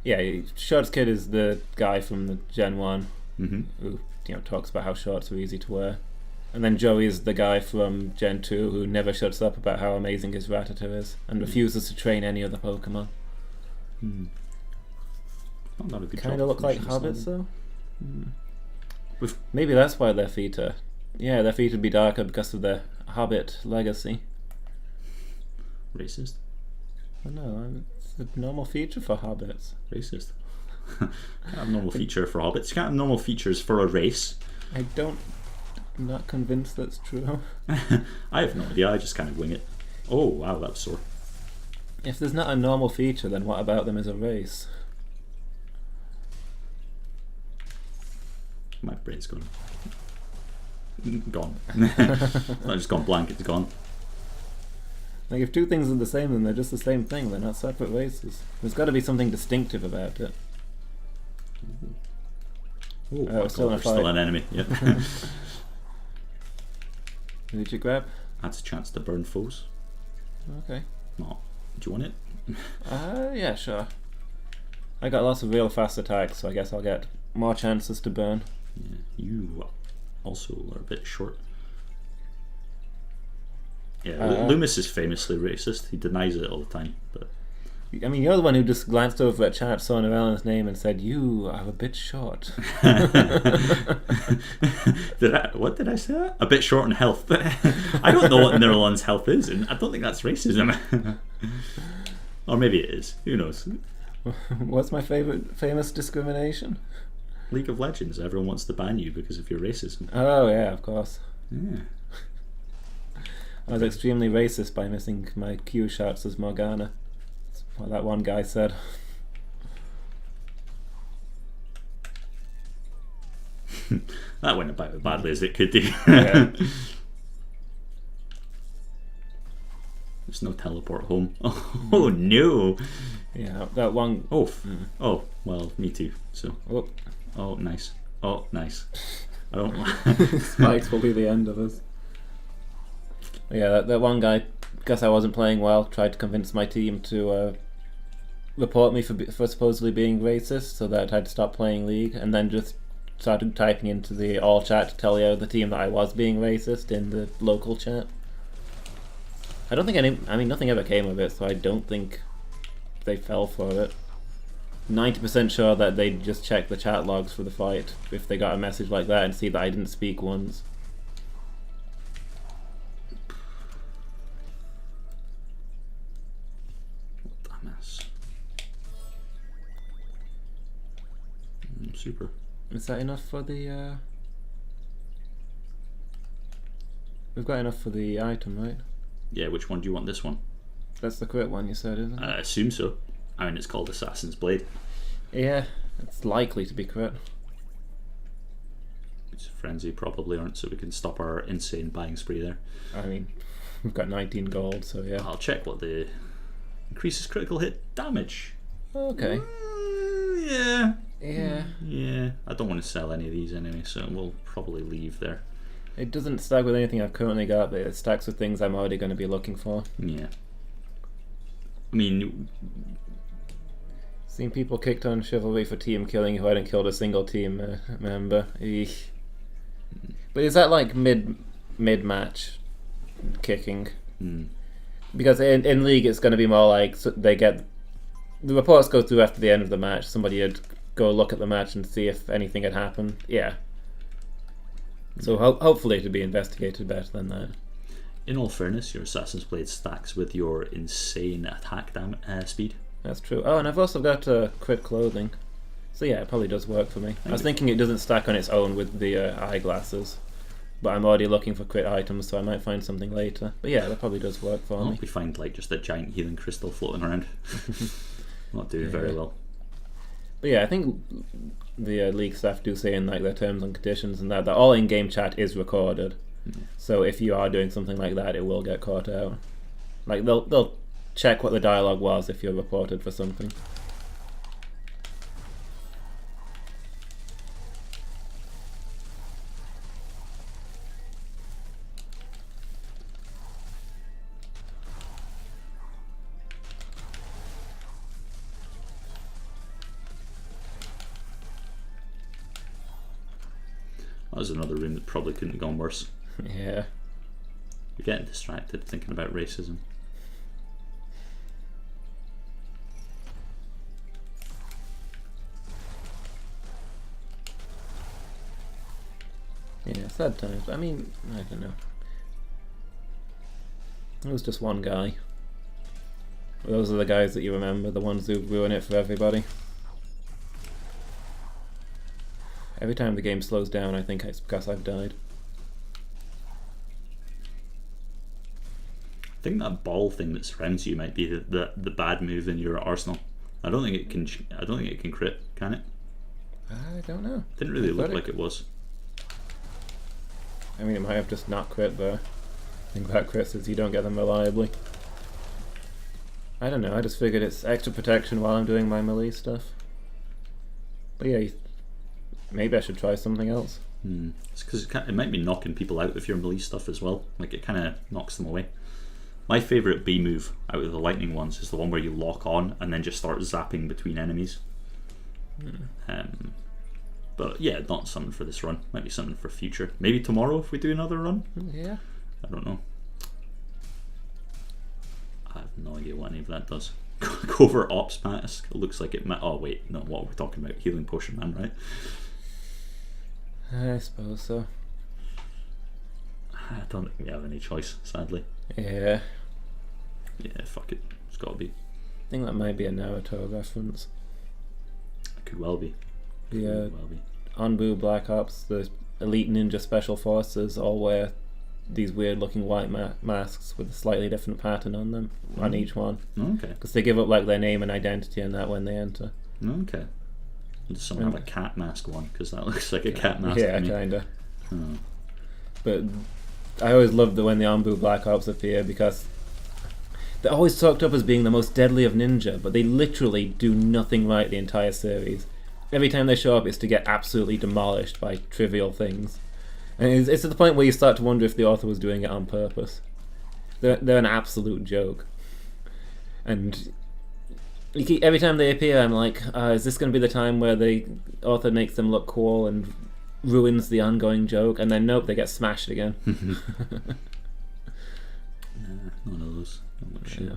S2: Yeah, Shorts Kid is the guy from the Gen 1
S1: Mm-hmm.
S2: who talks about how shorts are easy to wear. And then Joey is the guy from Gen 2 who never shuts up about how amazing his Rattata is and refuses to train any other Pokemon. Kind of look like hobbits though. Maybe that's why their feet are... Yeah, their feet would be darker because of their hobbit legacy.
S1: Racist?
S2: I know, it's a normal feature for hobbits.
S1: Racist. Can't have a normal feature for hobbits. You can't have normal features for a race.
S2: I'm not convinced that's true.
S1: I have no idea, I just kind of wing it. Oh wow, that was sore.
S2: If there's not a normal feature, then what about them as a race?
S1: My brain's gone. Gone. It's not just gone blank, it's gone.
S2: Like, if two things are the same, then they're just the same thing. They're not separate races. There's got to be something distinctive about it.
S1: Oh,
S2: we're still in a fight.
S1: Still an enemy. Yep.
S2: Who did you grab?
S1: That's a chance to burn foes.
S2: Okay.
S1: No. Do you want it?
S2: Yeah, sure. I got lots of real fast attacks, so I guess I'll get more chances to burn.
S1: Yeah. You also are a bit short. Yeah, Lumus is famously racist. He denies it all the time. But
S2: I mean, you're the one who just glanced over at chat, saw Nerellan's name, and said, "You are a bit short."
S1: What did I say? A bit short in health. I don't know what Nerellan's health is, and I don't think that's racism. Or maybe it is. Who knows?
S2: What's my famous discrimination?
S1: League of Legends. Everyone wants to ban you because of your racism.
S2: Oh yeah, of course.
S1: Yeah.
S2: I was extremely racist by missing my Q shots as Morgana. That's what that one guy said.
S1: That went about as badly as it could do.
S2: Yeah.
S1: There's no teleport home. Oh no!
S2: Yeah, that one...
S1: Oh, well, me too. So. Oh, nice. Oh, nice. I don't...
S2: Spikes will be the end of us. Yeah, that one guy, guess I wasn't playing well, tried to convince my team to report me for supposedly being racist so that I'd stop playing League, and then just started typing into the all chat to tell the team that I was being racist in the local chat. I don't think nothing ever came of it, so I don't think they fell for it. 90% sure that they'd just check the chat logs for the fight if they got a message like that and see that I didn't speak once.
S1: Super.
S2: Is that enough for the... We've got enough for the item, right?
S1: Yeah, which one do you want? This one?
S2: That's the crit one you said, isn't it?
S1: I assume so. I mean, it's called Assassin's Blade.
S2: Yeah, it's likely to be crit.
S1: It's Frenzy probably aren't, so we can stop our insane buying spree there.
S2: I mean, we've got 19 gold, so yeah.
S1: I'll check what the... Increases critical hit damage.
S2: Okay.
S1: Yeah.
S2: Yeah.
S1: Yeah. I don't want to sell any of these anyway, so we'll probably leave there.
S2: It doesn't stack with anything I've currently got, but it stacks with things I'm already going to be looking for.
S1: Yeah. I mean...
S2: Seen people kicked on Chivalry for team killing who hadn't killed a single team member. Eesh. But is that like mid-match kicking? Because in League it's going to be more like they get... The reports go through after the end of the match. Somebody would go look at the match and see if anything had happened. Yeah. So hopefully it would be investigated better than that.
S1: In all fairness, your Assassin's Blade stacks with your insane attack speed.
S2: That's true. Oh, and I've also got crit clothing. So yeah, it probably does work for me. I was thinking it doesn't stack on its own with the eyeglasses. But I'm already looking for crit items, so I might find something later. But yeah, that probably does work for me.
S1: We find like just a giant healing crystal floating around. Not doing very well.
S2: But yeah, I think the league staff do say in like their terms and conditions and that all in-game chat is recorded. So if you are doing something like that, it will get caught out. Like they'll check what the dialogue was if you're reported for something.
S1: That was another room that probably couldn't have gone worse.
S2: Yeah.
S1: You're getting distracted thinking about racism.
S2: Yeah, sad times. I mean, I don't know. It was just one guy. Those are the guys that you remember, the ones who ruin it for everybody. Every time the game slows down, I think it's because I've died.
S1: I think that ball thing that surrounds you might be the bad move in your arsenal. I don't think it can. I don't think it can crit. Can it?
S2: I don't know.
S1: Didn't really look like it was.
S2: I mean, it might have just not crit though. I think that crits is you don't get them reliably. I don't know. I just figured it's extra protection while I'm doing my melee stuff. But yeah, maybe I should try something else.
S1: It's because it might be knocking people out with your melee stuff as well. Like it kind of knocks them away. My favourite B move out of the lightning ones is the one where you lock on and then just start zapping between enemies. But yeah, not something for this run. Might be something for future. Maybe tomorrow if we do another run.
S2: Yeah.
S1: I don't know. I have no idea what any of that does. Covert Ops mask. It looks like it might. Oh wait, no. What we're talking about? Healing potion man, right?
S2: I suppose so.
S1: I don't think we have any choice, sadly.
S2: Yeah.
S1: Yeah, fuck it. It's got to be.
S2: I think that might be a Naruto reference.
S1: It could well be.
S2: Yeah. Well be. Anbu Black Ops, the elite ninja special forces all wear these weird looking white masks with a slightly different pattern on them on each one.
S1: Okay.
S2: Because they give up like their name and identity and that when they enter.
S1: Okay. Does someone have a cat mask one? Because that looks like a cat mask.
S2: Yeah, kinda. But I always loved when the Anbu Black Ops appear because they're always talked up as being the most deadly of ninja, but they literally do nothing right the entire series. Every time they show up, it's to get absolutely demolished by trivial things. And it's to the point where you start to wonder if the author was doing it on purpose. They're an absolute joke. And every time they appear, I'm like, is this going to be the time where the author makes them look cool and ruins the ongoing joke? And then nope, they get smashed again.
S1: One of those. Don't look shit.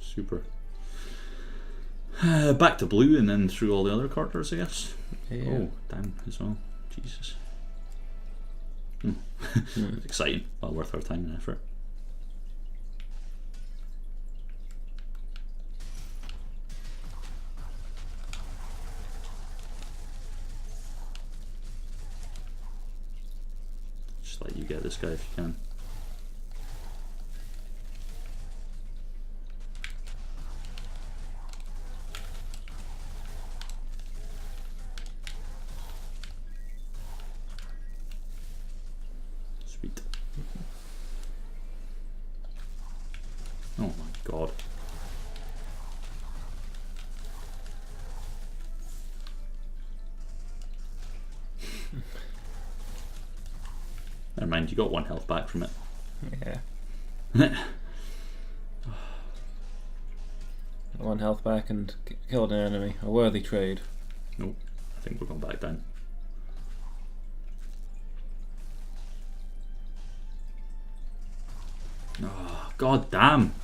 S1: Super. Back to blue and then through all the other characters, I guess.
S2: Yeah.
S1: Oh, damn, as well. Jesus. Exciting. Well worth our time and effort. Just let you get this guy if you can. Sweet. Oh my god. Never mind, you got 1 health back from it.
S2: Yeah. 1 health back and killed an enemy. A worthy trade.
S1: Nope. I think we're going back down. Oh, god damn.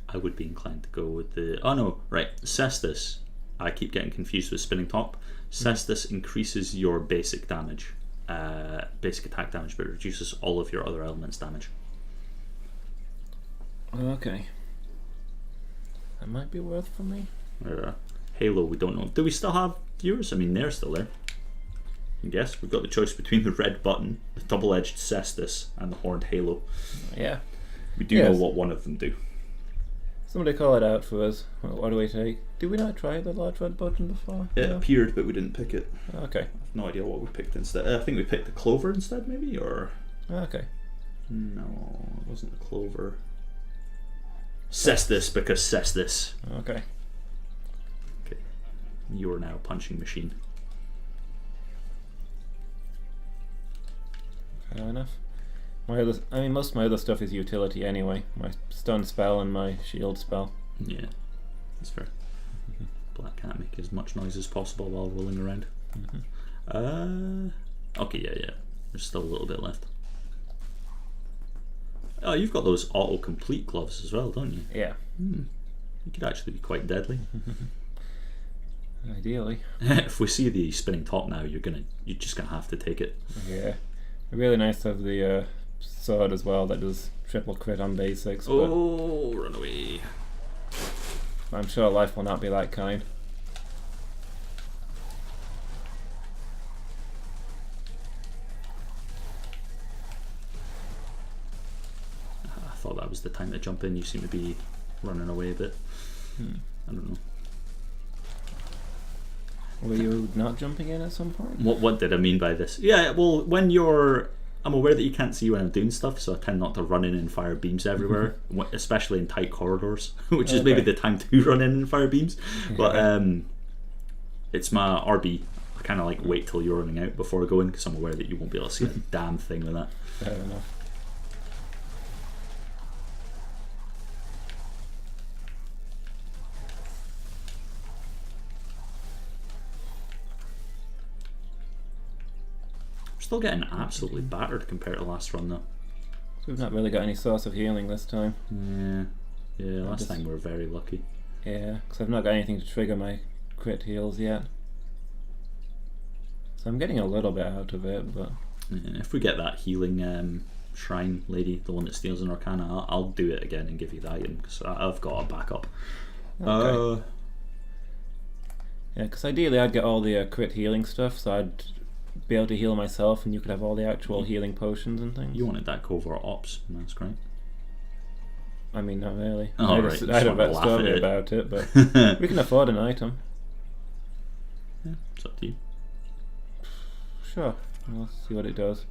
S1: I would be inclined to go with the... Oh no, right. Cestus I keep getting confused with Spinning Top. Cestus increases your basic damage, basic attack damage, but it reduces all of your other elements' damage.
S2: Okay. That might be worth for me.
S1: Halo, we don't know. Do we still have viewers? I mean, they're still there. I guess we've got the choice between the red button, the double-edged Cestus, and the horned Halo.
S2: Yeah.
S1: We do know what one of them do.
S2: Somebody call it out for us. What do we take? Did we not try the large red button before?
S1: It appeared, but we didn't pick it.
S2: Okay.
S1: I have no idea what we picked instead. I think we picked the clover instead, maybe, or...
S2: Okay.
S1: No, it wasn't the clover. Cestus, because Cestus.
S2: Okay.
S1: Okay. You are now a punching machine.
S2: Fair enough. Most of my other stuff is utility anyway. My stun spell and my shield spell.
S1: Yeah, that's fair. Black can't make as much noise as possible while rolling around. Okay, yeah. There's still a little bit left. Oh, you've got those auto-complete gloves as well, don't you?
S2: Yeah.
S1: You could actually be quite deadly.
S2: Ideally.
S1: If we see the Spinning Top now, you're just gonna have to take it.
S2: Yeah. Really nice to have the sword as well that does triple crit on basics.
S1: Oh, run away.
S2: I'm sure life will not be that kind.
S1: I thought that was the time to jump in. You seem to be running away a bit. I don't know.
S2: Were you not jumping in at some point?
S1: What did I mean by this? Yeah, well, when you're... I'm aware that you can't see when I'm doing stuff, so I tend not to run in and fire beams everywhere, especially in tight corridors, which is maybe the time to run in and fire beams. But it's my RB. I kind of like wait till you're running out before I go in, because I'm aware that you won't be able to see a damn thing with that.
S2: Fair enough.
S1: Still getting absolutely battered compared to last run though.
S2: So we've not really got any source of healing this time.
S1: Yeah. Last time we were very lucky.
S2: Yeah, because I've not got anything to trigger my crit heals yet. So I'm getting a little bit out of it, but...
S1: Yeah, if we get that healing shrine lady, the one that steals an arcana, I'll do it again and give you the item, because I've got a backup.
S2: Okay. Yeah, because ideally I'd get all the crit healing stuff, so I'd be able to heal myself and you could have all the actual healing potions and things.
S1: You wanted that covert ops, that's great.
S2: I mean, not really.
S1: Oh,
S2: I
S1: right.
S2: had a story about it, but we can afford an item.
S1: Yeah, it's up to you.
S2: Sure, we'll see what it does.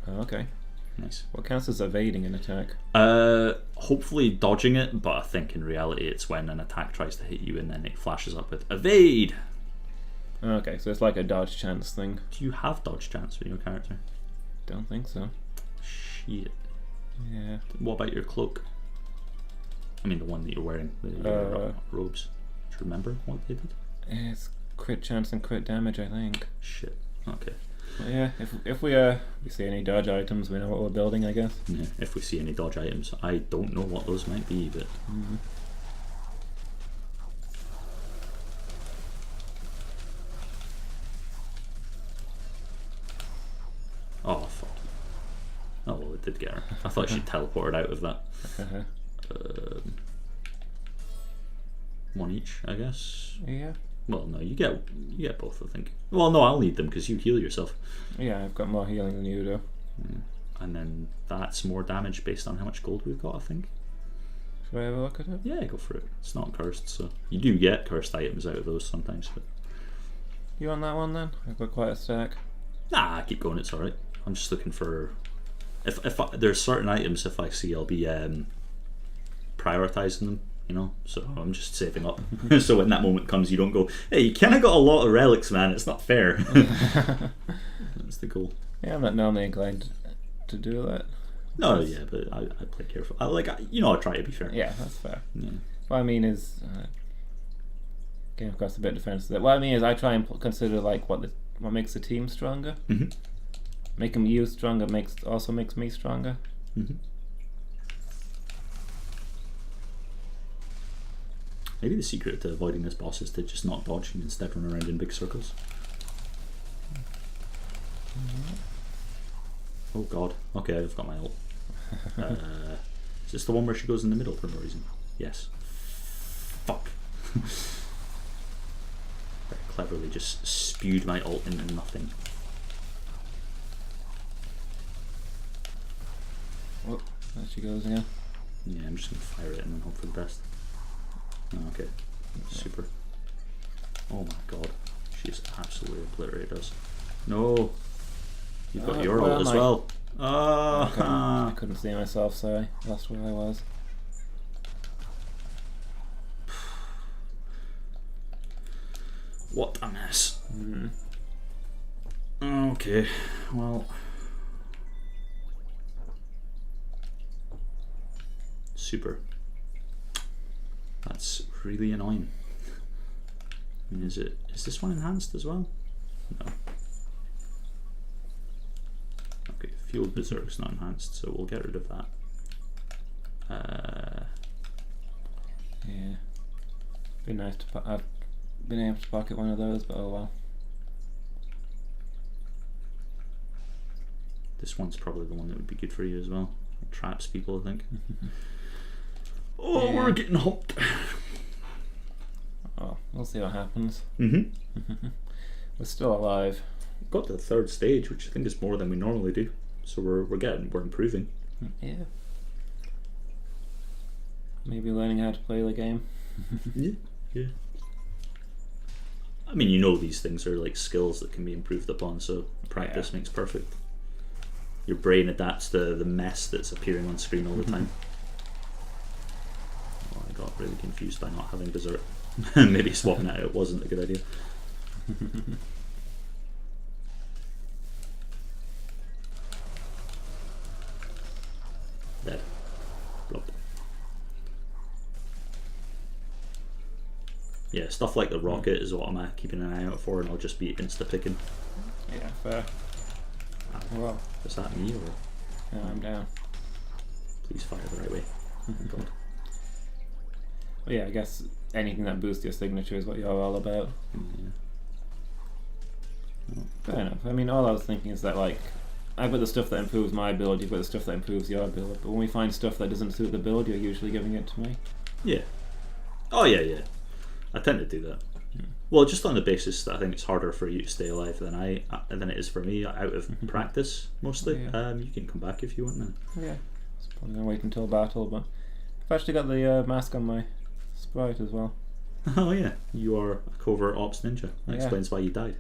S2: Okay.
S1: Nice.
S2: What counts as evading an attack?
S1: Hopefully dodging it, but I think in reality it's when an attack tries to hit you and then it flashes up with evade.
S2: Okay, so it's like a dodge chance thing.
S1: Do you have dodge chance with your character?
S2: Don't think so.
S1: Shit.
S2: Yeah.
S1: What about your cloak? I mean the one that you're wearing, your robes. Do you remember what they did?
S2: It's crit chance and crit damage, I think.
S1: Shit. Okay.
S2: But yeah, if we see any dodge items, we know what we're building, I guess.
S1: Yeah, if we see any dodge items. I don't know what those might be, but... Oh, fuck. Oh, well, it did get her. I thought she teleported out of that. One each, I guess.
S2: Yeah.
S1: Well, no, you get both, I think. Well, no, I'll need them because you heal yourself.
S2: Yeah, I've got more healing than you do.
S1: And then that's more damage based on how much gold we've got, I think.
S2: Should I have a look at it?
S1: Yeah, go for it. It's not cursed, so you do get cursed items out of those sometimes. But
S2: You on that one then? I've got quite a stack.
S1: nah, keep going. It's all right. I'm just looking for if there's certain items if I see I'll be prioritizing them. You know, so I'm just saving up. So when that moment comes, you don't go, "Hey, you kind of got a lot of relics, man. It's not fair." That's the goal.
S2: Yeah, I'm not normally inclined to do that.
S1: No, yeah, but I play careful. I try to be fair.
S2: Yeah, that's fair.
S1: Yeah.
S2: What I mean is, came across a bit defensive. What I mean is, I try and consider like what makes the team stronger. Making you stronger also makes me stronger.
S1: Maybe the secret to avoiding this boss is to just not dodge and instead run around in big circles. Oh god. Okay, I've got my ult. Is this the one where she goes in the middle for no reason? Yes. Fuck. Very cleverly just spewed my ult into nothing.
S2: Oh, there she goes again.
S1: Yeah, I'm just gonna fire it and then hope for the best. Oh, okay. Super. Oh my god. She just absolutely obliterated us. No! You've got your ult as well. Oh,
S2: okay. I couldn't see myself, sorry. That's where I was.
S1: What a mess. Okay, well. Super. That's really annoying. I mean, is this one enhanced as well? No. Okay, Field Berserk's not enhanced, so we'll get rid of that.
S2: Yeah. Be nice to I've been able to pocket one of those, but oh well.
S1: This one's probably the one that would be good for you as well. It traps people, I think. Oh, yeah. We're getting hooked.
S2: Oh, we'll see what happens.
S1: We're
S2: still alive.
S1: Got to the third stage, which I think is more than we normally do. So we're improving.
S2: Yeah. Maybe learning how to play the game.
S1: Yeah. I mean, you know, these things are like skills that can be improved upon, so practice makes perfect. Your brain adapts to the mess that's appearing on screen all the time. Oh, I got really confused by not having dessert. Maybe swapping it out wasn't a good idea. Dead. Blocked. Yeah, stuff like the rocket is what I'm keeping an eye out for, and I'll just be insta-picking.
S2: Yeah, fair. Well,
S1: is that me or?
S2: No, I'm down.
S1: Please fire the right way. Oh my god.
S2: Well, yeah, I guess anything that boosts your signature is what you're all about.
S1: Yeah. Oh.
S2: Fair enough. I mean, all I was thinking is that, like, I've got the stuff that improves my ability, you've got the stuff that improves your ability, but when we find stuff that doesn't suit the build, you're usually giving it to me.
S1: Yeah. Oh, yeah. I tend to do that. Well, just on the basis that I think it's harder for you to stay alive than it is for me out of practice, mostly.
S2: Yeah.
S1: You can come back if you want now.
S2: Yeah. It's probably going to wait until battle, but I've actually got the mask on my sprite as well.
S1: Oh yeah, you are a covert ops ninja. That explains why you died.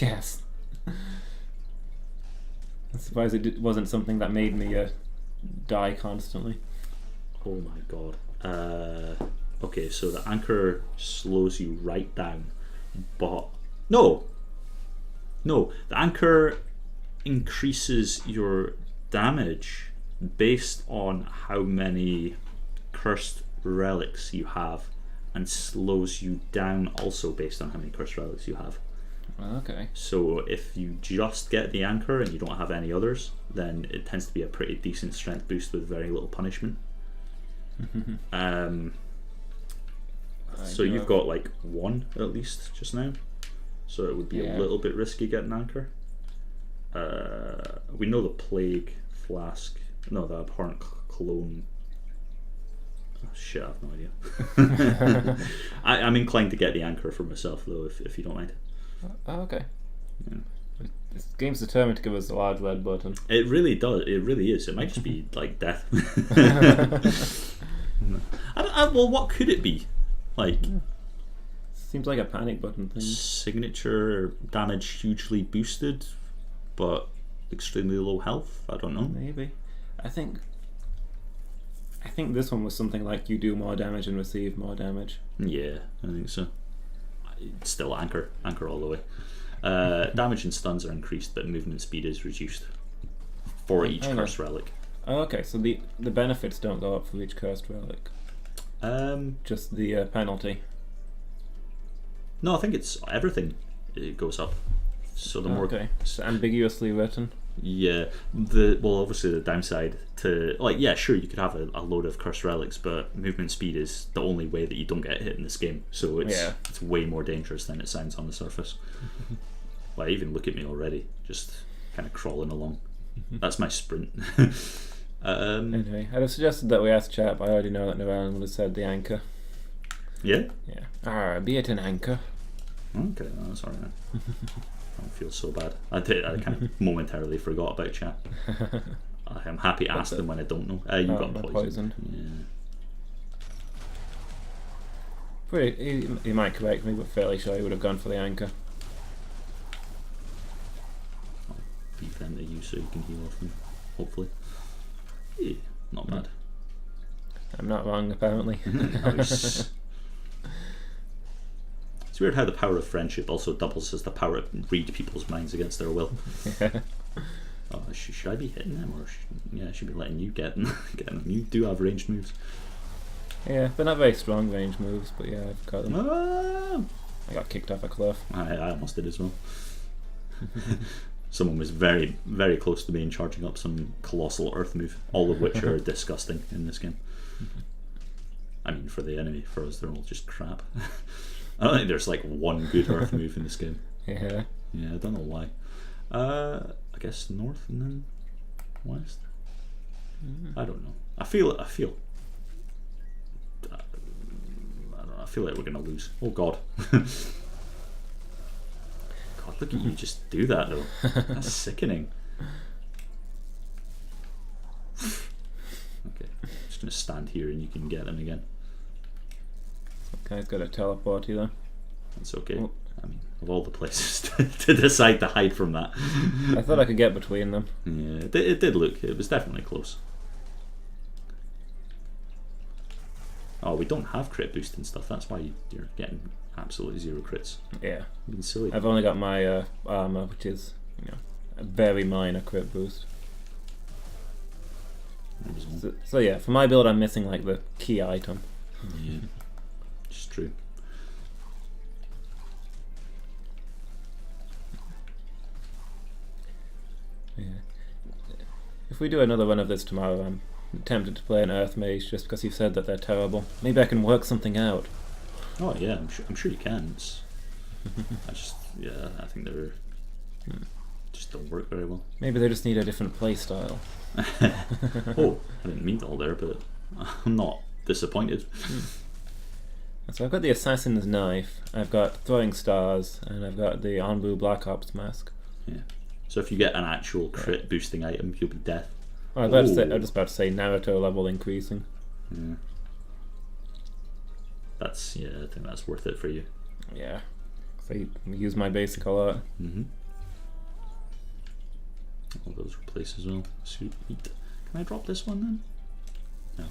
S2: Yes. I'm surprised it wasn't something that made me die constantly.
S1: Oh my god. Okay, so the anchor slows you right down, but no, the anchor increases your damage based on how many cursed relics you have, and slows you down also based on how many cursed relics you have.
S2: Okay.
S1: So if you just get the anchor and you don't have any others, then it tends to be a pretty decent strength boost with very little punishment. So you've got like one at least just now, so it would be a little bit risky getting anchor. We know the plague flask, no, the abhorrent cologne. Oh, shit, I have no idea. I'm inclined to get the anchor for myself though, if you don't mind.
S2: Oh, okay.
S1: Yeah.
S2: This game's determined to give us a large red button.
S1: It really does. It really is. It might just be like death. Well, what could it be? Like,
S2: seems like a panic button thing.
S1: Signature damage hugely boosted, but extremely low health. I don't know.
S2: Maybe. I think this one was something like you do more damage and receive more damage.
S1: Yeah, I think so. Still anchor all the way. Damage and stuns are increased, but movement speed is reduced for each cursed relic.
S2: Oh, okay, so the benefits don't go up for each cursed relic. Just the penalty.
S1: No, I think it's everything. It goes up. So the more
S2: it's ambiguously written.
S1: Yeah, obviously the downside to sure, you could have a load of cursed relics, but movement speed is the only way that you don't get hit in this game. So it's way more dangerous than it sounds on the surface. Like, even look at me already, just kind of crawling along. That's my sprint.
S2: Anyway, I'd have suggested that we ask chat, but I already know that Noellen would have said the anchor.
S1: Yeah?
S2: Yeah. Be it an anchor.
S1: Okay, that's alright. I don't feel so bad. I kind of momentarily forgot about chat. I'm happy to ask them when I don't know. You got poisoned.
S2: Yeah. He might correct me, but fairly sure he would have gone for the anchor.
S1: I'll beat them to you so you can heal off them, hopefully. Yeah, not bad.
S2: I'm not wrong, apparently.
S1: Nice. It's weird how the power of friendship also doubles as the power to read people's minds against their will.
S2: Yeah.
S1: Oh, should I be hitting them, or I should be letting you get them? You do have ranged moves.
S2: Yeah, but not very strong range moves. But yeah, I've got them.
S1: Ah!
S2: I got kicked off a cliff.
S1: I almost did as well. Someone was very, very close to me and charging up some colossal earth move, all of which are disgusting in this game. I mean, for the enemy, for us, they're all just crap. I don't think there's like one good earth move in this game.
S2: Yeah.
S1: Yeah, I don't know why. I guess north and then west. I don't know. I feel. I don't know. I feel like we're gonna lose. Oh God. God, look at you just do that though. That's sickening. Okay, I'm just gonna stand here and you can get them again.
S2: Guy's got a teleport you though.
S1: It's okay. Oh. I mean, of all the places to decide to hide from that.
S2: I thought I could get between them.
S1: Yeah, it did look. It was definitely close. Oh, we don't have crit boost and stuff. That's why you're getting absolutely zero crits.
S2: Yeah.
S1: Being silly.
S2: I've only got my armor, which is a very minor crit boost. So yeah, for my build, I'm missing like the key item.
S1: Yeah. It's true.
S2: Yeah. If we do another run of this tomorrow, I'm tempted to play an Earth Mage just because you've said that they're terrible. Maybe I can work something out.
S1: Oh yeah, I'm sure you can. I think they're just don't work very well.
S2: Maybe they just need a different play style.
S1: Oh, I didn't mean all there, but I'm not disappointed.
S2: So I've got the Assassin's Knife, I've got Throwing Stars, and I've got the Anbu Black Ops Mask.
S1: Yeah. So if you get an actual crit boosting item, you'll be death.
S2: I was just about to say Naruto level increasing.
S1: Yeah. I think that's worth it for you.
S2: Yeah. So you use my basic a lot.
S1: All those replace as well. Sweet. Can I drop this one then? No.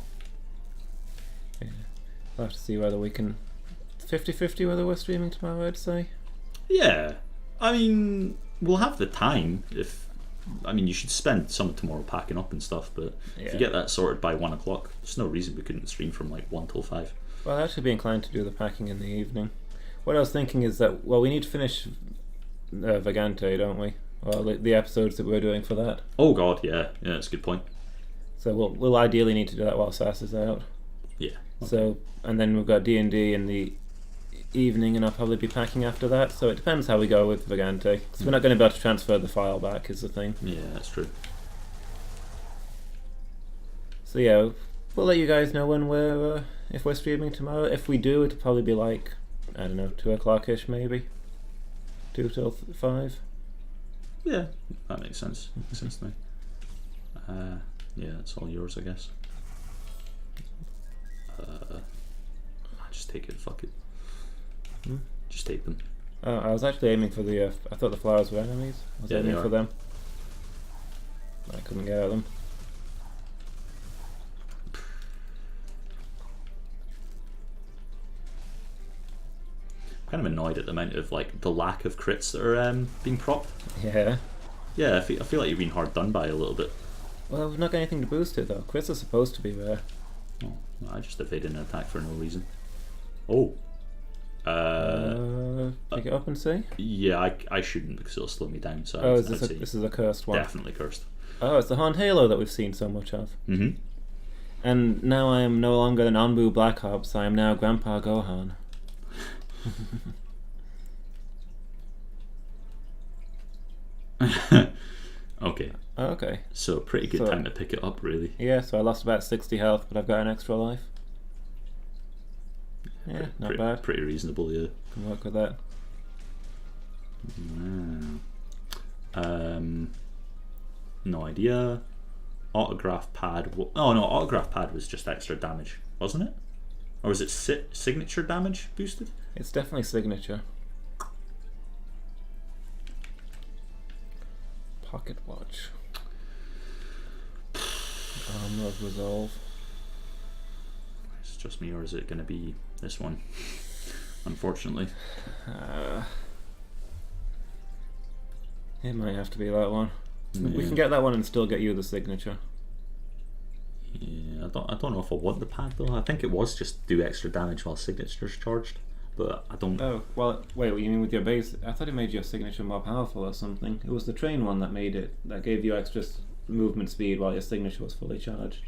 S2: Yeah. We'll have to see whether we can 50-50 whether we're streaming tomorrow, I'd say.
S1: Yeah. I mean, we'll have the time you should spend some of tomorrow packing up and stuff, but if you get that sorted by 1 o'clock, there's no reason we couldn't stream from like 1 till 5.
S2: Well, I'd actually be inclined to do the packing in the evening. What I was thinking is that, we need to finish Vagante, don't we? Well, the episodes that we're doing for that.
S1: Oh God, yeah, that's a good point.
S2: So we'll ideally need to do that while Sass is out.
S1: Yeah. Okay.
S2: So, and then we've got D&D in the evening, and I'll probably be packing after that. So it depends how we go with Vagante. Because we're not going to be able to transfer the file back, is the thing.
S1: Yeah, that's true.
S2: So yeah, we'll let you guys know when if we're streaming tomorrow. If we do, it'll probably be like, I don't know, 2 o'clock-ish maybe. 2 till 5.
S1: Yeah, that makes sense. Makes sense to me. Yeah, it's all yours, I guess. Just take it. Fuck it. Just take them.
S2: I was actually aiming for the. I thought the flowers were enemies. I was aiming for them. I couldn't get at them.
S1: I'm kind of annoyed at the amount of the lack of crits that are being propped.
S2: Yeah.
S1: Yeah, I feel like you've been hard done by a little bit.
S2: Well, we've not got anything to boost it though. Crits are supposed to be rare.
S1: Oh, I just evaded an attack for no reason. Oh.
S2: Pick it up and see.
S1: Yeah, I shouldn't because it'll slow me down. So
S2: Oh,
S1: I'd
S2: is
S1: say
S2: this is a cursed one?
S1: definitely cursed.
S2: Oh, it's the Haunt Halo that we've seen so much of.
S1: Mm-hmm.
S2: And now I am no longer an Anbu Black Ops, I am now Grandpa Gohan.
S1: Okay.
S2: Oh, okay.
S1: So pretty good
S2: So-
S1: time to pick it up, really.
S2: Yeah, so I lost about 60 health, but I've got an extra life. Yeah, not
S1: pretty,
S2: bad.
S1: Pretty reasonable, yeah.
S2: Can work with that.
S1: Wow. No idea. Autograph pad. Oh no, autograph pad was just extra damage, wasn't it? Or was it signature damage boosted?
S2: It's definitely signature. Pocket watch. Armor of Resolve.
S1: It's just me, or is it going to be this one? Unfortunately.
S2: It might have to be that one. We
S1: Yeah.
S2: can get that one and still get you the signature.
S1: Yeah, I don't know if I want the pad though. I think it was just do extra damage while signature's charged, but I don't.
S2: Oh, well, wait, what you mean with your base? I thought it made your signature more powerful or something. It was the train one that made it, that gave you extra movement speed while your signature was fully charged.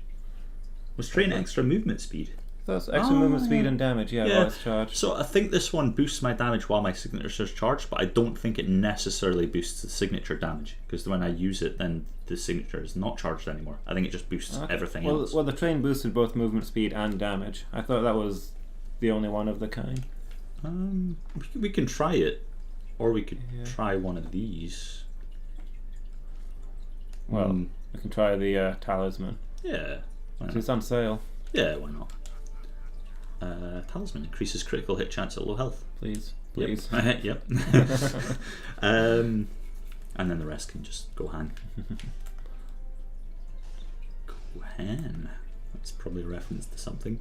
S1: Was train extra movement speed?
S2: That's extra movement speed
S1: yeah.
S2: and damage, yeah,
S1: Yeah.
S2: while it's charged.
S1: So I think this one boosts my damage while my signature's charged, but I don't think it necessarily boosts the signature damage, because when I use it, then the signature is not charged anymore. I think it just boosts everything else.
S2: Well, the train boosted both movement speed and damage. I thought that was the only one of the kind.
S1: We can try it, or we could
S2: Yeah.
S1: try one of these.
S2: Well, we can try the talisman.
S1: Yeah. Why not?
S2: It's on sale,
S1: Yeah, why not? Talisman increases critical hit chance at low health.
S2: please.
S1: Yep.
S2: Please.
S1: Yep. And then the rest can just go hand. Gohan. That's probably a reference to something.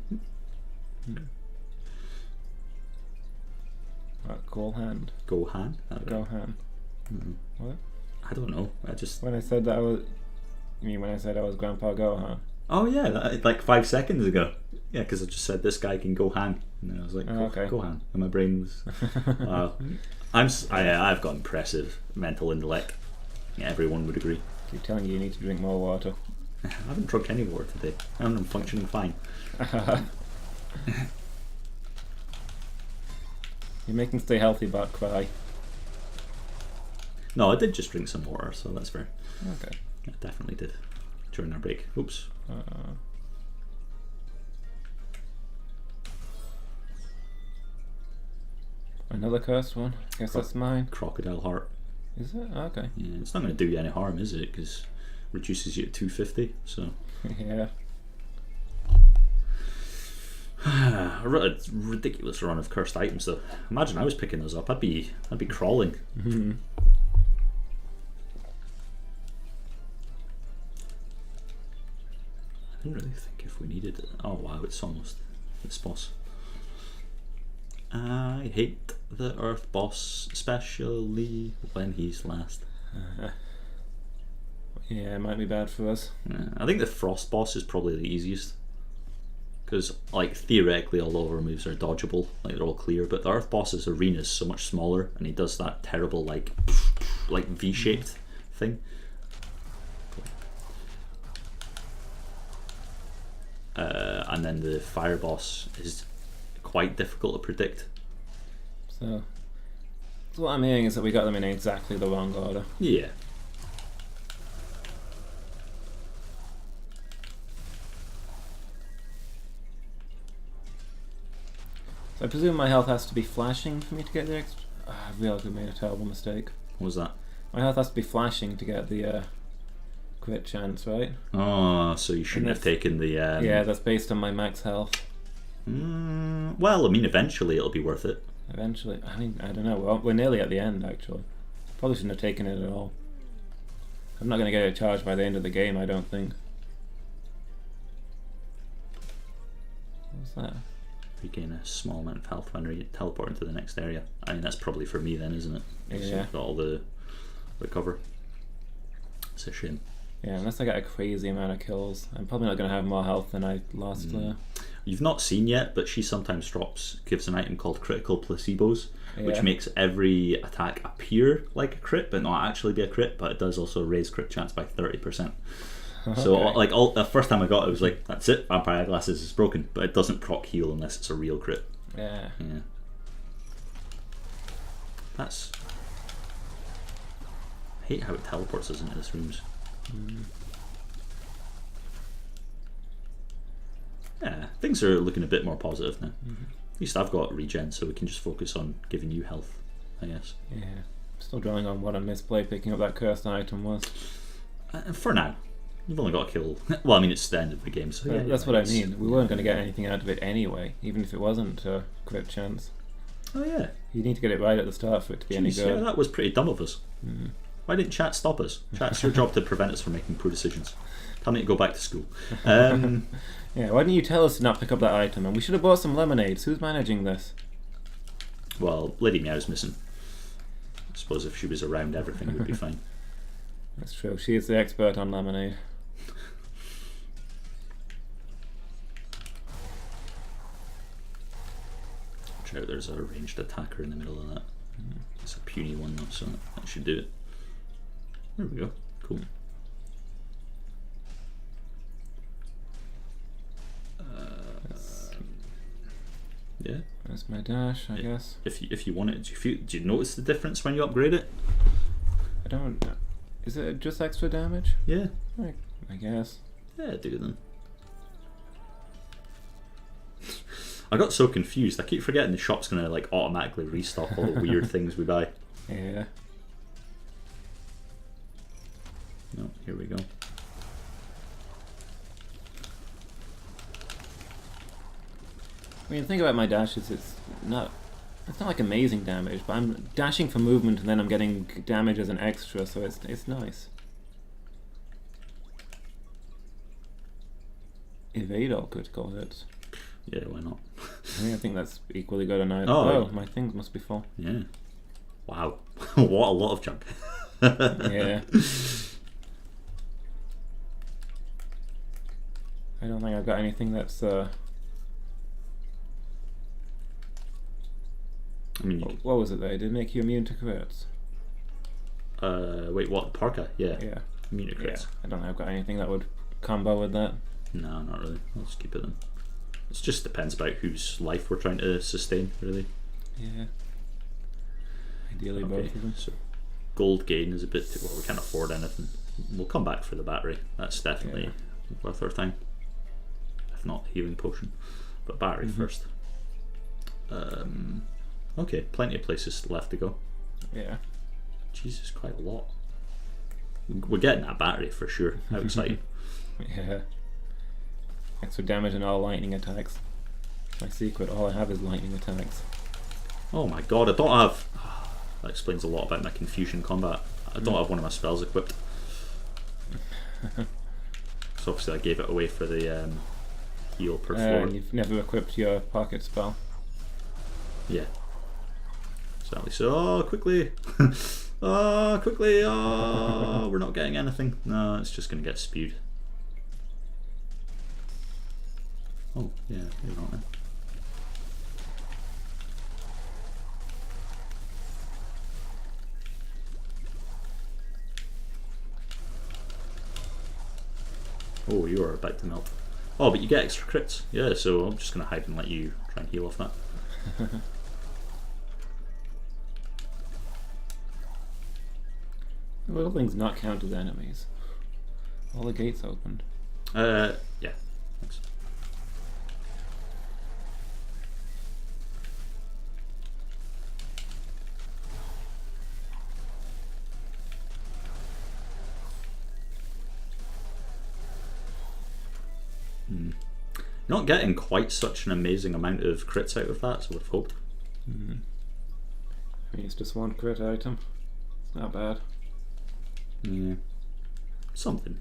S2: Cool hand.
S1: Gohan.
S2: Gohan. What?
S1: I don't know. I just.
S2: When I said that I was... You mean when I said I was Grandpa Gohan?
S1: Oh yeah, like 5 seconds ago. Yeah, because I just said this guy can go hand, and then I was like,
S2: Oh, okay.
S1: go hand, and my brain was. I've got impressive mental intellect. Yeah, everyone would agree.
S2: Keep telling you need to drink more water.
S1: I haven't drunk any water today. I'm functioning fine.
S2: You're making stay healthy but cry.
S1: No, I did just drink some water, so that's fair.
S2: Okay.
S1: I definitely did during our break. Oops.
S2: Another cursed one. Guess that's mine.
S1: Crocodile heart.
S2: Is it? Okay.
S1: Yeah, it's not going to do you any harm, is it? Because reduces you to 250. So
S2: Yeah.
S1: a ridiculous run of cursed items, though. Imagine I was picking those up. I'd be crawling. I didn't really think if we needed it. Oh wow, it's almost this boss. I hate the Earth boss, especially when he's last.
S2: Yeah, it might be bad for us.
S1: Yeah, I think the Frost boss is probably the easiest. Because, like, theoretically all of our moves are dodgeable, like they're all clear, but the Earth boss's arena is so much smaller, and he does that terrible, like V-shaped thing. And then the fire boss is quite difficult to predict.
S2: So what I'm hearing is that we got them in exactly the wrong order.
S1: Yeah.
S2: So I presume my health has to be flashing for me to get the extra... I realised we made a terrible mistake.
S1: What was that?
S2: My health has to be flashing to get the crit chance, right?
S1: Oh, so you shouldn't have taken the...
S2: Yeah, that's based on my max health.
S1: Well, I mean, eventually it'll be worth it.
S2: Eventually. I mean, I don't know. We're nearly at the end, actually. Probably shouldn't have taken it at all. I'm not going to get it charged by the end of the game, I don't think. What's that?
S1: Regain a small amount of health when you teleport into the next area. I mean, that's probably for me then, isn't it? Because
S2: Yeah.
S1: you've got all the recover. It's a shame.
S2: Yeah, unless I get a crazy amount of kills. I'm probably not going to have more health than I lost there.
S1: you've not seen yet, but she sometimes gives an item called critical placebos, which
S2: Yeah.
S1: makes every attack appear like a crit, but not actually be a crit. But it does also raise crit chance by 30%. So
S2: Okay.
S1: like the first time I got it, I was like, that's it, vampire eyeglasses is broken, but it doesn't proc heal unless it's a real crit.
S2: Yeah.
S1: Yeah. That's. I hate how it teleports us into this rooms. Yeah, things are looking a bit more positive now. At least I've got regen, so we can just focus on giving you health, I guess.
S2: Yeah. Still dwelling on what a misplay picking up that cursed item was.
S1: For now. You've only got to kill. Well, I mean, it's the end of the game, so yeah,
S2: That's
S1: you're
S2: what I
S1: right.
S2: mean. We weren't going to get anything out of it anyway, even if it wasn't a crit chance.
S1: Oh, yeah.
S2: You need to get it right at the start for it to be any
S1: Jeez,
S2: good.
S1: yeah, that was pretty dumb of us. Why didn't chat stop us? Chat's your job to prevent us from making poor decisions. Tell me to go back to school.
S2: Yeah, why didn't you tell us to not pick up that item? And we should have bought some lemonades. Who's managing this?
S1: Well, Lady Meow's missing. I suppose if she was around, everything would be fine.
S2: That's true. She is the expert on lemonade.
S1: Watch out, there's a ranged attacker in the middle of that. It's a puny one though, so that should do it. There we go. Cool. Yeah.
S2: That's my dash, I guess.
S1: If you want it, do you notice the difference when you upgrade it?
S2: I don't. Is it just extra damage?
S1: Yeah.
S2: I guess.
S1: Yeah, do then. I got so confused. I keep forgetting the shop's gonna like automatically restock all the weird things we buy.
S2: Yeah.
S1: No, here we go.
S2: I mean, the thing about my dash is it's not like amazing damage, but I'm dashing for movement and then I'm getting damage as an extra, so it's nice. Evade all critical hits.
S1: Yeah, why not?
S2: I think that's equally good. And
S1: Oh.
S2: my things must be full.
S1: Yeah. Wow. What a lot of junk.
S2: Yeah. I don't think I've got anything that's.
S1: I mean, you
S2: What was it there? Did it make you immune to crits?
S1: wait, what? Parka? Yeah.
S2: Yeah.
S1: Immune to
S2: Yeah.
S1: crits.
S2: I don't think I've got anything that would combo with that.
S1: No, not really. I'll just keep it then. It just depends about whose life we're trying to sustain, really.
S2: Yeah. Ideally both of them.
S1: So gold gain is a bit too, well, we can't afford anything. We'll come back for the battery. That's definitely worth our time. If not healing potion. But battery first. Okay, plenty of places left to go.
S2: Yeah.
S1: Jesus, quite a lot. We're getting that battery for sure. How exciting.
S2: Yeah. Extra damage and all lightning attacks. My secret, all I have is lightning attacks.
S1: Oh my god, I don't have... That explains a lot about my confusion combat. I don't have one of my spells equipped. So obviously I gave it away for the heal per floor.
S2: And you've never equipped your pocket spell.
S1: Yeah. Exactly. So, quickly! Quickly! We're not getting anything. No, it's just going to get spewed. Oh, yeah, maybe not then. Oh, you are about to melt. Oh, but you get extra crits. Yeah, so I'm just going to hide and let you try and heal off that.
S2: Little things not count as enemies. All the gates opened.
S1: Yeah. Thanks. Not getting quite such an amazing amount of crits out of that, so I would have hoped.
S2: I mean, it's just one crit item. It's not bad.
S1: Yeah. Something.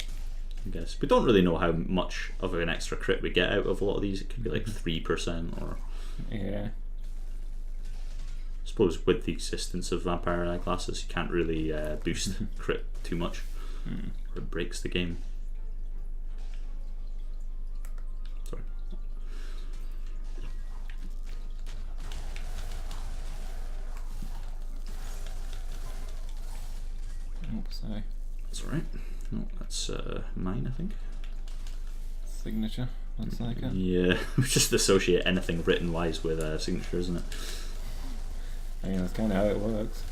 S1: I guess. We don't really know how much of an extra crit we get out of a lot of these. It could be like 3% or...
S2: Yeah.
S1: I suppose with the existence of vampire eyeglasses, you can't really boost crit too much. Or it breaks the game. Sorry.
S2: Sorry.
S1: That's alright. No, that's mine, I think.
S2: Signature. Looks like it.
S1: Yeah, we just associate anything written wise with signature, isn't it?
S2: I mean, that's kind of how it works.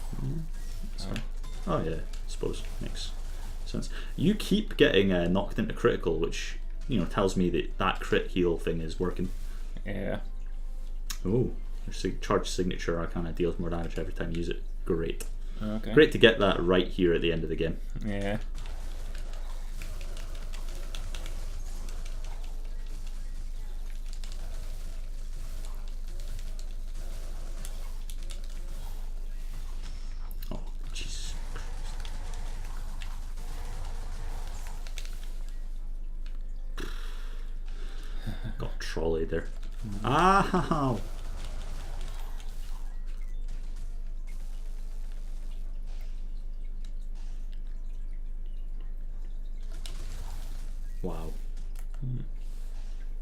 S1: Oh yeah, I suppose makes sense. You keep getting knocked into critical, which tells me that crit heal thing is working.
S2: Yeah.
S1: Oh, your charge signature kind of deals more damage every time you use it. Great.
S2: Okay.
S1: Great to get that right here at the end of the game.
S2: Yeah.
S1: Oh, Jesus Christ. Got trolleyed there. Ah! Wow.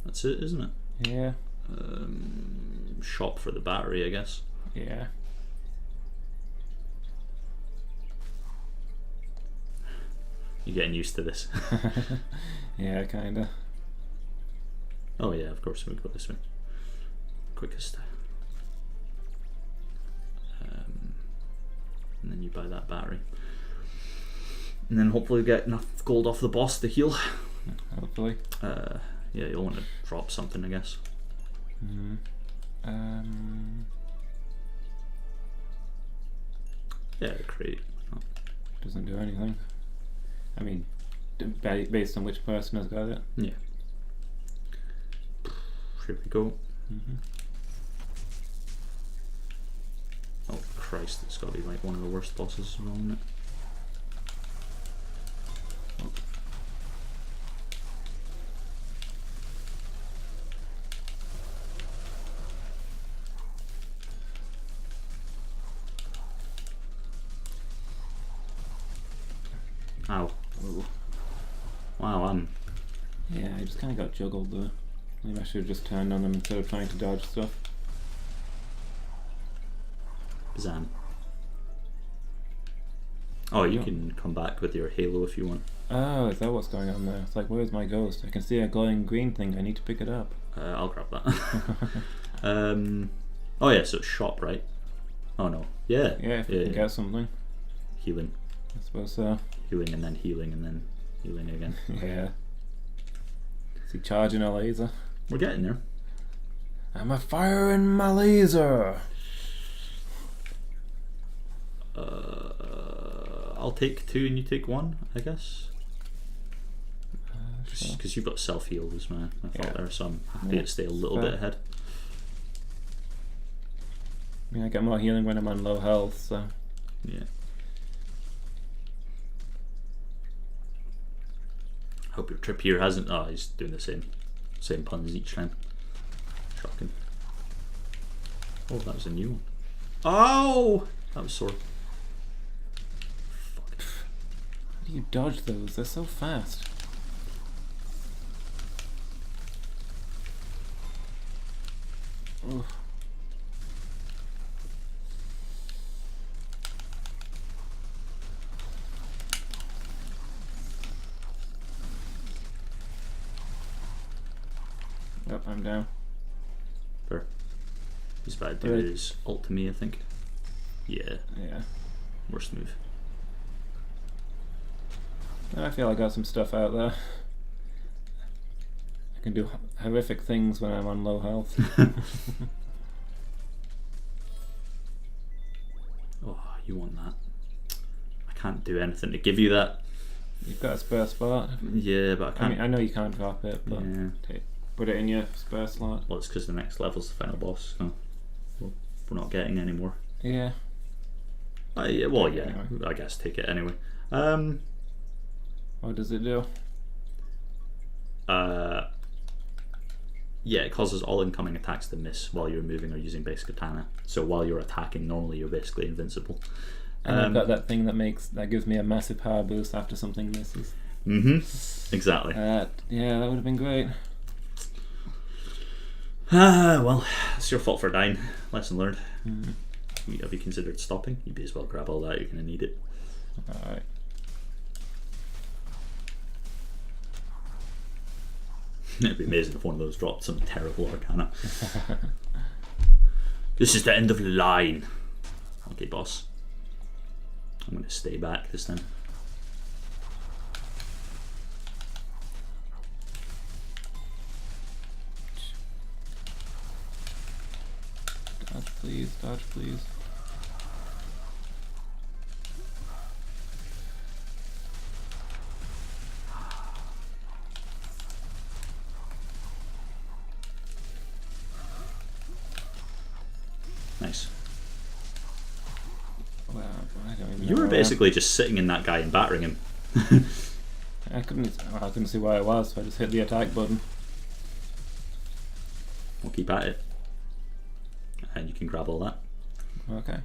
S1: That's it, isn't it?
S2: Yeah.
S1: Shop for the battery, I guess.
S2: Yeah.
S1: You're getting used to this.
S2: Yeah, kinda.
S1: Oh yeah, of course we go this way. Quickest. And then you buy that battery. And then hopefully get enough gold off the boss to heal.
S2: Hopefully.
S1: Yeah, you'll want to drop something, I guess. Yeah, crate.
S2: Doesn't do anything. I mean, based on which person has got it.
S1: Yeah. Here we go. Oh Christ, it's got to be like one of the worst bosses, isn't it? Ow.
S2: Ooh.
S1: Wow,
S2: Yeah, I just kind of got juggled there. Maybe I should have just turned on them instead of trying to dodge stuff.
S1: Bazam. Oh, you can come back with your halo if you want.
S2: Oh, is that what's going on there? It's like, where's my ghost? I can see a glowing green thing. I need to pick it up.
S1: I'll grab that. Oh yeah, so it's shop, right? Oh no. Yeah.
S2: Yeah, if we can get something.
S1: Healing.
S2: I suppose so.
S1: Healing and then healing and then healing again.
S2: Yeah. Is he charging a laser?
S1: We're getting there.
S2: I'm a firing my laser!
S1: I'll take 2 and you take 1, I guess.
S2: Sure.
S1: Because you've got self heal as my fault there, so I'm happy to stay a little
S2: Fair.
S1: bit ahead.
S2: I mean, I get more healing when I'm on low health, so.
S1: Yeah. Hope your trip here hasn't. Oh, he's doing the same puns each time. Shocking. Oh, that was a new one. Oh, that was sore. Fuck.
S2: How do you dodge those? They're so fast. Oof. Yep, I'm down.
S1: Fair. He's about to do his ult to me, I think. Yeah.
S2: Yeah.
S1: Worst move.
S2: I feel I got some stuff out there. I can do horrific things when I'm on low health.
S1: Oh, you want that? I can't do anything to give you that.
S2: You've got a spare spot.
S1: Yeah, but I
S2: I
S1: can't.
S2: mean, I know you can't drop it, but
S1: Yeah.
S2: put it in your spare slot.
S1: Well, it's because the next level's the final boss, so we're not getting any more.
S2: Yeah.
S1: Yeah, well, yeah,
S2: Anyway.
S1: I guess take it anyway.
S2: What does it do?
S1: Yeah, it causes all incoming attacks to miss while you're moving or using basic katana. So while you're attacking normally, you're basically invincible.
S2: And I've got that thing that gives me a massive power boost after something misses.
S1: Exactly.
S2: Yeah, that would have been great.
S1: Well, it's your fault for dying. Lesson learned. Have you considered stopping? You'd be as well grab all that. You're gonna need it.
S2: Alright.
S1: It'd be amazing if one of those dropped some terrible arcana. This is the end of the line. Okay, boss. I'm going to stay back this time.
S2: Dodge please, dodge please.
S1: Nice.
S2: Well, I don't even
S1: You
S2: know
S1: were
S2: where I am.
S1: basically just sitting in that guy and battering him.
S2: I couldn't see where I was, so I just hit the attack button.
S1: We'll keep at it. And you can grab all that.
S2: Okay.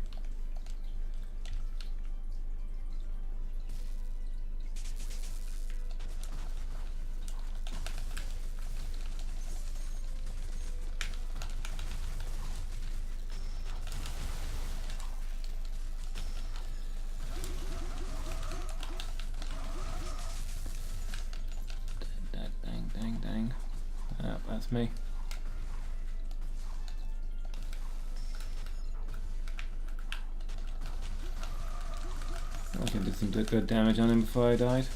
S2: Dang. Yep, that's me. I can do some good damage on him before I died.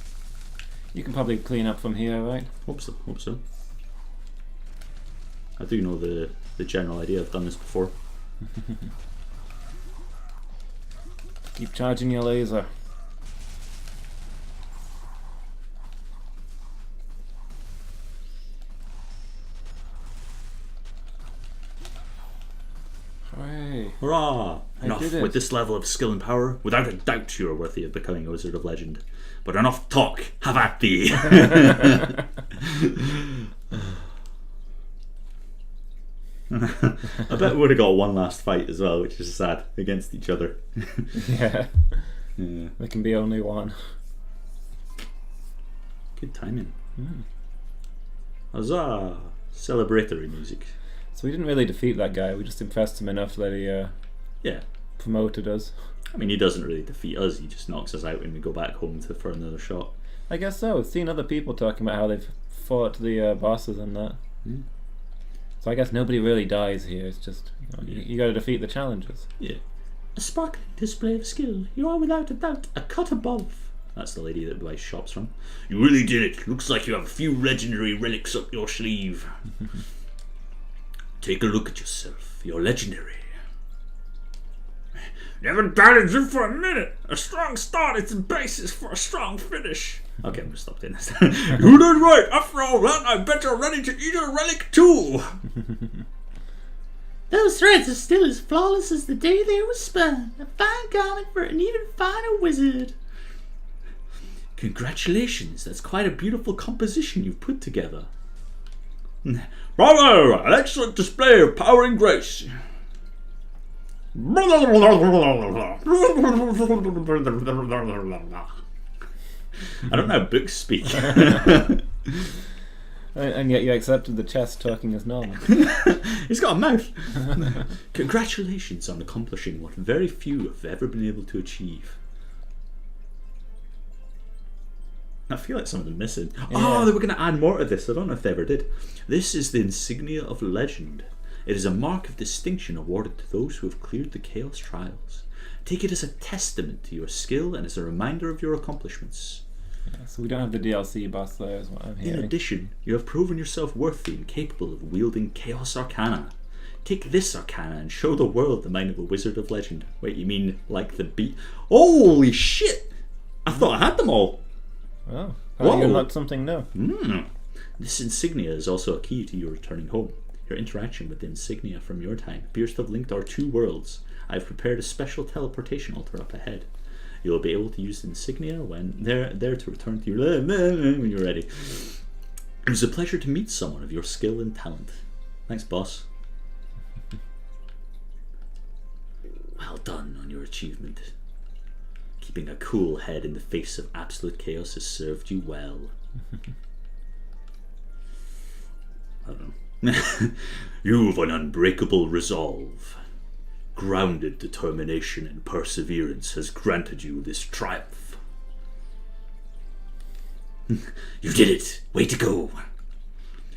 S2: You can probably clean up from here, right?
S1: Hope so. I do know the general idea. I've done this before.
S2: Keep charging your laser. Hooray!
S1: Hurrah!
S2: I
S1: Enough
S2: did it.
S1: with this level of skill and power. Without a doubt you are worthy of becoming a Wizard of Legend. But enough talk. Have at thee! I bet we would have got one last fight as well, which is sad, against each other.
S2: Yeah.
S1: Yeah.
S2: There can be only one.
S1: Good timing. Huzzah! Celebratory music.
S2: So we didn't really defeat that guy, we just impressed him enough that he
S1: Yeah.
S2: promoted us.
S1: I mean, he doesn't really defeat us, he just knocks us out when we go back home for another shot.
S2: I guess so. I've seen other people talking about how they've fought the bosses and that.
S1: Mm.
S2: So I guess nobody really dies here, it's just,
S1: Yeah.
S2: you gotta defeat the challenges.
S1: Yeah. A sparkling display of skill. You are without a doubt a cut above. That's the lady that buys shops from. You really did it. Looks like you have a few legendary relics up your sleeve. Take a look at yourself. You're legendary. Never doubted you for a minute. A strong start is the basis for a strong finish. Okay, I'm gonna stop doing this. You did right. After all that, I bet you're ready to eat a relic too. Those threads are still as flawless as the day they were spun. A fine garment for an even finer wizard. Congratulations, that's quite a beautiful composition you've put together. Bravo! An excellent display of power and grace. I don't know how books speak.
S2: And yet you accepted the chest talking as normal.
S1: He's got a mouth. Congratulations on accomplishing what very few have ever been able to achieve. I feel like some of them missing.
S2: Yeah.
S1: Oh, they were going to add more to this. I don't know if they ever did. This is the insignia of legend. It is a mark of distinction awarded to those who have cleared the Chaos Trials. Take it as a testament to your skill and as a reminder of your accomplishments.
S2: Yeah, so we don't have the DLC boss there, is what I'm
S1: In
S2: hearing.
S1: addition, you have proven yourself worthy and capable of wielding Chaos Arcana. Take this Arcana and show the world the mind of a Wizard of Legend. Wait, you mean like the beat? Holy shit! I thought I had them all.
S2: Oh,
S1: Whoa.
S2: you unlocked something new.
S1: This insignia is also a key to your returning home. Your interaction with the insignia from your time appears to have linked our two worlds. I have prepared a special teleportation altar up ahead. You will be able to use the insignia when there to return to your when you're ready. It was a pleasure to meet someone of your skill and talent. Thanks, boss. Well done on your achievement. Keeping a cool head in the face of absolute chaos has served you well. I don't know. You've an unbreakable resolve. Grounded determination and perseverance has granted you this triumph. You did it! Way to go!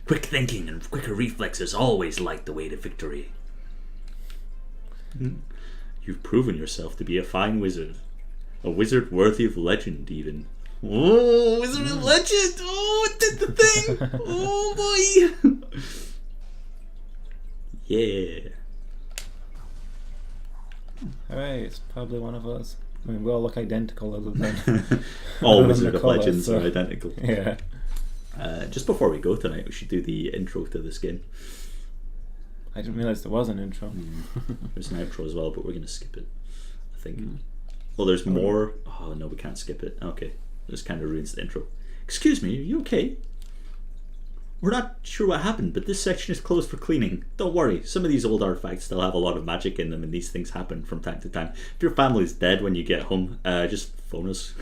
S1: Quick thinking and quicker reflexes always light the way to victory. You've proven yourself to be a fine wizard. A wizard worthy of legend, even. Oh, wizard of legend! Oh, it did the thing! Oh, boy! Yeah.
S2: Alright, it's probably one of us. I mean, we all look identical other than...
S1: All
S2: other
S1: Wizard
S2: than the
S1: of
S2: colour,
S1: Legends
S2: so-
S1: are identical.
S2: Yeah.
S1: Just before we go tonight, we should do the intro to this game.
S2: I didn't realise there was an intro.
S1: There's an outro as well, but we're going to skip it, I think. Well, there's more. Oh, no, we can't skip it. Okay. This kind of ruins the intro. Excuse me, are you okay? We're not sure what happened, but this section is closed for cleaning. Don't worry, some of these old artifacts still have a lot of magic in them, and these things happen from time to time. If your family's dead when you get home, just phone us.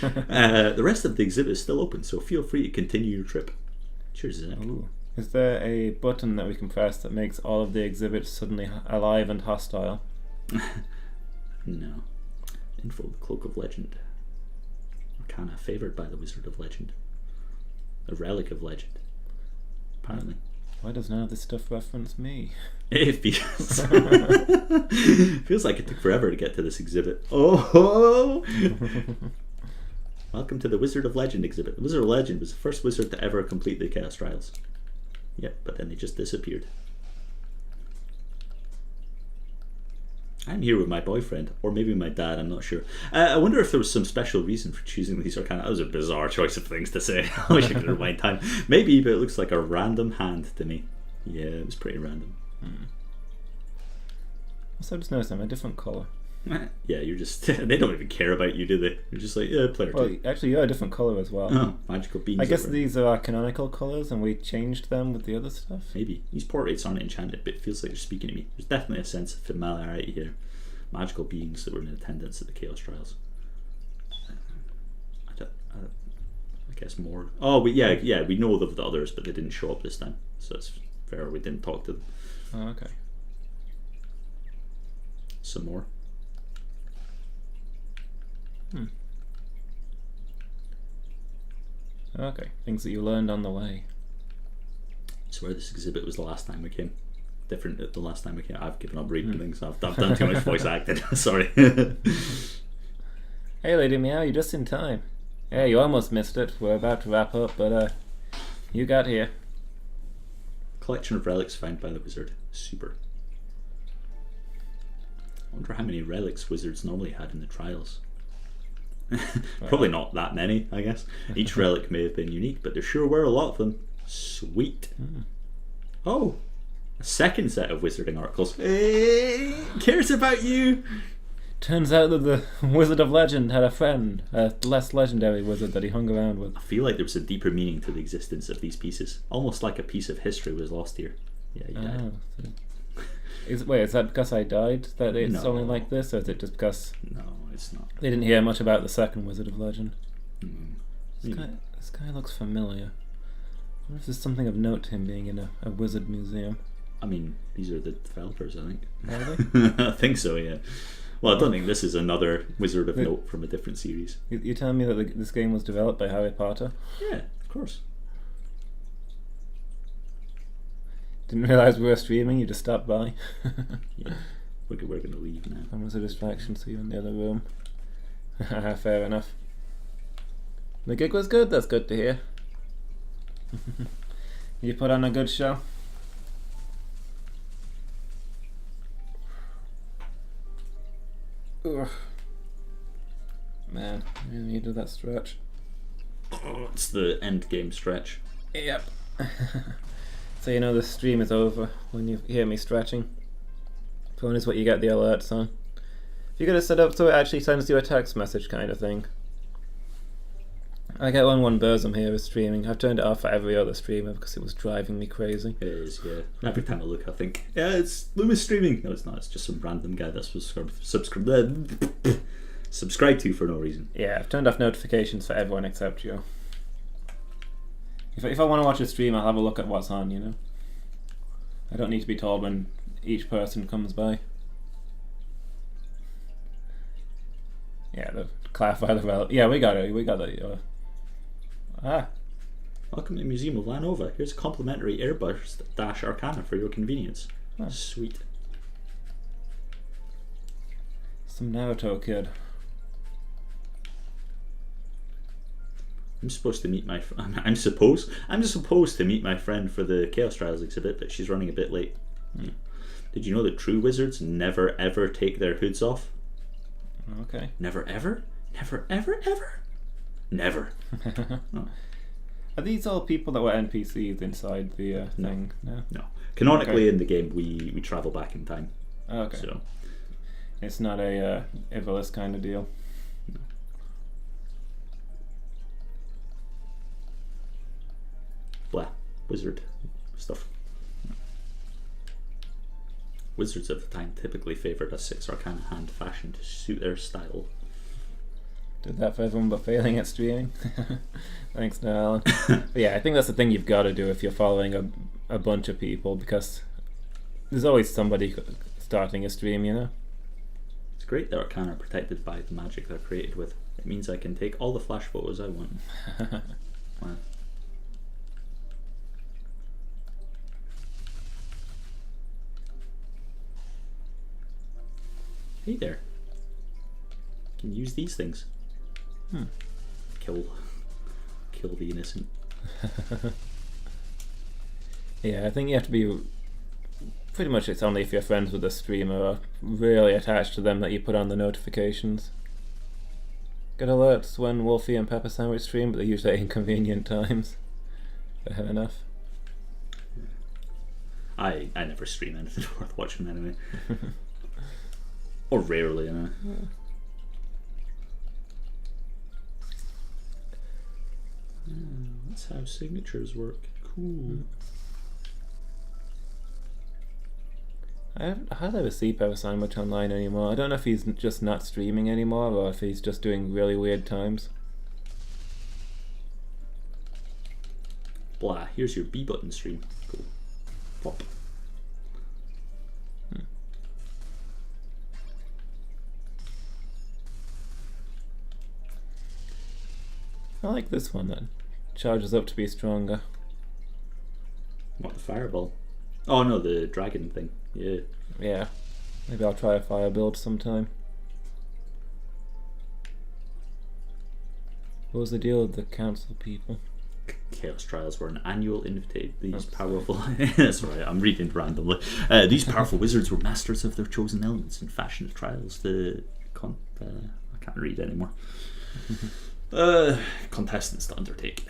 S1: The rest of the exhibit is still open, so feel free to continue your trip. Cheers, Zach.
S2: Ooh. Is there a button that we can press that makes all of the exhibits suddenly alive and hostile?
S1: No. Info, the Cloak of Legend. Arcana, favoured by the Wizard of Legend. A relic of legend. Apparently.
S2: Why does none of this stuff reference me?
S1: It feels... feels like it took forever to get to this exhibit. Oh! Welcome to the Wizard of Legend exhibit. The Wizard of Legend was the first wizard to ever complete the Chaos Trials. Yep, but then they just disappeared. I'm here with my boyfriend, or maybe my dad, I'm not sure. I wonder if there was some special reason for choosing these arcana. That was a bizarre choice of things to say. I wish I could rewind time. Maybe, but it looks like a random hand to me. Yeah, it was pretty random.
S2: Also, I just noticed I'm a different colour.
S1: Yeah, you're just... they don't even care about you, do they? You're just like, yeah, player
S2: Well,
S1: two.
S2: actually, you're a different colour as well.
S1: Oh, magical beans.
S2: I guess
S1: over.
S2: these are our canonical colours and we changed them with the other stuff.
S1: Maybe. These portraits aren't enchanted, but it feels like they're speaking to me. There's definitely a sense of familiarity here. Magical beings that were in attendance at the Chaos Trials. I guess more. Oh, we know of the others, but they didn't show up this time. So it's fair we didn't talk to them.
S2: Oh, okay.
S1: Some more.
S2: Okay, things that you learned on the way.
S1: I swear this exhibit was the last time we came. Different at the last time we came. I've given up reading things. I've done too much voice acting. Sorry.
S2: Hey, Lady Meow, you're just in time. Yeah, you almost missed it. We're about to wrap up, but you got here.
S1: Collection of relics found by the wizard. Super. I wonder how many relics wizards normally had in the trials. Probably not that many, I guess. Each relic may have been unique, but there sure were a lot of them. Sweet. Oh, a second set of wizarding articles. Hey, cares about you.
S2: Turns out that the Wizard of Legend had a friend, a less legendary wizard that he hung around with.
S1: I feel like there was a deeper meaning to the existence of these pieces. Almost like a piece of history was lost here. Yeah, you died.
S2: So is that because I died that it's
S1: No.
S2: only like this, or is it just because
S1: No, it's not.
S2: they didn't hear much about the second Wizard of Legend?
S1: Maybe.
S2: This guy looks familiar. I wonder if there's something of note to him being in a wizard museum.
S1: I mean, these are the developers, I think.
S2: Are they?
S1: I think so, yeah. Well, I don't think this is another Wizard of Note from a different series.
S2: You're telling me that this game was developed by Harry Potter?
S1: Yeah, of course.
S2: Didn't realise we were streaming, you just stopped by.
S1: Yeah, we're going to leave now.
S2: That was a distraction, so you're in the other room. Fair enough. The gig was good, that's good to hear. You put on a good show? Ugh. Man, I really needed that stretch.
S1: Oh, it's the end game stretch.
S2: Yep. So you know the stream is over when you hear me stretching. Phone is what you get the alerts on. If you get it set up so it actually sends you a text message kind of thing. I get when Burzum here is streaming. I've turned it off for every other streamer because it was driving me crazy.
S1: It is, yeah. Every time I look, I think, yeah, it's Lumus streaming. No, it's not. It's just some random guy that's subscribed to for no reason.
S2: Yeah, I've turned off notifications for everyone except you. If I want to watch a stream, I'll have a look at what's on, you know? I don't need to be told when each person comes by. Yeah, clarify the rel. Yeah, we got it.
S1: Welcome to the Museum of Lanova. Here's a complimentary Airburst Dash Arcana for your convenience.
S2: Oh.
S1: Sweet.
S2: Some Naruto kid.
S1: I'm supposed to meet my. I'm supposed to meet my friend for the Chaos Trials exhibit, but she's running a bit late. Did you know that true wizards never ever take their hoods off?
S2: Okay.
S1: Never ever, never ever ever, never. Oh.
S2: Are these all people that were NPCs inside the thing? No.
S1: No. Canonically,
S2: Okay.
S1: in the game, we travel back in time.
S2: Okay.
S1: So
S2: It's not a Evilus kind of deal.
S1: blah, wizard stuff. Wizards of the time typically favoured a 6 Arcana hand fashion to suit their style.
S2: Did that for everyone but failing at streaming. Thanks, Alan. But yeah, I think that's the thing you've got to do if you're following a bunch of people, because there's always somebody starting a stream, you know?
S1: It's great that Arcana are protected by the magic they're created with. It means I can take all the flash photos I want. Wow. Hey there. You can use these things. Kill the innocent.
S2: Yeah, I think you have to be pretty much, it's only if you're friends with a streamer or really attached to them that you put on the notifications. Get alerts when Wolfie and Pepper Sandwich stream, but they're usually at inconvenient times. Fair enough.
S1: I never stream anything worth watching anyway. Or rarely, anyway. That's how signatures work. Cool.
S2: I hardly ever see Pepper Sandwich online anymore. I don't know if he's just not streaming anymore or if he's just doing really weird times.
S1: Blah, here's your B button stream. Cool. Pop.
S2: I like this one that charges up to be stronger.
S1: What, the fireball? Oh no, the dragon thing. Yeah.
S2: Yeah, maybe I'll try a fire build sometime. What was the deal with the council people?
S1: Chaos Trials were an annual invitation. These
S2: Oops.
S1: powerful. That's right, I'm reading randomly. These powerful wizards were masters of their chosen elements and fashioned the trials. I can't read anymore. Contestants to undertake.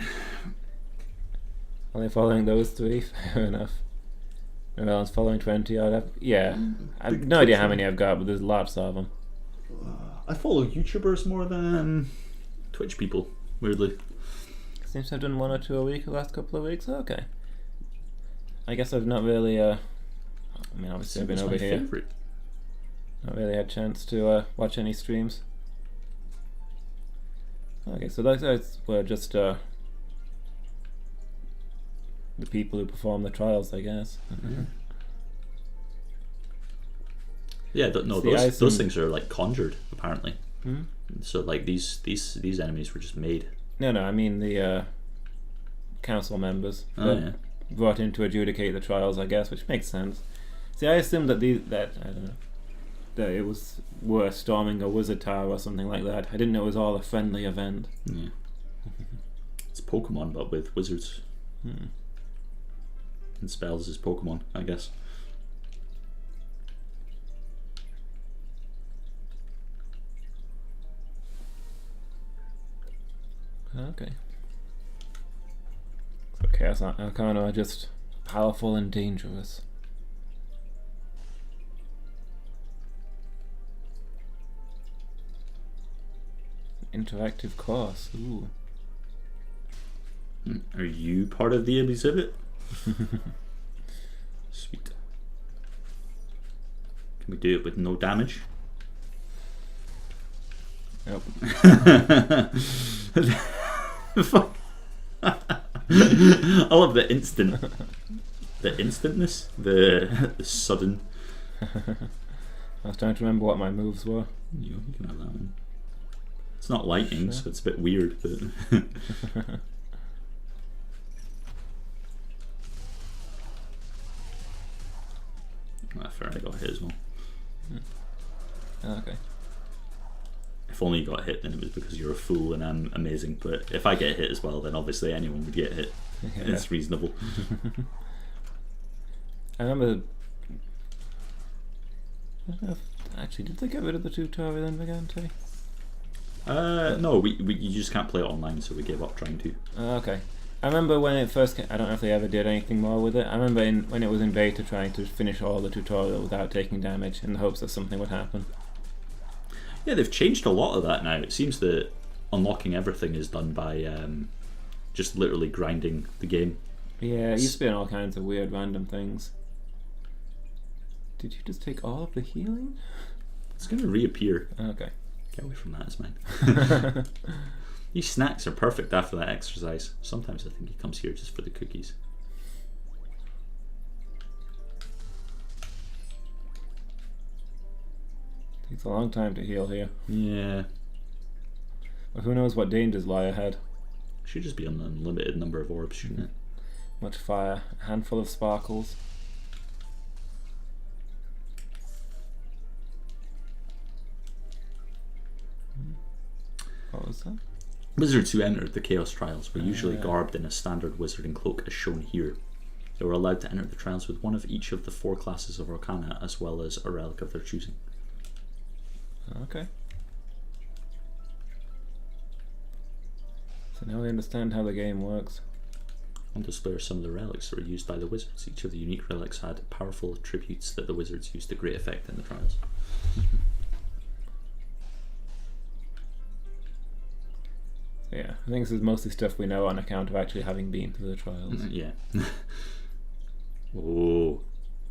S2: Only following those three? Fair enough. Maybe Alan's following 20 I'd have. Yeah. I have no idea how many I've got, but there's lots of them.
S1: I follow YouTubers more than Twitch people, weirdly.
S2: Seems to have done one or two a week the last couple of weeks. Okay. I guess I've not really, I mean, obviously I've been over here.
S1: Favorite.
S2: Not really had a chance to watch any streams. Okay, so those were just the people who perform the trials, I guess.
S1: Yeah, no,
S2: See,
S1: those things are like conjured, apparently.
S2: Hmm?
S1: So like these enemies were just made.
S2: No, I mean the council members
S1: Oh yeah.
S2: brought in to adjudicate the trials, I guess, which makes sense. See, I assumed that I don't know, that it was worth storming a wizard tower or something like that. I didn't know it was all a friendly event.
S1: Yeah. It's Pokemon, but with wizards.
S2: Hmm.
S1: And spells is Pokemon, I guess.
S2: Okay. So Chaos Arcana are just powerful and dangerous. Interactive course. Ooh.
S1: Are you part of the exhibit? Sweet. Can we do it with no damage?
S2: Yep.
S1: Fuck. I love the instantness, the sudden.
S2: I was trying to remember what my moves were.
S1: You can have that one. It's not lightning, so it's a bit weird, but Fair, I got hit as well.
S2: Oh, okay.
S1: If only you got hit, then it was because you're a fool and I'm amazing. But if I get hit as well, then obviously anyone would get hit.
S2: Yeah.
S1: It's reasonable.
S2: I remember. I don't know if, actually, did they get rid of the tutorial in Vagante?
S1: No, we you just can't play it online, so we gave up trying to.
S2: Okay. I remember when it first came, I don't know if they ever did anything more with it. I remember when it was in beta trying to finish all the tutorial without taking damage in the hopes that something would happen.
S1: Yeah, they've changed a lot of that now. It seems that unlocking everything is done by just literally grinding the game.
S2: Yeah, it used to be on all kinds of weird random things. Did you just take all of the healing?
S1: It's going to reappear.
S2: Okay.
S1: Get away from that, it's mine. These snacks are perfect after that exercise. Sometimes I think he comes here just for the cookies.
S2: Takes a long time to heal here.
S1: Yeah.
S2: Well, who knows what dangers lie ahead.
S1: Should just be an unlimited number of orbs, shouldn't it?
S2: Much fire, a handful of sparkles. What was that?
S1: Wizards who entered the Chaos Trials were usually garbed in a standard wizarding cloak as shown here. They were allowed to enter the trials with one of each of the 4 classes of Arcana as well as a relic of their choosing.
S2: Okay. So now we understand how the game works.
S1: On display are some of the relics that were used by the wizards. Each of the unique relics had powerful attributes that the wizards used to great effect in the trials.
S2: Yeah, I think this is mostly stuff we know on account of actually having been through the trials.
S1: Yeah. Oh,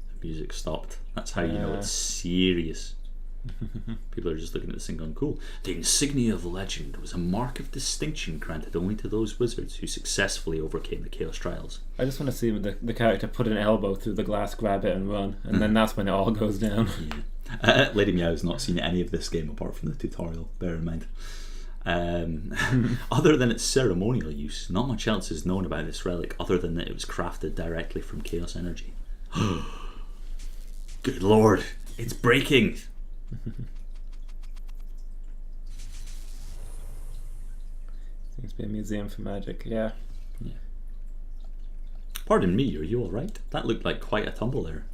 S1: the music stopped. That's how you know it's serious. People are just looking at this thing going, cool. The insignia of legend was a mark of distinction granted only to those wizards who successfully overcame the Chaos Trials.
S2: I just want to see the character put an elbow through the glass, grab it and run, and then that's when it all goes down.
S1: Yeah. Lady Meow has not seen any of this game apart from the tutorial, bear in mind. Other than its ceremonial use, not much else is known about this relic other than that it was crafted directly from chaos energy. Good lord, it's breaking!
S2: Seems to be a museum for magic, yeah.
S1: Pardon me, are you alright? That looked like quite a tumble there.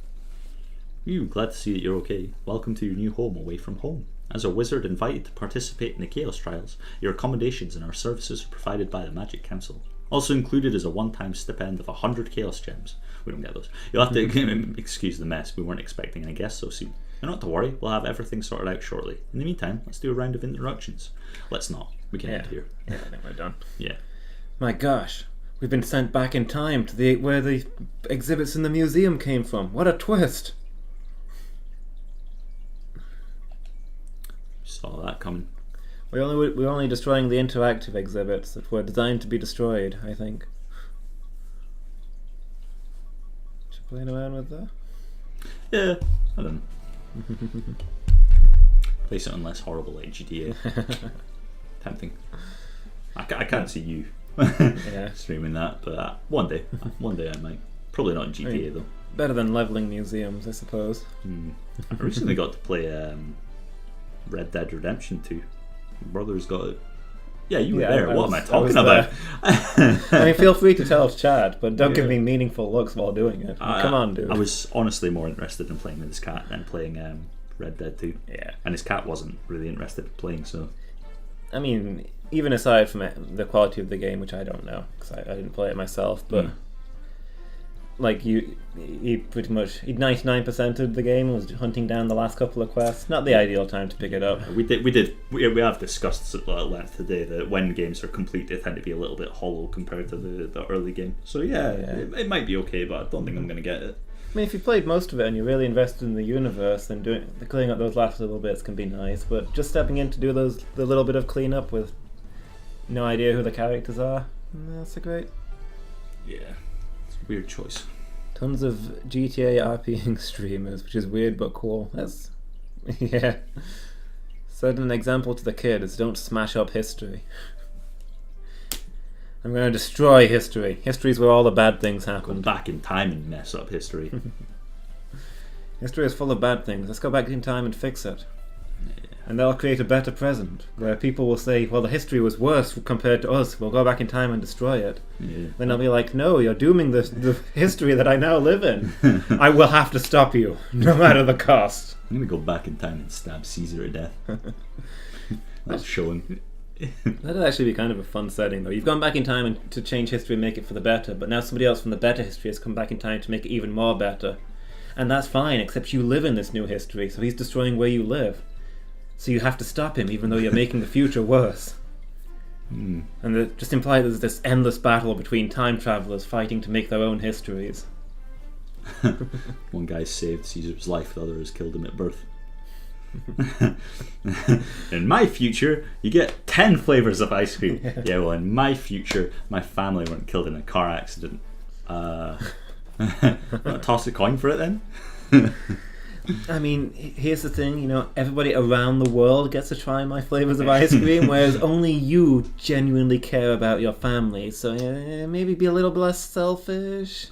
S1: Glad to see that you're okay. Welcome to your new home away from home. As a wizard invited to participate in the Chaos Trials, your accommodations and our services are provided by the Magic Council. Also included is a one-time stipend of 100 Chaos Gems. We don't get those. You'll have to excuse the mess. We weren't expecting any guests so soon. And not to worry, we'll have everything sorted out shortly. In the meantime, let's do a round of introductions. Let's not. We can end here.
S2: Yeah, I think we're done.
S1: Yeah.
S2: My gosh, we've been sent back in time to where the exhibits in the museum came from. What a twist!
S1: Saw that coming.
S2: We're only destroying the interactive exhibits that were designed to be destroyed, I think. Should we play around with that?
S1: Yeah, I don't know. Play something less horrible like GTA. Tempting. I can't see you streaming that, but one day I might. Probably not in GTA though.
S2: Better than leveling museums, I suppose.
S1: I recently got to play Red Dead Redemption 2. My brother's got it. Yeah, you were there. What am I talking about?
S2: I mean, feel free to tell Chad, but don't give me meaningful looks while doing it. Come on, dude.
S1: I was honestly more interested in playing with his cat than playing Red Dead 2.
S2: Yeah.
S1: And his cat wasn't really interested in playing, so...
S2: I mean, even aside from the quality of the game, which I don't know, because I didn't play it myself, but... Like, he 99%ed the game and was hunting down the last couple of quests. Not the ideal time to pick it up.
S1: We have discussed at length today that when games are complete, they tend to be a little bit hollow compared to the early game. So it might be okay, but I don't think I'm going to get it.
S2: I mean, if you played most of it and you're really invested in the universe, then clearing up those last little bits can be nice. But just stepping in to do the little bit of cleanup with no idea who the characters are, that's a great...
S1: Yeah. Weird choice.
S2: Tons of GTA RPing streamers, which is weird but cool. That's Set an example to the kids. Don't smash up history. I'm going to destroy history. History's where all the bad things happen.
S1: Go back in time and mess up history.
S2: History is full of bad things. Let's go back in time and fix it. And that'll create a better present, where people will say, well, the history was worse compared to us. We'll go back in time and destroy it.
S1: Yeah.
S2: Then I'll be like, no, you're dooming the history that I now live in. I will have to stop you, no matter the cost.
S1: I'm going to go back in time and stab Caesar to death. That's showing.
S2: That'd actually be kind of a fun setting, though. You've gone back in time and to change history and make it for the better, but now somebody else from the better history has come back in time to make it even more better. And that's fine, except you live in this new history, so he's destroying where you live. So you have to stop him, even though you're making the future worse.
S1: Mm.
S2: And it just implies there's this endless battle between time travelers fighting to make their own histories.
S1: One guy saved Caesar's life, the other has killed him at birth. In my future, you get 10 flavors of ice cream. Yeah, well, in my future, my family weren't killed in a car accident. Toss a coin for it then?
S2: I mean, here's the thing, everybody around the world gets to try my flavors of ice cream, whereas only you genuinely care about your family, so maybe be a little less selfish.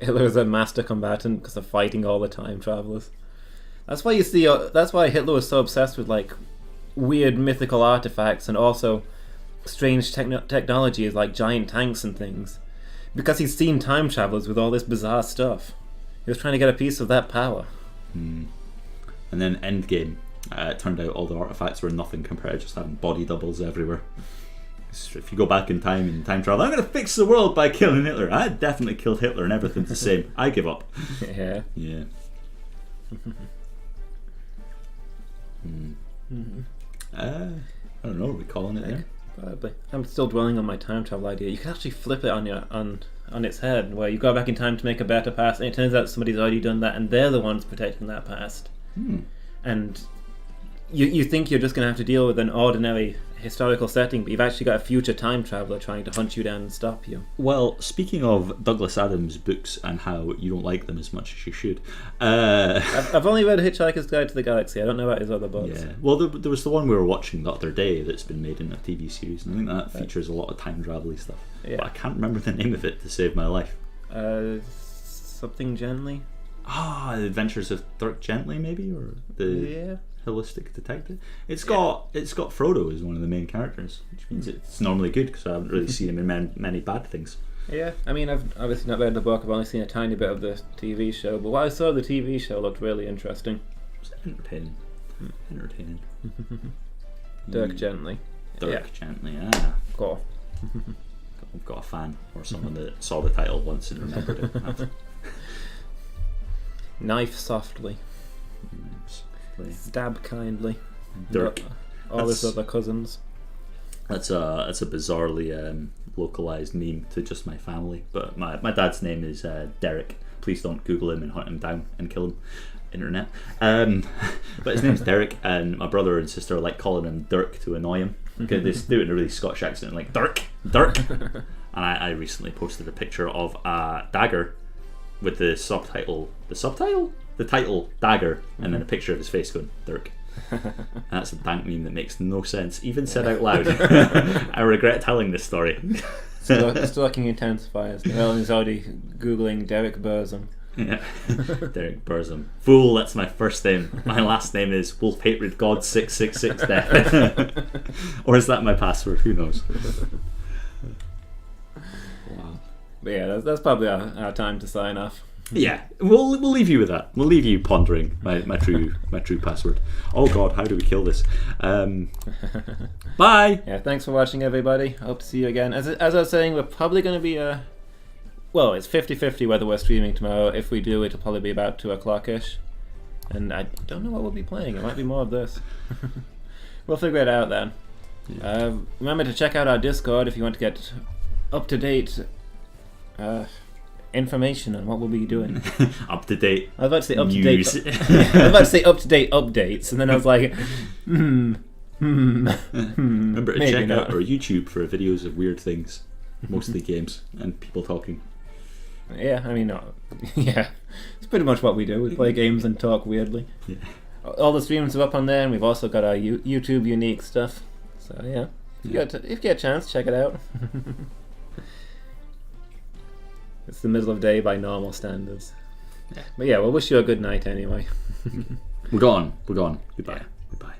S2: Hitler's a master combatant because they're fighting all the time travelers. That's why that's why Hitler was so obsessed with like weird mythical artifacts and also strange technologies like giant tanks and things. Because he's seen time travelers with all this bizarre stuff. He was trying to get a piece of that power.
S1: And then Endgame. It turned out all the artifacts were nothing compared to just having body doubles everywhere. So if you go back in time and time travel, I'm going to fix the world by killing Hitler. I definitely killed Hitler and everything's the same. I give up.
S2: Yeah.
S1: Yeah. I don't know. Are we calling it there?
S2: Probably. I'm still dwelling on my time travel idea. You can actually flip it on its head, where you go back in time to make a better past, and it turns out somebody's already done that, and they're the ones protecting that past. And you think you're just going to have to deal with an ordinary historical setting, but you've actually got a future time traveler trying to hunt you down and stop you.
S1: Well, speaking of Douglas Adams' books and how you don't like them as much as you should,
S2: I've only read Hitchhiker's Guide to the Galaxy. I don't know about his other books.
S1: Yeah, well, there was the one we were watching the other day that's been made in a TV series, and I think that features a lot of time travel-y stuff.
S2: Yeah.
S1: But I can't remember the name of it to save my life.
S2: Something Gently?
S1: The Adventures of Dirk Gently, maybe, or the Holistic Detective. It's got Frodo as one of the main characters, which means it's normally good because I haven't really seen him in many bad things.
S2: Yeah, I mean, I've obviously not read the book. I've only seen a tiny bit of the TV show, but what I saw of the TV show looked really interesting.
S1: It's entertaining.
S2: Dirk Gently.
S1: Dirk Gently.
S2: Cool.
S1: I've got a fan or someone that saw the title once and remembered it.
S2: Knife softly. Stab kindly.
S1: Dirk.
S2: All his other cousins.
S1: That's a bizarrely localized meme to just my family. But my dad's name is Derek. Please don't Google him and hunt him down and kill him. Internet. But his name's Derek, and my brother and sister like calling him Dirk to annoy him. They do it in a really Scottish accent, like Dirk. And I recently posted a picture of a dagger with the title dagger, and then a picture of his face going Dirk. That's a dank meme that makes no sense, even said out loud. I regret telling this story.
S2: Stalking intensifies. Ellen is already googling Derek Burzum.
S1: Yeah, Derek Burzum. Fool, that's my first name. My last name is Wolf Hatred God 666 Death. Or is that my password? Who knows? Wow.
S2: But yeah, that's probably our time to sign off.
S1: Yeah, we'll leave you with that. We'll leave you pondering my true password. Oh God, how do we kill this? Bye.
S2: Yeah, thanks for watching, everybody. Hope to see you again. As I was saying, we're probably going to be well, it's 50-50 whether we're streaming tomorrow. If we do, it'll probably be about 2 o'clock-ish. And I don't know what we'll be playing. It might be more of this. We'll figure it out then. Yeah. Remember to check out our Discord if you want to get up-to-date information on what we'll be doing.
S1: Up-to-date
S2: I was about to say up-to-date. I was about to say up-to-date updates, and then I was like,
S1: Remember to check
S2: not.
S1: out our YouTube for videos of weird things. Mostly games and people talking.
S2: Yeah, I mean, yeah, it's pretty much what we do. We play games and talk weirdly.
S1: Yeah.
S2: All the streams are up on there, and we've also got our YouTube unique stuff. So yeah, if you get a chance, check it out. It's the middle of the day by normal standards.
S1: Yeah.
S2: But yeah, we'll wish you a good night anyway.
S1: We're gone. Goodbye.
S2: Yeah.
S1: Goodbye.